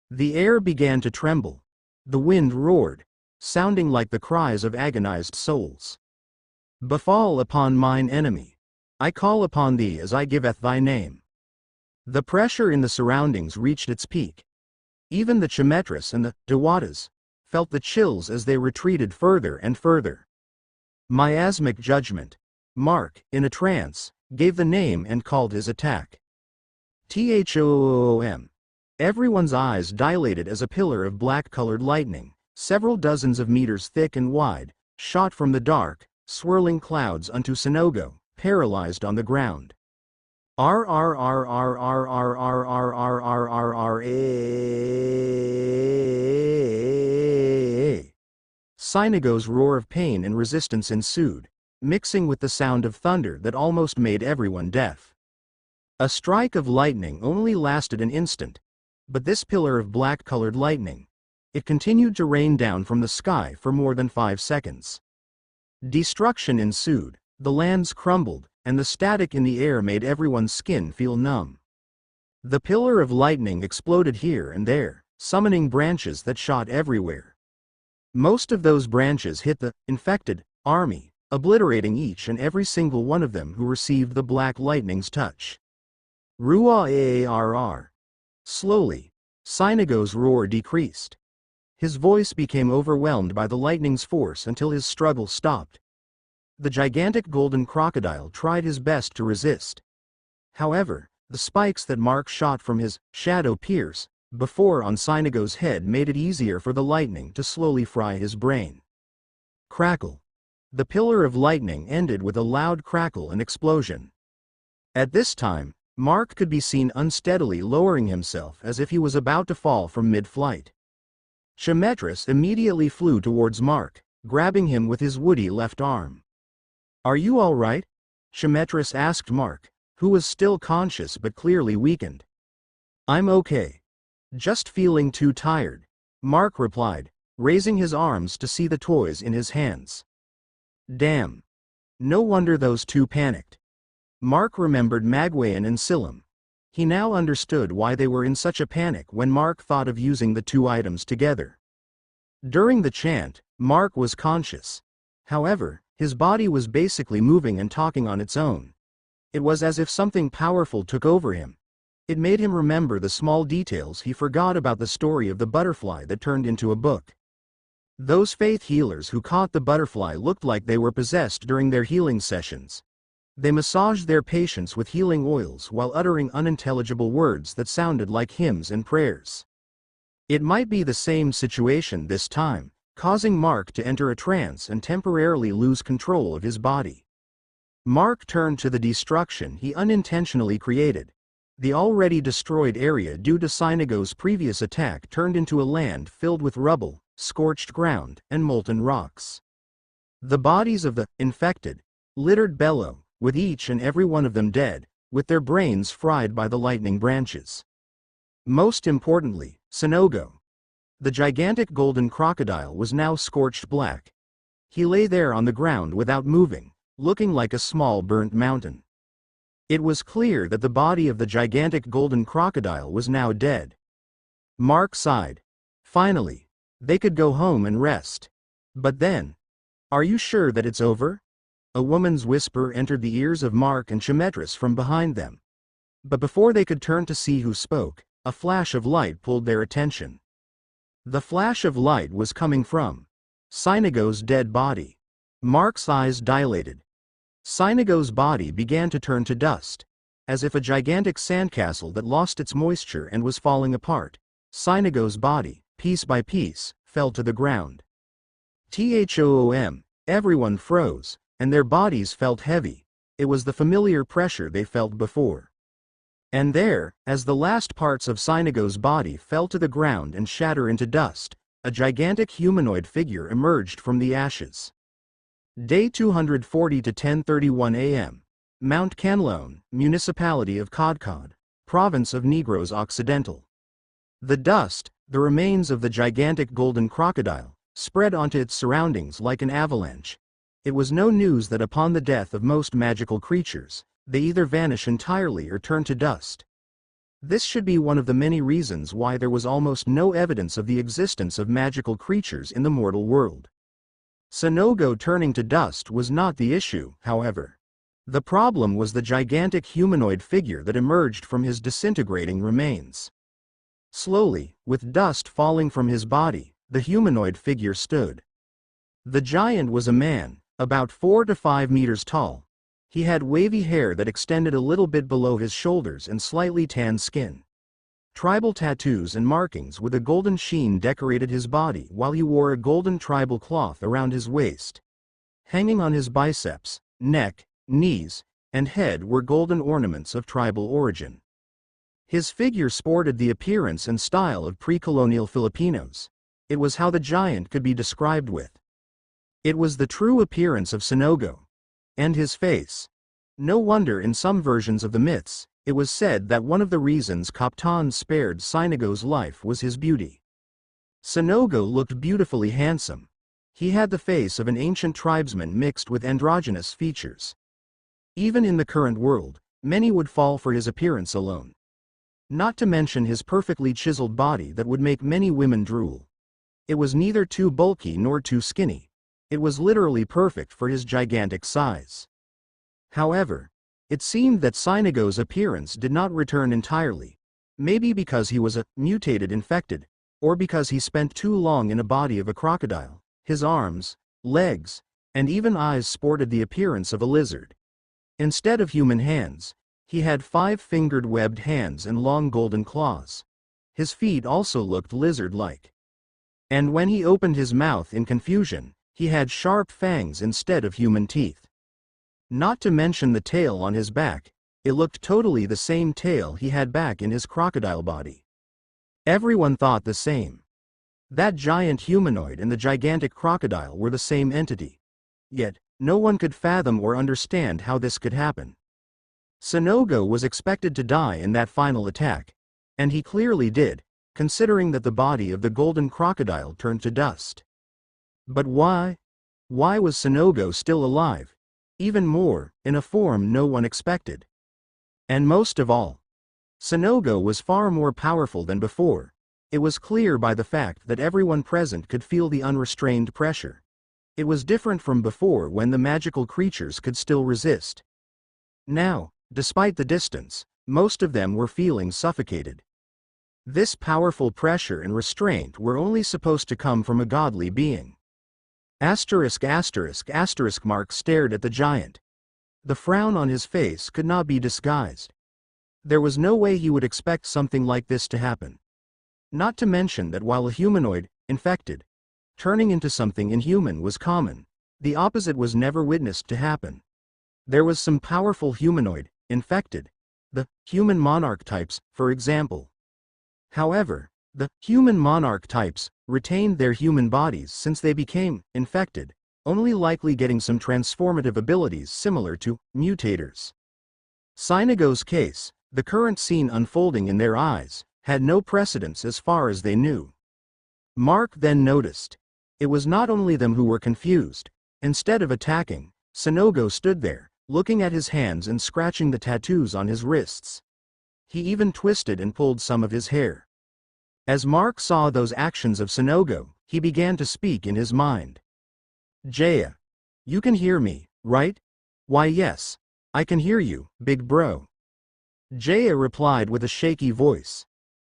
The air began to tremble. The wind roared, sounding like the cries of agonized souls. Befall upon mine enemy. I call upon thee as I giveth thy name. The pressure in the surroundings reached its peak. Even the Chimetras and the Dewatas felt the chills as they retreated further and further. Miasmic judgment. Mark, in a trance, gave the name and called his attack. Thom. Everyone's eyes dilated as a pillar of black-colored lightning, several dozens of meters thick and wide, shot from the dark, swirling clouds unto Sonogo, paralyzed on the ground. R R R R R R R R R R R R A. Sinago's roar of pain and resistance ensued, mixing with the sound of thunder that almost made everyone deaf. A strike of lightning only lasted an instant, but this pillar of black-colored lightning, it continued to rain down from the sky for more than 5 seconds. Destruction ensued, the lands crumbled, and the static in the air made everyone's skin feel numb. The pillar of lightning exploded here and there, summoning branches that shot everywhere. Most of those branches hit the infected army, obliterating each and every single one of them who received the black lightning's touch. Ruah. Slowly, Sinago's roar decreased. His voice became overwhelmed by the lightning's force until his struggle stopped. The gigantic golden crocodile tried his best to resist. However, the spikes that Mark shot from his shadow pierce before on Sinago's head made it easier for the lightning to slowly fry his brain. Crackle. The pillar of lightning ended with a loud crackle and explosion. At this time, Mark could be seen unsteadily lowering himself as if he was about to fall from mid-flight. Shemetris immediately flew towards Mark, grabbing him with his woody left arm. "Are you all right?" Shemetris asked Mark, who was still conscious but clearly weakened. "I'm okay. Just feeling too tired," Mark replied, raising his arms to see the toys in his hands. Damn. No wonder those two panicked. Mark remembered Magwayan and Silam. He now understood why they were in such a panic when Mark thought of using the two items together. During the chant, Mark was conscious. However, his body was basically moving and talking on its own. It was as if something powerful took over him. It made him remember the small details he forgot about the story of the butterfly that turned into a book. Those faith healers who caught the butterfly looked like they were possessed during their healing sessions. They massaged their patients with healing oils while uttering unintelligible words that sounded like hymns and prayers. It might be the same situation this time, causing Mark to enter a trance and temporarily lose control of his body. Mark turned to the destruction he unintentionally created. The already destroyed area due to Sinago's previous attack turned into a land filled with rubble, scorched ground, and molten rocks. The bodies of the infected littered below, with each and every one of them dead, with their brains fried by the lightning branches. Most importantly, Sonogo. The gigantic golden crocodile was now scorched black. He lay there on the ground without moving, looking like a small burnt mountain. It was clear that the body of the gigantic golden crocodile was now dead. Mark sighed. Finally, they could go home and rest. But then, "Are you sure that it's over?" A woman's whisper entered the ears of Mark and Shemetris from behind them. But before they could turn to see who spoke, a flash of light pulled their attention. The flash of light was coming from Sinago's dead body. Mark's eyes dilated. Sinago's body began to turn to dust. As if a gigantic sandcastle that lost its moisture and was falling apart, Sinago's body, piece by piece, fell to the ground. Thom, everyone froze, and their bodies felt heavy. It was the familiar pressure they felt before. And there, as the last parts of Sinago's body fell to the ground and shattered into dust, a gigantic humanoid figure emerged from the ashes. Day 240 to 10:31 a.m. Mount Canlone, Municipality of Kodkod, Province of Negros Occidental. The dust, the remains of the gigantic golden crocodile, spread onto its surroundings like an avalanche. It was no news that upon the death of most magical creatures, they either vanish entirely or turn to dust. This should be one of the many reasons why there was almost no evidence of the existence of magical creatures in the mortal world. Sonogo turning to dust was not the issue, however. The problem was the gigantic humanoid figure that emerged from his disintegrating remains. Slowly, with dust falling from his body, the humanoid figure stood. The giant was a man, about 4 to 5 meters tall. He had wavy hair that extended a little bit below his shoulders and slightly tanned skin. Tribal tattoos and markings with a golden sheen decorated his body while he wore a golden tribal cloth around his waist. Hanging on his biceps, neck, knees, and head were golden ornaments of tribal origin. His figure sported the appearance and style of pre-colonial Filipinos. It was how the giant could be described with. It was the true appearance of Sinogo. And his face. No wonder in some versions of the myths, it was said that one of the reasons Kaptan spared Sinogo's life was his beauty. Sinogo looked beautifully handsome. He had the face of an ancient tribesman mixed with androgynous features. Even in the current world, many would fall for his appearance alone. Not to mention his perfectly chiseled body that would make many women drool. It was neither too bulky nor too skinny. It was literally perfect for his gigantic size. However, it seemed that Sinogo's appearance did not return entirely. Maybe because he was a mutated infected, or because he spent too long in a body of a crocodile. His arms, legs, and even eyes sported the appearance of a lizard. Instead of human hands, he had 5-fingered webbed hands and long golden claws. His feet also looked lizard-like. And when he opened his mouth in confusion, he had sharp fangs instead of human teeth. Not to mention the tail on his back, it looked totally the same tail he had back in his crocodile body. Everyone thought the same. That giant humanoid and the gigantic crocodile were the same entity. Yet, no one could fathom or understand how this could happen. Sinogo was expected to die in that final attack, and he clearly did, considering that the body of the golden crocodile turned to dust. But why? Why was Sinogo still alive? Even more, in a form no one expected. And most of all, Sinogo was far more powerful than before. It was clear by the fact that everyone present could feel the unrestrained pressure. It was different from before when the magical creatures could still resist. Now, despite the distance, most of them were feeling suffocated. This powerful pressure and restraint were only supposed to come from a godly being. Mark stared at the giant. The frown on his face could not be disguised. There was no way he would expect something like this to happen. Not to mention that while a humanoid, infected, turning into something inhuman was common, the opposite was never witnessed to happen. There was some powerful humanoid, infected, the human monarch types, for example. However, the human monarch types retained their human bodies since they became infected, only likely getting some transformative abilities similar to mutators. Sinogo's case, the current scene unfolding in their eyes, had no precedence as far as they knew. Mark then noticed. It was not only them who were confused. Instead of attacking, Sinogo stood there, looking at his hands and scratching the tattoos on his wrists. He even twisted and pulled some of his hair. As Mark saw those actions of Sinogo, he began to speak in his mind. Jaya, you can hear me, right? Why yes, I can hear you, big bro. Jaya replied with a shaky voice.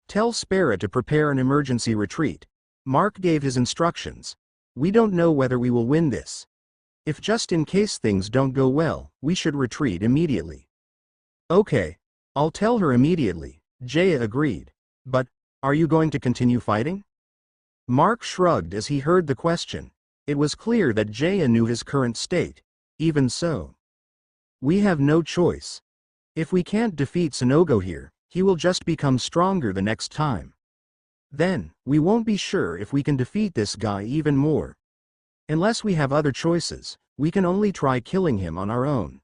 Tell Spera to prepare an emergency retreat. Mark gave his instructions. We don't know whether we will win this. If just in case things don't go well, we should retreat immediately. Okay, I'll tell her immediately, Jaya agreed. But, are you going to continue fighting? Mark shrugged as he heard the question. It was clear that Jaya knew his current state. Even so, we have no choice. If we can't defeat Sinogo here, he will just become stronger the next time. Then, we won't be sure if we can defeat this guy even more. Unless we have other choices, we can only try killing him on our own.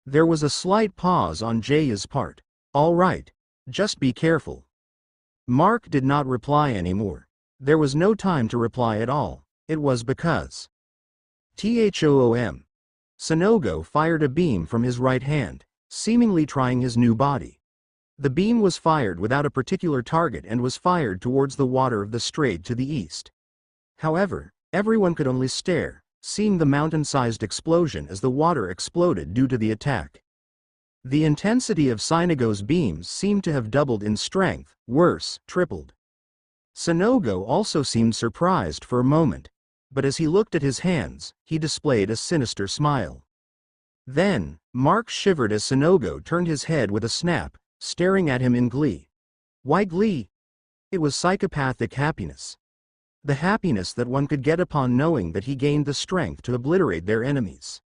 There was a slight pause on Jaya's part. All right, just be careful. Mark did not reply anymore. There was no time to reply at all. It was because THOOM. Sinogo fired a beam from his right hand, seemingly trying his new body. The beam was fired without a particular target and was fired towards the water of the strait to the east. However, everyone could only stare, seeing the mountain-sized explosion as the water exploded due to the attack. The intensity of Sinogo's beams seemed to have doubled in strength, worse, tripled. Sinogo also seemed surprised for a moment, but as he looked at his hands, he displayed a sinister smile. Then, Mark shivered as Sinogo turned his head with a snap, staring at him in glee. Why glee? It was psychopathic happiness. The happiness that one could get upon knowing that he gained the strength to obliterate their enemies.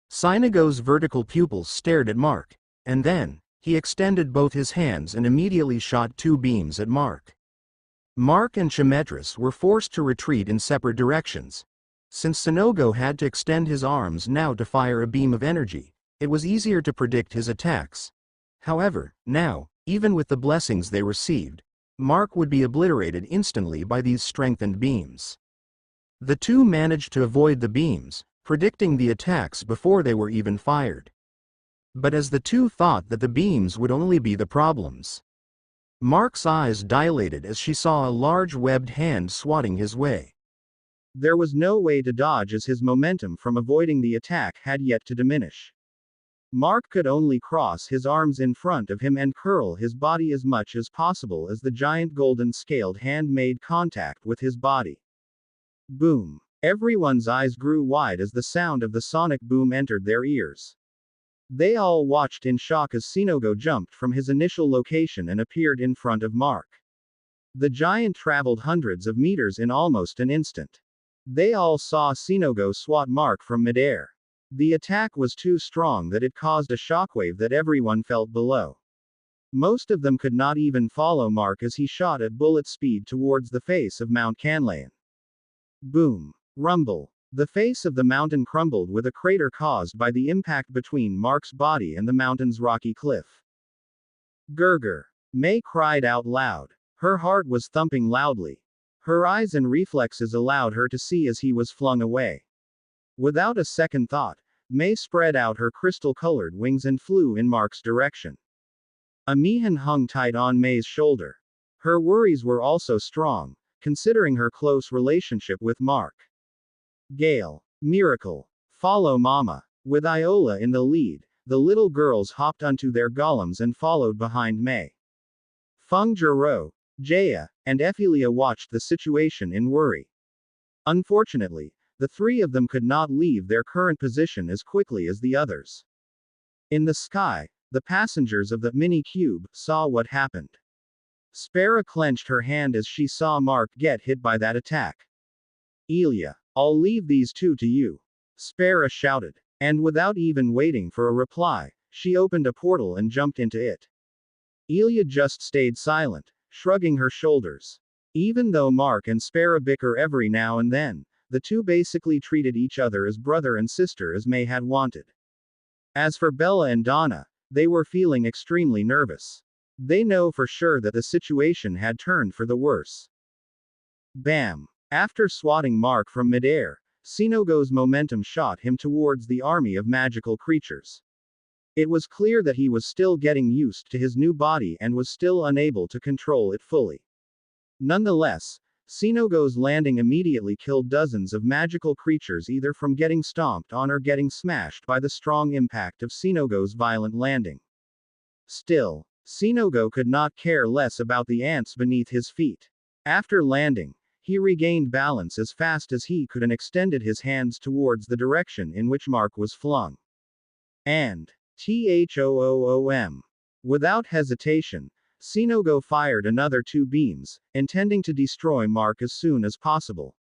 Sinago's vertical pupils stared at Mark, and then, he extended both his hands and immediately shot 2 beams at Mark. Mark and Chimedras were forced to retreat in separate directions. Since Sinogo had to extend his arms now to fire a beam of energy, it was easier to predict his attacks. However, now, even with the blessings they received, Mark would be obliterated instantly by these strengthened beams. The two managed to avoid the beams, predicting the attacks before they were even fired. But as the two thought that the beams would only be the problems, Mark's eyes dilated as she saw a large webbed hand swatting his way. There was no way to dodge as his momentum from avoiding the attack had yet to diminish. Mark could only cross his arms in front of him and curl his body as much as possible as the giant golden scaled hand made contact with his body. Boom! Everyone's eyes grew wide as the sound of the sonic boom entered their ears. They all watched in shock as Sinogo jumped from his initial location and appeared in front of Mark. The giant traveled hundreds of meters in almost an instant. They all saw Sinogo swat Mark from midair. The attack was too strong that it caused a shockwave that everyone felt below. Most of them could not even follow Mark as he shot at bullet speed towards the face of Mount Canlaon. Boom! Rumble! The face of the mountain crumbled with a crater caused by the impact between Mark's body and the mountain's rocky cliff. Gurgur! May cried out loud. Her heart was thumping loudly. Her eyes and reflexes allowed her to see as he was flung away. Without a second thought, May spread out her crystal-colored wings and flew in Mark's direction. Amihan hung tight on May's shoulder. Her worries were also strong, considering her close relationship with Mark. Gale! Miracle! Follow Mama! With Iola in the lead, the little girls hopped onto their golems and followed behind May. Feng Jiro, Jaya, and Ephelia watched the situation in worry. Unfortunately, the three of them could not leave their current position as quickly as the others. In the sky, the passengers of the mini-cube saw what happened. Spera clenched her hand as she saw Mark get hit by that attack. Elia, I'll leave these two to you. Spera shouted. And without even waiting for a reply, she opened a portal and jumped into it. Elia just stayed silent, shrugging her shoulders. Even though Mark and Spera bicker every now and then, the two basically treated each other as brother and sister as May had wanted. As for Bella and Donna, they were feeling extremely nervous. They know for sure that the situation had turned for the worse. Bam! After swatting Mark from midair, Sinogo's momentum shot him towards the army of magical creatures. It was clear that he was still getting used to his new body and was still unable to control it fully. Nonetheless, Sinogo's landing immediately killed dozens of magical creatures either from getting stomped on or getting smashed by the strong impact of Sinogo's violent landing. Still, Sinogo could not care less about the ants beneath his feet. After landing, he regained balance as fast as he could and extended his hands towards the direction in which Mark was flung. And, THOOOM. Without hesitation, Sinogo fired another 2 beams, intending to destroy Mark as soon as possible.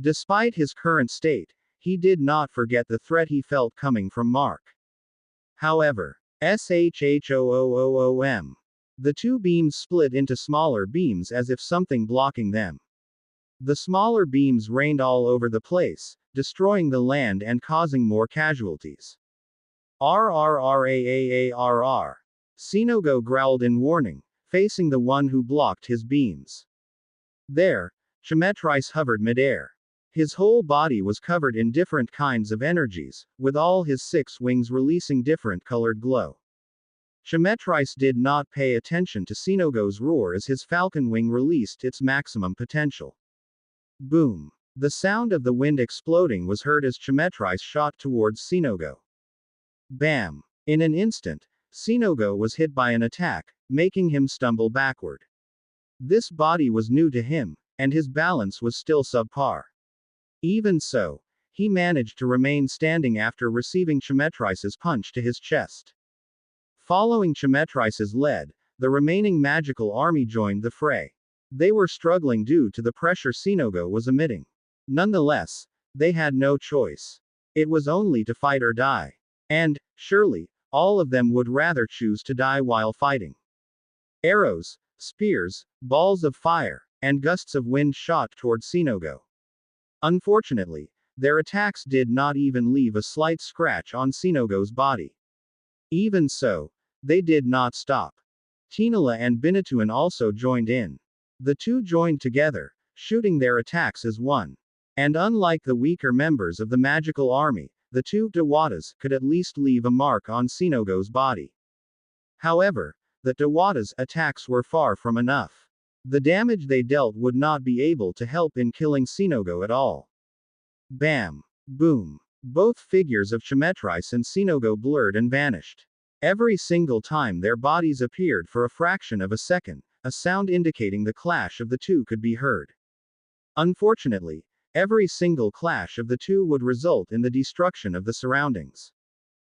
Despite his current state, he did not forget the threat he felt coming from Mark. However, SHHOOOOM. The 2 beams split into smaller beams as if something blocking them. The smaller beams rained all over the place, destroying the land and causing more casualties. RRRAAARR. Sinogo growled in warning, facing the one who blocked his beams. There, Chimedras hovered midair. His whole body was covered in different kinds of energies, with all his 6 wings releasing different colored glow. Chimedras did not pay attention to Sinogo's roar as his falcon wing released its maximum potential. Boom! The sound of the wind exploding was heard as Chimedras shot towards Sinogo. Bam! In an instant, Sinogo was hit by an attack, making him stumble backward. This body was new to him, and his balance was still subpar. Even so, he managed to remain standing after receiving Chimedras' punch to his chest. Following Chimedras' lead, the remaining magical army joined the fray. They were struggling due to the pressure Sinogo was emitting. Nonetheless, they had no choice. It was only to fight or die. And, surely, all of them would rather choose to die while fighting. Arrows, spears, balls of fire, and gusts of wind shot toward Sinogo. Unfortunately, their attacks did not even leave a slight scratch on Sinogo's body. Even so, they did not stop. Tinala and Binatuan also joined in. The two joined together, shooting their attacks as one. And unlike the weaker members of the magical army, the two Dewatas could at least leave a mark on Sinogo's body. However, the Dewatas' attacks were far from enough. The damage they dealt would not be able to help in killing Sinogo at all. Bam! Boom! Both figures of Chimetrice and Sinogo blurred and vanished. Every single time their bodies appeared for a fraction of a second, a sound indicating the clash of the two could be heard. Unfortunately, every single clash of the two would result in the destruction of the surroundings.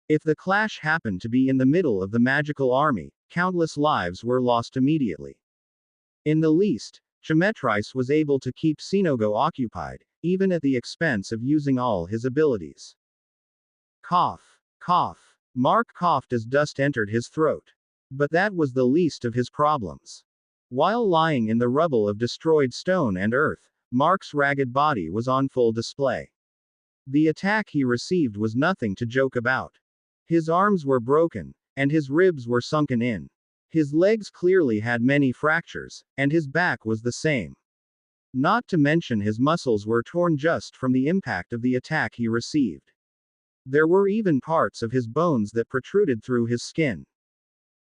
If the clash happened to be in the middle of the magical army, countless lives were lost immediately. In the least, Chimetrice was able to keep Sinogo occupied, even at the expense of using all his abilities. Cough. Cough. Mark coughed as dust entered his throat. But that was the least of his problems. While lying in the rubble of destroyed stone and earth, Mark's ragged body was on full display. The attack he received was nothing to joke about. His arms were broken, and his ribs were sunken in. His legs clearly had many fractures, and his back was the same. Not to mention his muscles were torn just from the impact of the attack he received. There were even parts of his bones that protruded through his skin.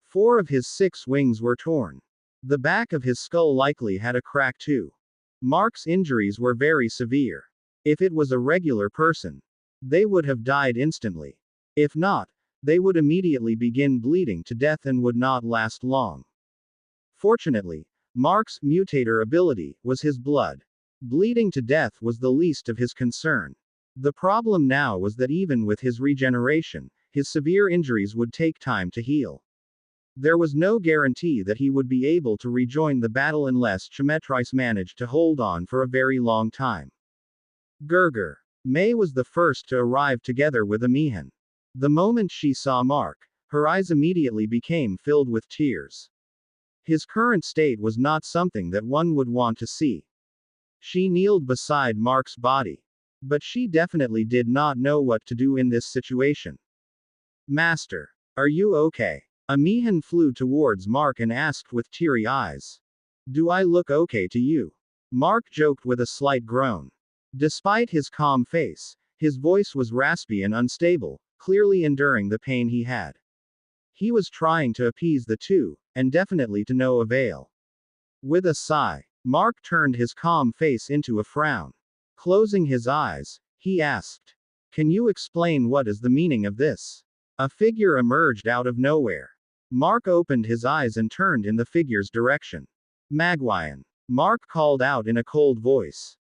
4 of his 6 wings were torn. The back of his skull likely had a crack too. Mark's injuries were very severe. If it was a regular person, they would have died instantly. If not, they would immediately begin bleeding to death and would not last long. Fortunately, Mark's mutator ability was his blood. Bleeding to death was the least of his concern. The problem now was that even with his regeneration, his severe injuries would take time to heal. There was no guarantee that he would be able to rejoin the battle unless Chimetrice managed to hold on for a very long time. Gurgur. May was the first to arrive together with Amihan. The moment she saw Mark, her eyes immediately became filled with tears. His current state was not something that one would want to see. She kneeled beside Mark's body. But she definitely did not know what to do in this situation. Master, are you okay? Amihan flew towards Mark and asked with teary eyes. Do I look okay to you? Mark joked with a slight groan. Despite his calm face, his voice was raspy and unstable, clearly enduring the pain he had. He was trying to appease the two, and definitely to no avail. With a sigh, Mark turned his calm face into a frown. Closing his eyes, he asked, "Can you explain what is the meaning of this?" A figure emerged out of nowhere. Mark opened his eyes and turned in the figure's direction. Magwayan. Mark called out in a cold voice.